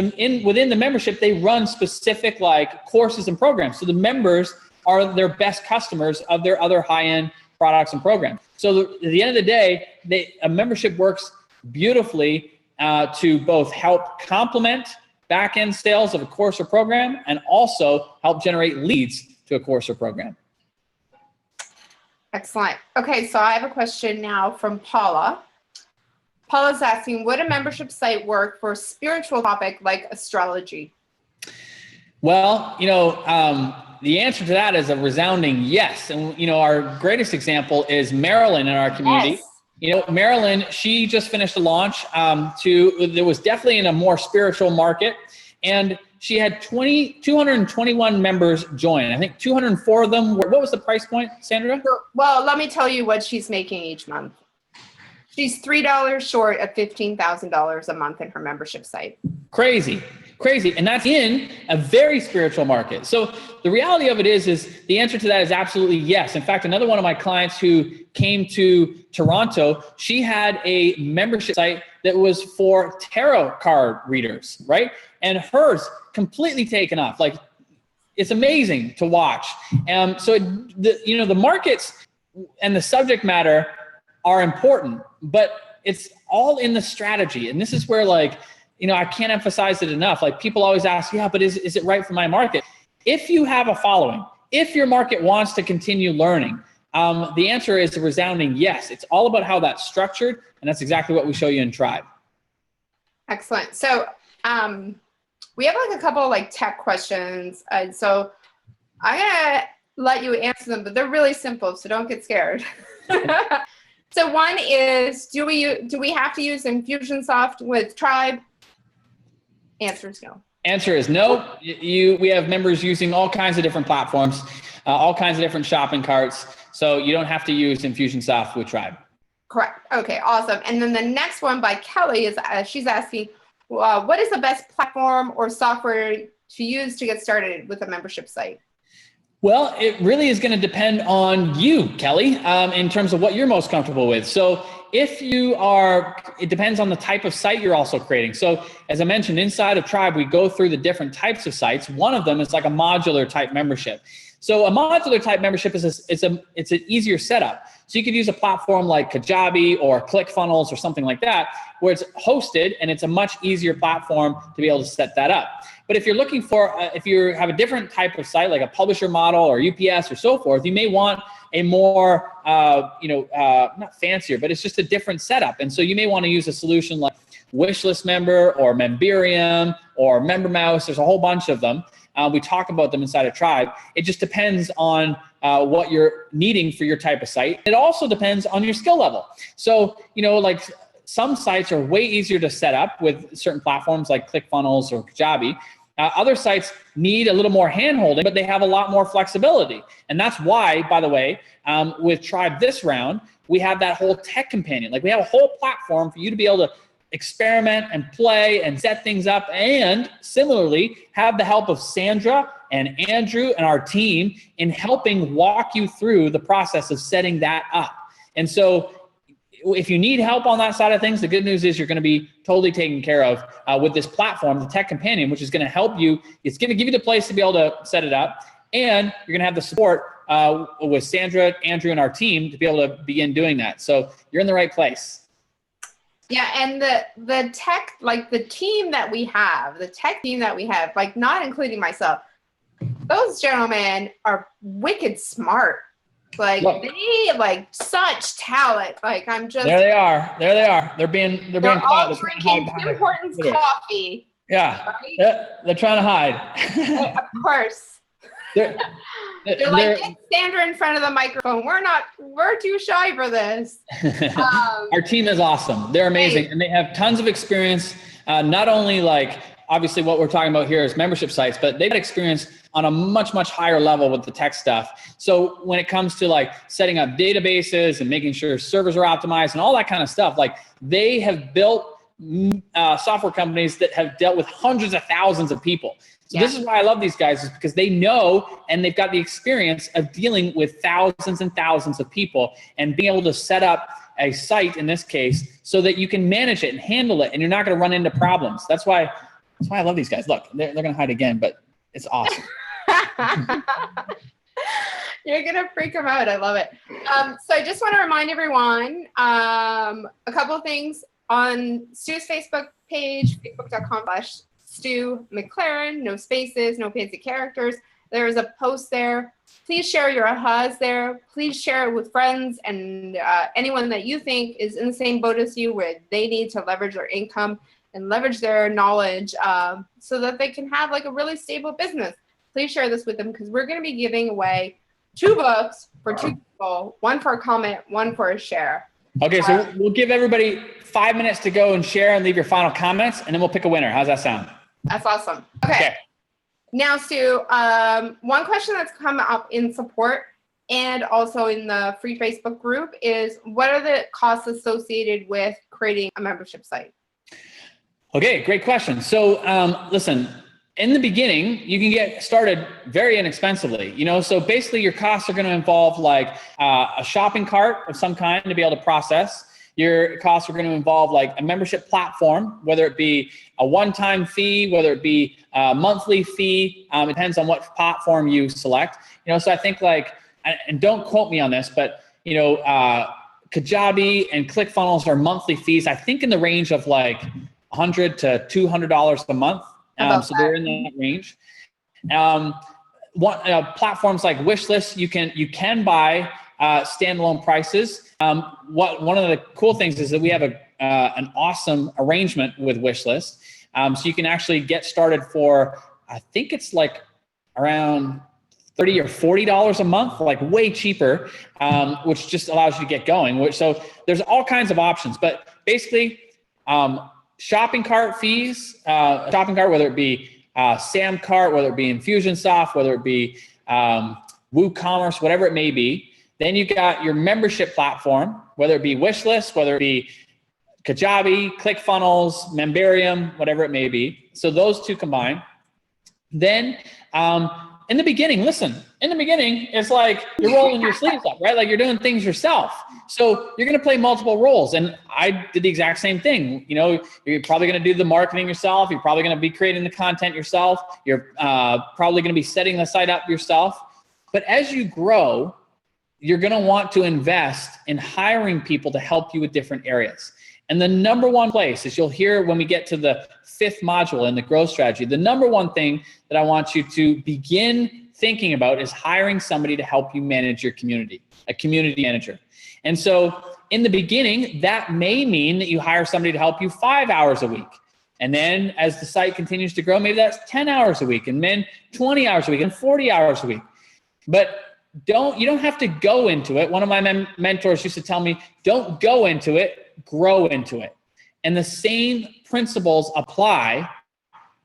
Speaker 2: within the membership, they run specific like courses and programs. So the members are their best customers of their other high-end products and programs. So at the end of the day, a membership works beautifully to both help complement back-end sales of a course or program and also help generate leads to a course or program.
Speaker 3: Excellent. Okay, so I have a question now from Paula. Paula's asking, would a membership site work for a spiritual topic like astrology?
Speaker 2: Well, the answer to that is a resounding yes. And, our greatest example is Marilyn in our community.
Speaker 3: Yes.
Speaker 2: Marilyn, she just finished a launch that was definitely in a more spiritual market. And she had 221 members join. I think 204 of them what was the price point, Sandra?
Speaker 3: Well, let me tell you what she's making each month. She's $3 short of $15,000 a month in her membership site.
Speaker 2: Crazy. And that's in a very spiritual market. So the reality of it is the answer to that is absolutely yes. In fact, another one of my clients who came to Toronto, she had a membership site that was for tarot card readers, right? And hers completely taken off. Like, it's amazing to watch. So the markets and the subject matter are important, but it's all in the strategy. And this is where I can't emphasize it enough. Like, people always ask, yeah, but is it right for my market? If you have a following, if your market wants to continue learning, the answer is a resounding yes. It's all about how that's structured. And that's exactly what we show you in Tribe.
Speaker 3: Excellent. So we have a couple of tech questions. And so I'm going to let you answer them, but they're really simple. So don't get scared. So one is, do we have to use Infusionsoft with Tribe? Answer is no.
Speaker 2: Answer is no. We have members using all kinds of different platforms, all kinds of different shopping carts. So you don't have to use Infusionsoft with Tribe.
Speaker 3: Correct. Okay, awesome. And then the next one by Kelly is she's asking, what is the best platform or software to use to get started with a membership site?
Speaker 2: Well, it really is going to depend on you, Kelly, in terms of what you're most comfortable with. So it depends on the type of site you're also creating. So as I mentioned, inside of Tribe, we go through the different types of sites. One of them is like a modular type membership. So a modular type membership it's an easier setup. So you could use a platform like Kajabi or ClickFunnels or something like that, where it's hosted and it's a much easier platform to be able to set that up. But if you're looking for, if you have a different type of site, like a publisher model or UPS or so forth, you may want a more, not fancier, but it's just a different setup. And so you may want to use a solution like Wishlist Member or Memberium or MemberMouse. There's a whole bunch of them. We talk about them inside of Tribe. It just depends on what you're needing for your type of site. It also depends on your skill level. So, some sites are way easier to set up with certain platforms like ClickFunnels or Kajabi. Other sites need a little more hand-holding, but they have a lot more flexibility. And that's why, by the way, with Tribe this round, we have that whole tech companion. Like, we have a whole platform for you to be able to experiment and play and set things up, and similarly have the help of Sandra and Andrew and our team in helping walk you through the process of setting that up. And so if you need help on that side of things, the good news is you're going to be totally taken care of with this platform, the Tech Companion, which is going to help you. It's going to give you the place to be able to set it up, and you're going to have the support with Sandra, Andrew, and our team to be able to begin doing that. So you're in the right place.
Speaker 3: Yeah, and the tech, the team that we have, not including myself, those gentlemen are wicked smart. They such talent. I'm just
Speaker 2: there. They are. They're being
Speaker 3: all drinking Tim Hortons coffee.
Speaker 2: Yeah,
Speaker 3: right?
Speaker 2: They're trying to hide.
Speaker 3: Of course. They're get Sandra in front of the microphone. We're too shy for this.
Speaker 2: Our team is awesome. They're amazing. And they have tons of experience, not only obviously what we're talking about here is membership sites, but they've got experience on a much, much higher level with the tech stuff. So when it comes to like setting up databases and making sure servers are optimized and all that kind of stuff, like they have built software companies that have dealt with hundreds of thousands of people. So this is why I love these guys, is because they know and they've got the experience of dealing with thousands and thousands of people and being able to set up a site in this case so that you can manage it and handle it and you're not going to run into problems. That's why I love these guys. Look, they're going to hide again, but it's awesome.
Speaker 3: You're going to freak them out. I love it. So I just want to remind everyone a couple of things on Stu's Facebook page, facebook.com/Stu McLaren, no spaces, no fancy characters. There is a post there. Please share your ahas there. Please share it with friends and anyone that you think is in the same boat as you, where they need to leverage their income and leverage their knowledge so that they can have like a really stable business. Please share this with them, because we're going to be giving away 2 books for 2 people, 1 for a comment, 1 for a share.
Speaker 2: Okay, so we'll give everybody 5 minutes to go and share and leave your final comments, and then we'll pick a winner. How's that sound?
Speaker 3: That's awesome. Okay. Now, Stu, one question that's come up in support and also in the free Facebook group is, what are the costs associated with creating a membership site?
Speaker 2: Okay, great question. So listen, in the beginning, you can get started very inexpensively. So basically your costs are going to involve like a shopping cart of some kind to be able to process. Your costs are going to involve like a membership platform, whether it be a one-time fee, whether it be a monthly fee. It depends on what platform you select. So I think like, and don't quote me on this, but Kajabi and ClickFunnels are monthly fees. I think in the range of like $100 to $200 a month. So they're in that range. Platforms like Wishlist, you can buy standalone prices. One of the cool things is that we have an awesome arrangement with Wishlist. So you can actually get started for, I think it's like around $30 or $40 a month, like way cheaper, which just allows you to get going. So there's all kinds of options, but basically shopping cart fees, whether it be Samcart, whether it be Infusionsoft, whether it be WooCommerce, whatever it may be. Then you got your membership platform, whether it be Wishlist, whether it be Kajabi, ClickFunnels, Memberium, whatever it may be. So those 2 combined. Then in the beginning, it's like you're rolling your sleeves up, right? Like you're doing things yourself. So you're going to play multiple roles. And I did the exact same thing. You're probably going to do the marketing yourself. You're probably going to be creating the content yourself. You're probably going to be setting the site up yourself. But as you grow, you're going to want to invest in hiring people to help you with different areas. And the number one place, as you'll hear when we get to the 5th module in the growth strategy, the number one thing that I want you to begin thinking about is hiring somebody to help you manage your community, a community manager. And so in the beginning, that may mean that you hire somebody to help you 5 hours a week. And then as the site continues to grow, maybe that's 10 hours a week, and then 20 hours a week, and 40 hours a week. But you don't have to go into it. One of my mentors used to tell me, don't go into it, grow into it. And the same principles apply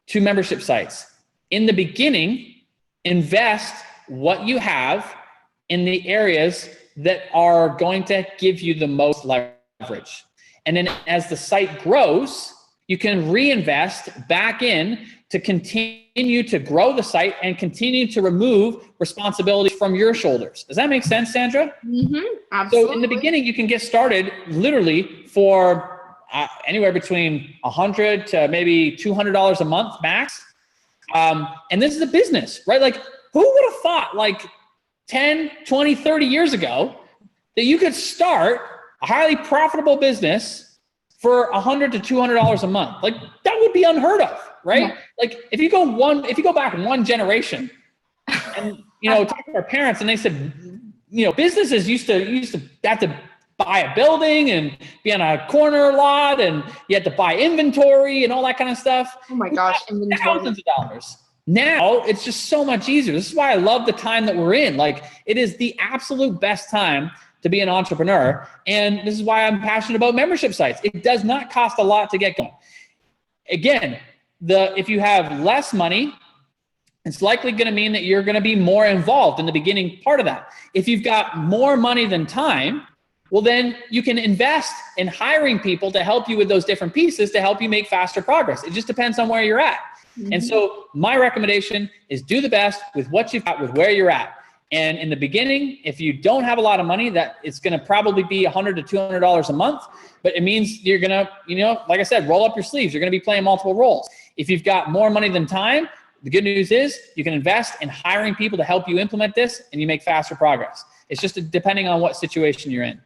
Speaker 2: to membership sites. In the beginning, invest what you have in the areas that are going to give you the most leverage. And then as the site grows, you can reinvest back in to continue to grow the site and continue to remove responsibilities from your shoulders. Does that make sense, Sandra?
Speaker 3: Mm-hmm. Absolutely.
Speaker 2: So in the beginning, you can get started literally for anywhere between $100 to maybe $200 a month max. And this is a business, right? Like, who would have thought like 10, 20, 30 years ago that you could start a highly profitable business for $100 to $200 a month? Like, that would be unheard of, right? Yeah. Like if you go back 1 generation and, talk to our parents, and they said, businesses used to have to buy a building and be on a corner lot, and you had to buy inventory and all that kind of stuff.
Speaker 3: Oh my gosh, inventory.
Speaker 2: Thousands of dollars. Now it's just so much easier. This is why I love the time that we're in. Like, it is the absolute best time to be an entrepreneur. And this is why I'm passionate about membership sites. It does not cost a lot to get going. Again, if you have less money, it's likely going to mean that you're going to be more involved in the beginning part of that. If you've got more money than time, well, then you can invest in hiring people to help you with those different pieces to help you make faster progress. It just depends on where you're at. And so my recommendation is do the best with what you've got with where you're at. And in the beginning, if you don't have a lot of money, that it's going to probably be $100 to $200 a month, but it means you're going to, like I said, roll up your sleeves. You're going to be playing multiple roles. If you've got more money than time, the good news is you can invest in hiring people to help you implement this and you make faster progress. It's just depending on what situation you're in.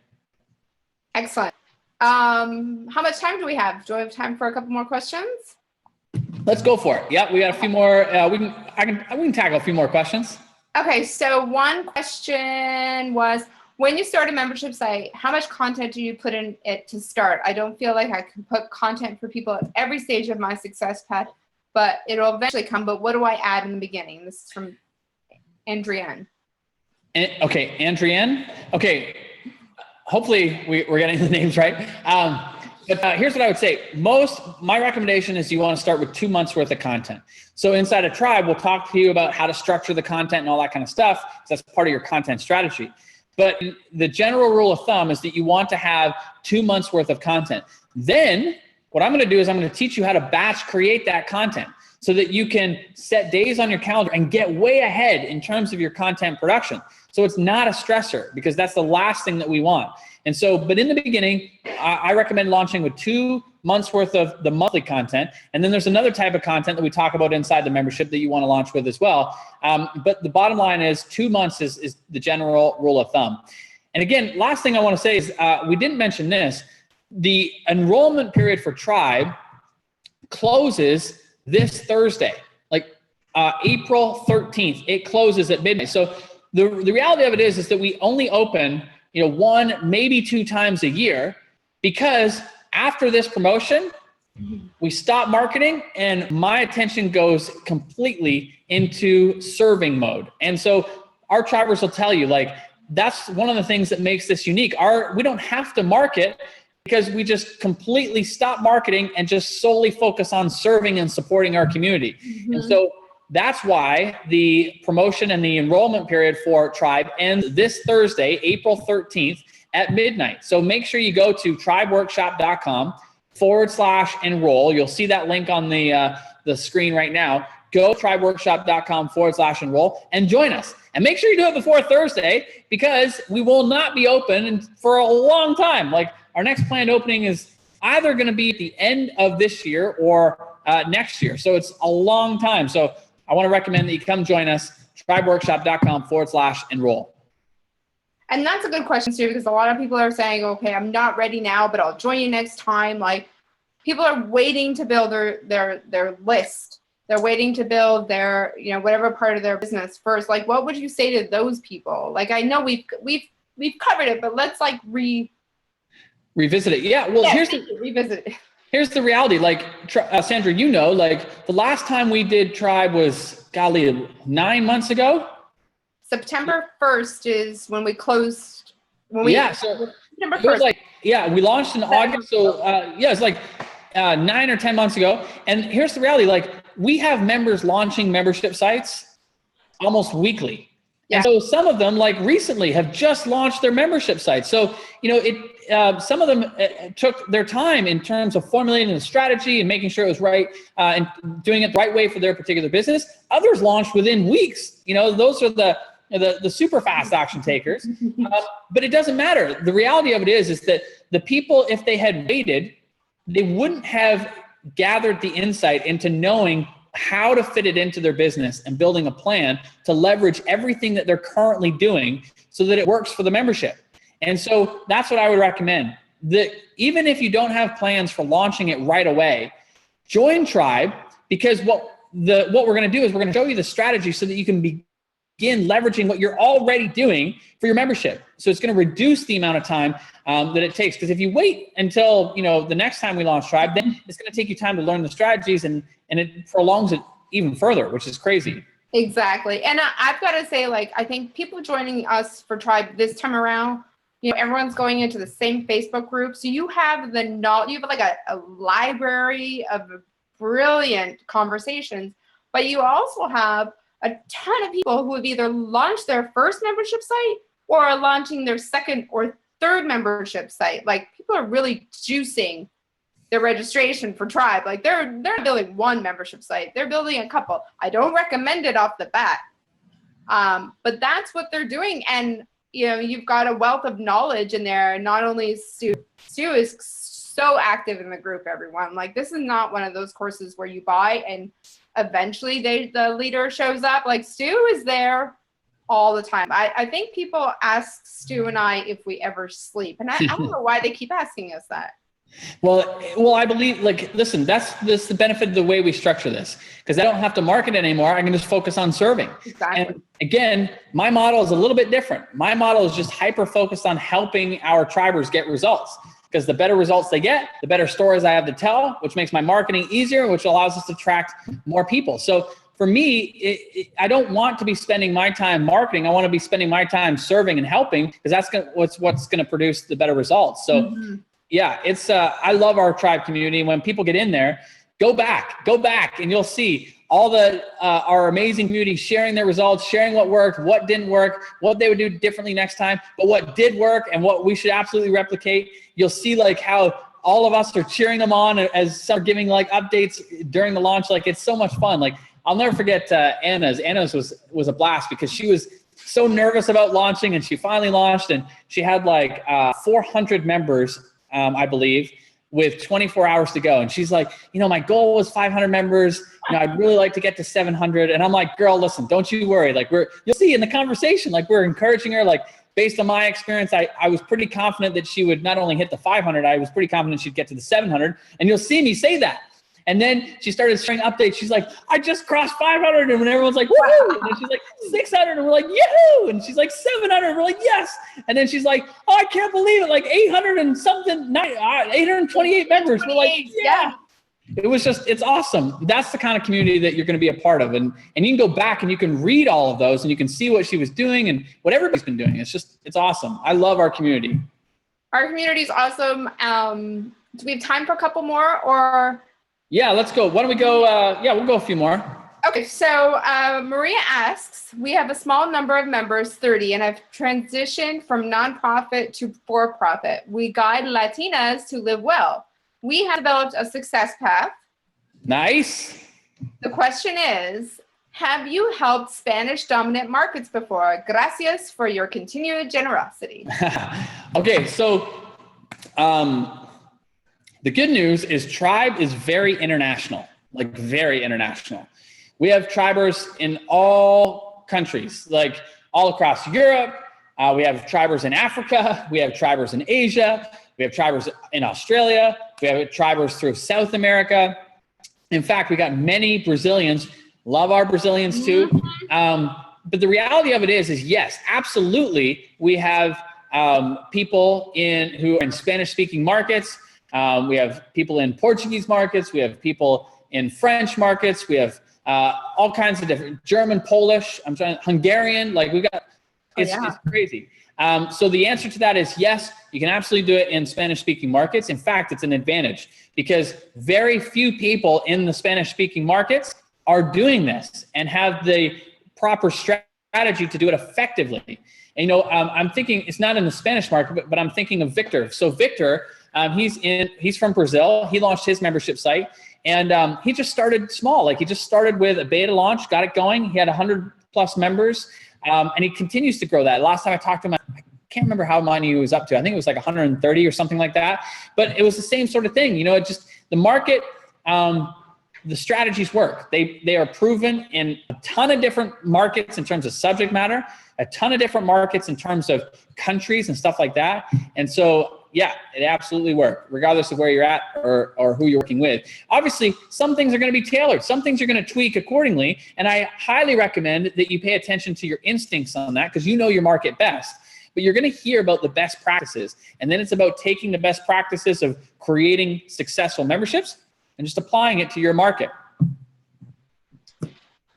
Speaker 3: Excellent. How much time do we have? Do I have time for a couple more questions?
Speaker 2: Let's go for it. Yeah, we got a few more. We can tackle a few more questions.
Speaker 3: Okay, so one question was, when you start a membership site, how much content do you put in it to start? I don't feel like I can put content for people at every stage of my success path, but it'll eventually come. But what do I add in the beginning? This is from Andrienne.
Speaker 2: Okay, Andrienne. Okay, hopefully we're getting the names right. But here's what I would say. My recommendation is you want to start with 2 months worth of content. So inside a tribe, we'll talk to you about how to structure the content and all that kind of stuff. That's part of your content strategy. But the general rule of thumb is that you want to have 2 months worth of content. Then what I'm going to do is I'm going to teach you how to batch create that content so that you can set days on your calendar and get way ahead in terms of your content production. So it's not a stressor, because that's the last thing that we want. And so, but in the beginning, I recommend launching with 2 months worth of the monthly content. And then there's another type of content that we talk about inside the membership that you want to launch with as well. But the bottom line is 2 months is the general rule of thumb. And again, last thing I want to say is we didn't mention this. The enrollment period for Tribe closes this Thursday, like April 13th. It closes at midnight. So the reality of it is that we only open 1, maybe 2 times a year, because after this promotion, we stop marketing and my attention goes completely into serving mode. And so our tribers will tell you, like, that's one of the things that makes this unique. We don't have to market, because we just completely stop marketing and just solely focus on serving and supporting our community. And so that's why the promotion and the enrollment period for Tribe ends this Thursday, April 13th at midnight. So make sure you go to tribeworkshop.com/enroll. You'll see that link on the screen right now. Go tribeworkshop.com/enroll and join us. And make sure you do it before Thursday, because we will not be open for a long time. Like, our next planned opening is either going to be at the end of this year or next year. So it's a long time. So I want to recommend that you come join us, tribeworkshop.com/enroll.
Speaker 3: And that's a good question too, because a lot of people are saying, okay, I'm not ready now, but I'll join you next time. Like, people are waiting to build their list. They're waiting to build their, whatever part of their business first. Like, what would you say to those people? Like, I know we've covered it, but let's like
Speaker 2: revisit it. Yeah. Well,
Speaker 3: revisit it.
Speaker 2: Here's the reality. Like, Sandra, like the last time we did Tribe was, 9 months ago.
Speaker 3: September 1st is when we closed.
Speaker 2: So
Speaker 3: September 1st.
Speaker 2: it was like, we launched in August. So it's like 9 or 10 months ago. And here's the reality. Like, we have members launching membership sites almost weekly. Yeah. And so some of them, like, recently have just launched their membership sites. So, some of them took their time in terms of formulating the strategy and making sure it was right and doing it the right way for their particular business. Others launched within weeks. Those are the super fast action takers. But it doesn't matter. The reality of it is that the people, if they had waited, they wouldn't have gathered the insight into knowing how to fit it into their business and building a plan to leverage everything that they're currently doing so that it works for the membership. And so that's what I would recommend. That even if you don't have plans for launching it right away, join Tribe, because what we're going to do is we're going to show you the strategy so that you can begin leveraging what you're already doing for your membership. So it's going to reduce the amount of time that it takes. Because if you wait until the next time we launch Tribe, then it's going to take you time to learn the strategies, and it prolongs it even further, which is crazy.
Speaker 3: Exactly. And I've got to say, like, I think people joining us for Tribe this time around, everyone's going into the same Facebook group. So you have the knowledge, you have like a library of brilliant conversations, but you also have a ton of people who have either launched their first membership site or are launching their second or third membership site. Like, people are really juicing their registration for Tribe. Like, they're not building one membership site, they're building a couple. I don't recommend it off the bat, but that's what they're doing. And you've got a wealth of knowledge in there. Not only Stu is so active in the group, everyone. Like, this is not one of those courses where you buy and eventually the leader shows up. Like, Stu is there all the time. I think people ask Stu and I if we ever sleep, and I don't know why they keep asking us that.
Speaker 2: Well, I believe, like, listen, that's the benefit of the way we structure this, because I don't have to market anymore. I can just focus on serving.
Speaker 3: Exactly.
Speaker 2: And again, my model is a little bit different. My model is just hyper focused on helping our tribers get results, because the better results they get, the better stories I have to tell, which makes my marketing easier, which allows us to attract more people. So for me, I don't want to be spending my time marketing. I want to be spending my time serving and helping, because that's what's going to produce the better results. So yeah, it's I love our Tribe community. When people get in there, go back, and you'll see all our amazing community sharing their results, sharing what worked, what didn't work, what they would do differently next time, but what did work and what we should absolutely replicate. You'll see like how all of us are cheering them on as some are giving like updates during the launch. Like, it's so much fun. Like, I'll never forget Anna's. Anna's was a blast, because she was so nervous about launching, and she finally launched, and she had like 400 members, I believe, with 24 hours to go. And she's like, my goal was 500 members. I'd really like to get to 700. And I'm like, girl, listen, don't you worry. Like, you'll see in the conversation, like, we're encouraging her. Like, based on my experience, I was pretty confident that she would not only hit the 500, I was pretty confident she'd get to the 700. And you'll see me say that. And then she started sharing updates. She's like, I just crossed 500. And when everyone's like, woohoo! And she's like, 600. And we're like, yahoo! And she's like, 700. And we're like, yes. And then she's like, oh, I can't believe it. Like 800 and something, 828 members. We're like, yeah. It was just, it's awesome. That's the kind of community that you're going to be a part of. And you can go back and you can read all of those, and you can see what she was doing and what everybody's been doing. It's awesome. I love our community.
Speaker 3: Our community is awesome. Do we have time for a couple more, or?
Speaker 2: Yeah, let's go. Why don't we go? We'll go a few more.
Speaker 3: Okay, so Maria asks, we have a small number of members, 30, and I've transitioned from nonprofit to for-profit. We guide Latinas to live well. We have developed a success path. Nice. The question is, have you helped Spanish dominant markets before? Gracias for your continued generosity.
Speaker 2: Okay, so the good news is Tribe is very international, like very international. We have tribers in all countries, like all across Europe. We have tribers in Africa. We have tribers in Asia. We have tribers in Australia. We have tribers through South America. In fact, we got many Brazilians. Love our Brazilians too. But the reality of it is yes, absolutely. We have people who are in Spanish-speaking markets. We have people in Portuguese markets. We have people in French markets. We have all kinds of different German, Polish, Hungarian. Like it's crazy. So the answer to that is yes, you can absolutely do it in Spanish-speaking markets. In fact, it's an advantage because very few people in the Spanish-speaking markets are doing this and have the proper strategy to do it effectively. And, I'm thinking it's not in the Spanish market, but I'm thinking of Victor. So Victor, he's from Brazil. He launched his membership site, and he just started small. Like he just started with a beta launch, got it going. He had 100 plus members, and he continues to grow that. Last time I talked to him, I can't remember how many he was up to. I think it was like 130 or something like that. But it was the same sort of thing. It just the market. The strategies work. They are proven in a ton of different markets in terms of subject matter, a ton of different markets in terms of countries and stuff like that. And so, yeah, it absolutely works, regardless of where you're at or who you're working with. Obviously, some things are going to be tailored. Some things you're going to tweak accordingly. And I highly recommend that you pay attention to your instincts on that because you know your market best. But you're going to hear about the best practices. And then it's about taking the best practices of creating successful memberships and just applying it to your market.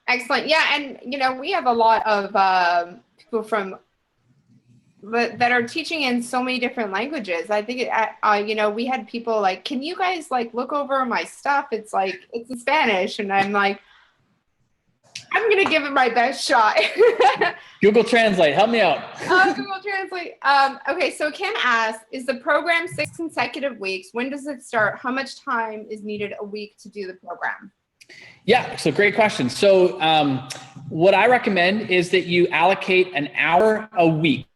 Speaker 3: Excellent. Yeah, and we have a lot of people from that are teaching in so many different languages. I think, you know, we had people like, can you guys like look over my stuff? It's like, it's in Spanish. And I'm like, I'm going to give it my best shot.
Speaker 2: Google Translate, help me out.
Speaker 3: Google Translate. Okay, so Kim asked, is the program 6 consecutive weeks? When does it start? How much time is needed a week to do the program?
Speaker 2: Yeah, so great question. So what I recommend is that you allocate an hour a week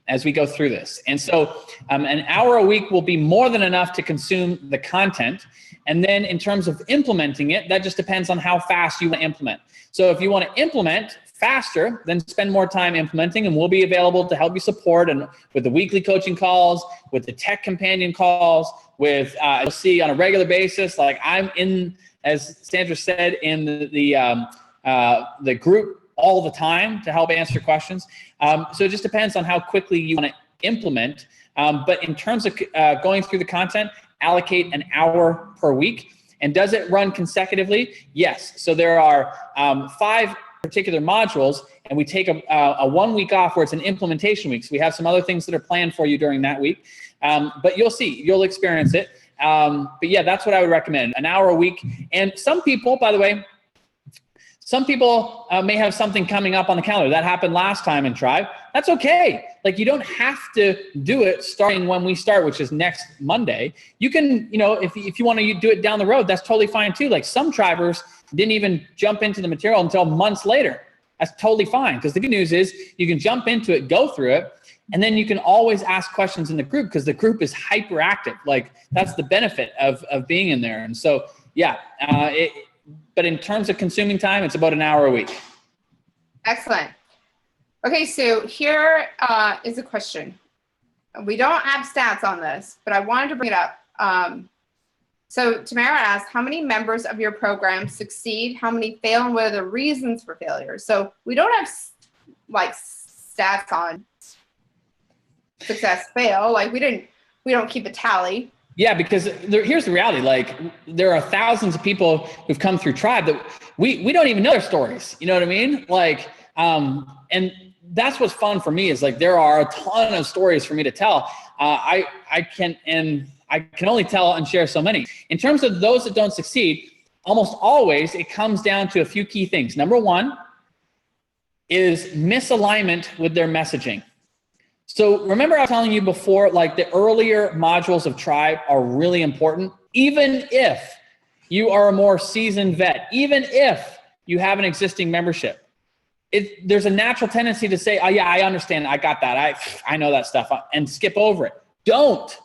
Speaker 2: as we go through this. And so an hour a week will be more than enough to consume the content. And then in terms of implementing it, that just depends on how fast you want to implement. So if you want to implement faster, then spend more time implementing, and we'll be available to help you support and with the weekly coaching calls, with the tech companion calls, with you'll see on a regular basis, like I'm in, as Sandra said, in the group all the time to help answer questions. So it just depends on how quickly you want to implement. But in terms of going through the content, allocate an hour per week. And does it run consecutively? Yes. So there are 5 particular modules, and we take a 1 week off where it's an implementation week. So we have some other things that are planned for you during that week. But you'll see, you'll experience it. But yeah, that's what I would recommend, an hour a week. And some people, by the way, some people may have something coming up on the calendar. That happened last time in Tribe. That's okay. Like, you don't have to do it starting when we start, which is next Monday. You can, you know, if you want to do it down the road, that's totally fine too. Like, some Tribers didn't even jump into the material until months later. That's totally fine, because the good news is you can jump into it, go through it, and then you can always ask questions in the group, because the group is hyperactive. Like, that's the benefit of being in there. And so, yeah, but in terms of consuming time, it's about an hour a week.
Speaker 3: Excellent. Okay, so here is a question. We don't have stats on this, but I wanted to bring it up. So Tamara asked, how many members of your program succeed? How many fail, and what are the reasons for failure? So we don't have like stats on success, fail. Like, we don't keep a tally.
Speaker 2: Yeah, because here's the reality. Like, there are thousands of people who've come through Tribe that we don't even know their stories. You know what I mean? Like, and that's what's fun for me, is like, there are a ton of stories for me to tell. I can only tell and share so many. In terms of those that don't succeed, almost always it comes down to a few key things. Number one is misalignment with their messaging. So remember I was telling you before, like, the earlier modules of Tribe are really important. Even if you are a more seasoned vet, even if you have an existing membership, there's a natural tendency to say, oh yeah, I understand, I got that, I know that stuff, and skip over it. Don't.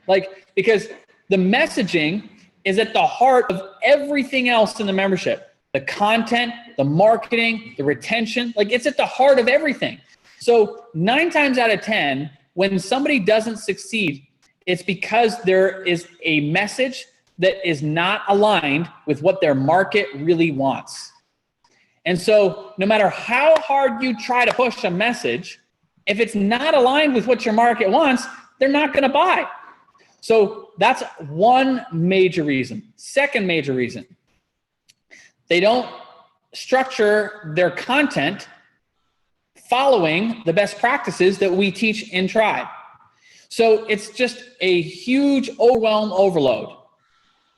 Speaker 2: Like, because the messaging is at the heart of everything else in the membership. The content, the marketing, the retention, like, it's at the heart of everything. So 9 times out of 10, when somebody doesn't succeed, it's because there is a message that is not aligned with what their market really wants. And so no matter how hard you try to push a message, if it's not aligned with what your market wants, they're not going to buy. So that's one major reason. Second major reason, they don't structure their content following the best practices that we teach in Tribe. So it's just a huge overload.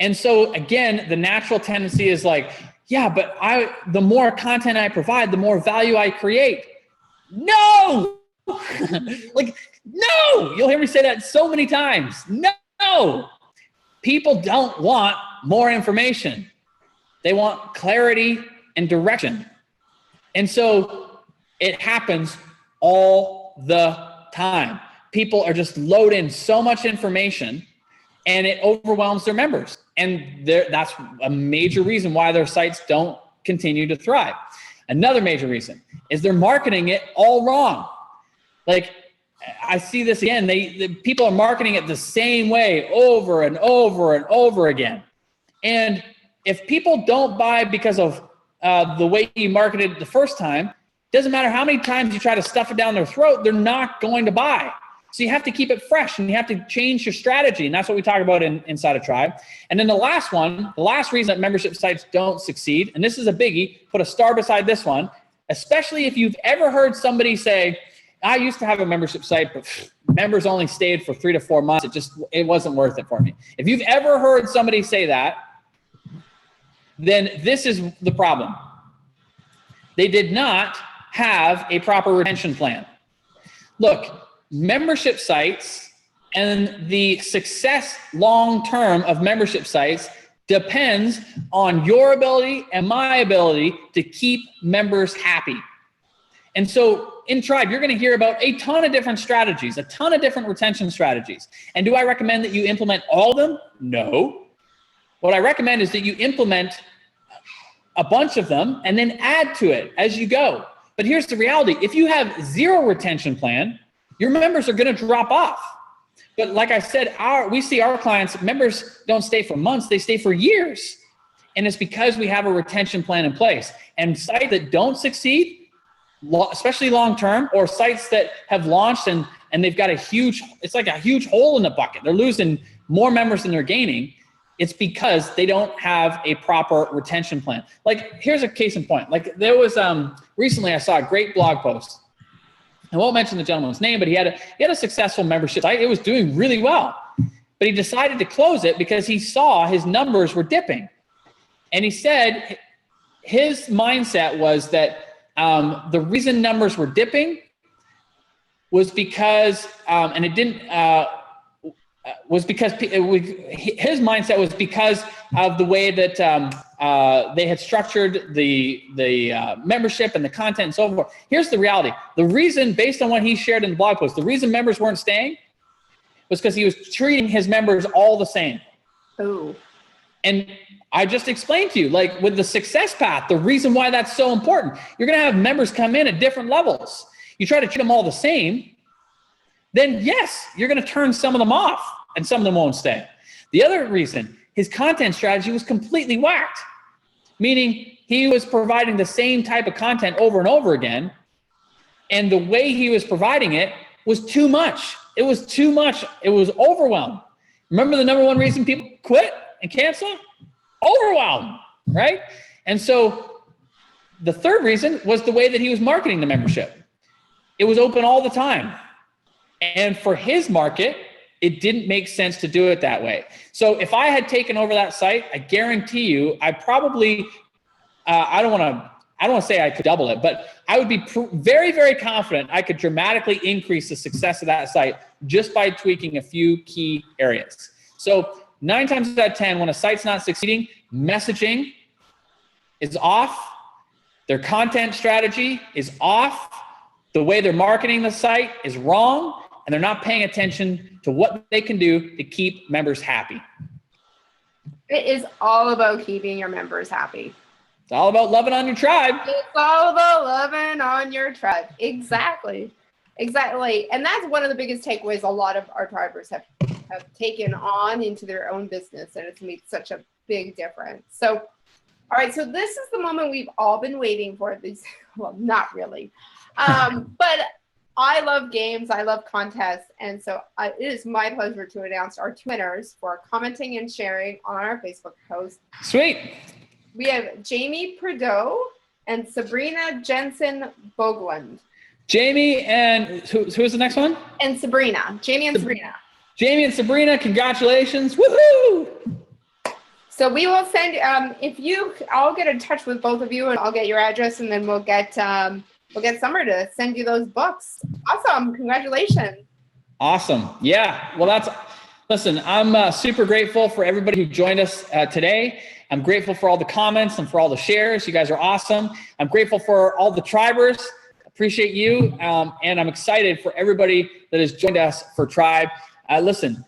Speaker 2: And so again, the natural tendency is like, yeah, but the more content I provide, the more value I create. No! Like, no! You'll hear me say that so many times. No! People don't want more information. They want clarity and direction. And so it happens all the time. People are just loading so much information, and it overwhelms their members. And that's a major reason why their sites don't continue to thrive. Another major reason is they're marketing it all wrong. Like, I see this again. The people are marketing it the same way over and over and over again. And if people don't buy because of the way you marketed it the first time, doesn't matter how many times you try to stuff it down their throat, they're not going to buy. So you have to keep it fresh, and you have to change your strategy. And that's what we talk about inside of Tribe. And then the last reason that membership sites don't succeed, and this is a biggie, put a star beside this one, especially if you've ever heard somebody say, I used to have a membership site, but members only stayed for 3 to 4 months. It wasn't worth it for me. If you've ever heard somebody say that, then this is the problem. They did not have a proper retention plan. Look, membership sites and the success long-term of membership sites depends on your ability and my ability to keep members happy. And so in Tribe, you're going to hear about a ton of different strategies, a ton of different retention strategies. And do I recommend that you implement all of them? No. What I recommend is that you implement a bunch of them and then add to it as you go. But here's the reality. If you have zero retention plan, your members are going to drop off. But like I said, we see our clients, members don't stay for months, they stay for years. And it's because we have a retention plan in place. And sites that don't succeed, especially long-term, or sites that have launched and they've got it's like a huge hole in the bucket. They're losing more members than they're gaining. It's because they don't have a proper retention plan. Like, here's a case in point. Like, there was, recently I saw a great blog post. I won't mention the gentleman's name, but he had a successful membership site. It was doing really well, but he decided to close it because he saw his numbers were dipping. And he said his mindset was that the reason numbers were dipping was because, and it didn't, was because his mindset was because of the way that they had structured the membership and the content and so forth. Here's the reality. The reason, based on what he shared in the blog post, the reason members weren't staying was because he was treating his members all the same.
Speaker 3: Oh.
Speaker 2: And I just explained to you, like with the success path, the reason why that's so important. You're going to have members come in at different levels. You try to treat them all the same, then yes, you're going to turn some of them off and some of them won't stay. The other reason, his content strategy was completely whacked, meaning he was providing the same type of content over and over again. And the way he was providing it was too much. It was too much. It was overwhelmed. Remember the number one reason people quit and cancel? Overwhelmed, right? And so the third reason was the way that he was marketing the membership. It was open all the time. And for his market, it didn't make sense to do it that way. So if I had taken over that site, I guarantee you, I probably, I don't want to say I could double it, but I would be very, very confident I could dramatically increase the success of that site just by tweaking a few key areas. So 9 times out of 10, when a site's not succeeding, messaging is off, their content strategy is off, the way they're marketing the site is wrong, and they're not paying attention to what they can do to keep members happy.
Speaker 3: It is all about keeping your members happy.
Speaker 2: It's all about loving on your tribe.
Speaker 3: It's all about loving on your tribe. Exactly. And that's one of the biggest takeaways a lot of our tribers have taken on into their own business, and it's made such a big difference. So, all right, so this is the moment we've all been waiting for. Well, not really. But I love games, I love contests, and so it is my pleasure to announce our 2 winners for commenting and sharing on our Facebook post.
Speaker 2: Sweet.
Speaker 3: We have Jamie Prideaux and Sabrina Jensen Boglund.
Speaker 2: Jamie and who's the next one?
Speaker 3: And Sabrina. Jamie and Sabrina.
Speaker 2: Jamie and Sabrina, congratulations. Woohoo!
Speaker 3: So we will send, I'll get in touch with both of you and I'll get your address, and then we'll get Summer to send you those books. Awesome. Congratulations.
Speaker 2: Awesome. Yeah. Well, listen, I'm super grateful for everybody who joined us today. I'm grateful for all the comments and for all the shares. You guys are awesome. I'm grateful for all the tribers. Appreciate you. And I'm excited for everybody that has joined us for Tribe. Listen,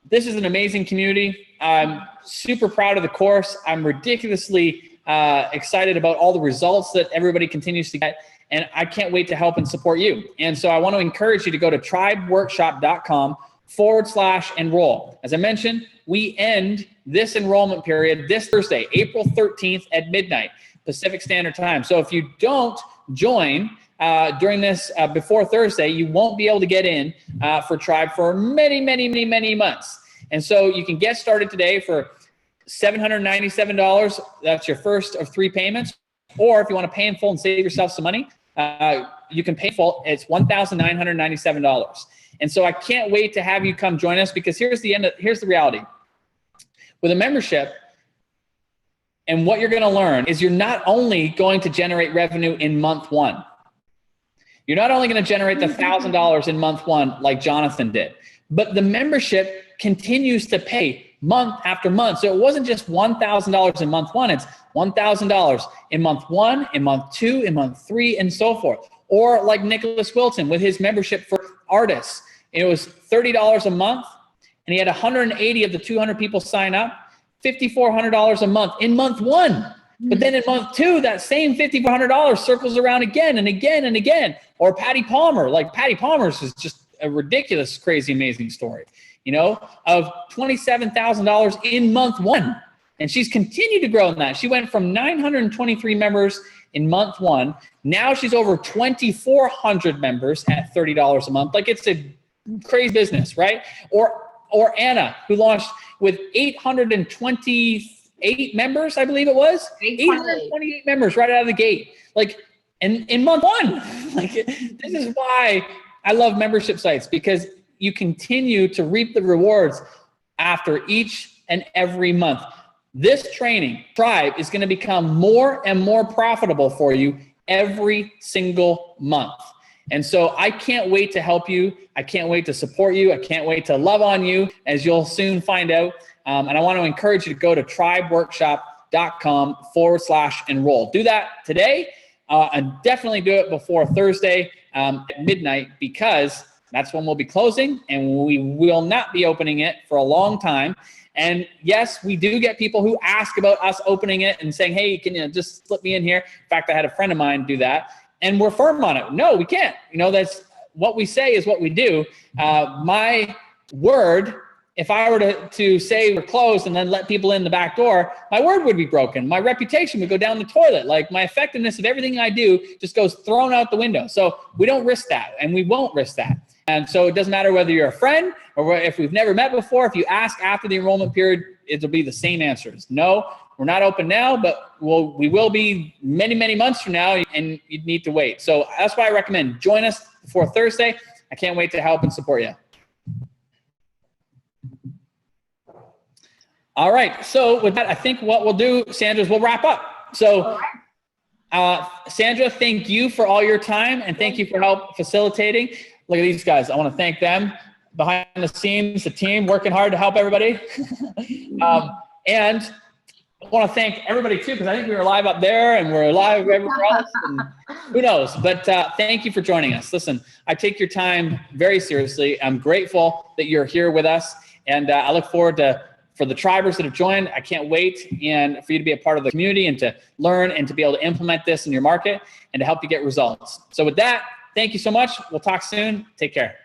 Speaker 2: this is an amazing community. I'm super proud of the course. I'm ridiculously excited about all the results that everybody continues to get. And I can't wait to help and support you. And so I want to encourage you to go to tribeworkshop.com/enroll. As I mentioned, we end this enrollment period this Thursday, April 13th at midnight, Pacific Standard Time. So if you don't join during this before Thursday, you won't be able to get in for Tribe for many, many, many, many months. And so you can get started today for $797. That's your first of 3 payments. Or if you want to pay in full and save yourself some money, you can pay full. It's $1,997. And so I can't wait to have you come join us, because here's the reality. With a membership, and what you're going to learn is you're not only going to generate revenue in month one. You're not only going to generate the $1,000 in month one like Jonathan did, but the membership continues to pay month after month. So it wasn't just $1,000 in month one, it's $1,000 in month one, in month two, in month three, and so forth. Or like Nicholas Wilson with his membership for artists. It was $30 a month, and he had 180 of the 200 people sign up, $5,400 a month in month one. But then in month two, that same $5,400 circles around again and again and again. Or Patty Palmer, like Patty Palmer's is just a ridiculous, crazy, amazing story, you know, of $27,000 in month one. And she's continued to grow in that. She went from 923 members in month one. Now she's over 2,400 members at $30 a month. Like, it's a crazy business, right? Or Anna, who launched with 828 members, I believe it was. 828 members right out of the gate. Like, in month one. Like, this is why I love membership sites, because you continue to reap the rewards after each and every month. This training, Tribe, is going to become more and more profitable for you every single month. And so I can't wait to help you. I can't wait to support you. I can't wait to love on you, as you'll soon find out. And I want to encourage you to go to tribeworkshop.com/enroll. Do that today, and definitely do it before Thursday at midnight, because that's when we'll be closing, and we will not be opening it for a long time. And yes, we do get people who ask about us opening it and saying, hey, can you just slip me in here? In fact, I had a friend of mine do that, and we're firm on it. No, we can't. You know, that's what we say is what we do. My word, if I were to say we're closed and then let people in the back door, my word would be broken. My reputation would go down the toilet. Like, my effectiveness of everything I do just goes thrown out the window. So we don't risk that, and we won't risk that. And so it doesn't matter whether you're a friend or if we've never met before. If you ask after the enrollment period, it'll be the same answers. No, we're not open now, but we will be many, many months from now, and you'd need to wait. So that's why I recommend join us before Thursday. I can't wait to help and support you. All right. So with that, I think what we'll do, Sandra, is we'll wrap up. So Sandra, thank you for all your time, and thank you for help facilitating. Look at these guys. I want to thank them behind the scenes, the team working hard to help everybody. And I want to thank everybody too, because I think we were live up there and we're live everywhere else. And who knows? But thank you for joining us. Listen, I take your time very seriously. I'm grateful that you're here with us, and I look forward to, for the Tribers that have joined, I can't wait and for you to be a part of the community and to learn and to be able to implement this in your market and to help you get results. So with that, thank you so much. We'll talk soon. Take care.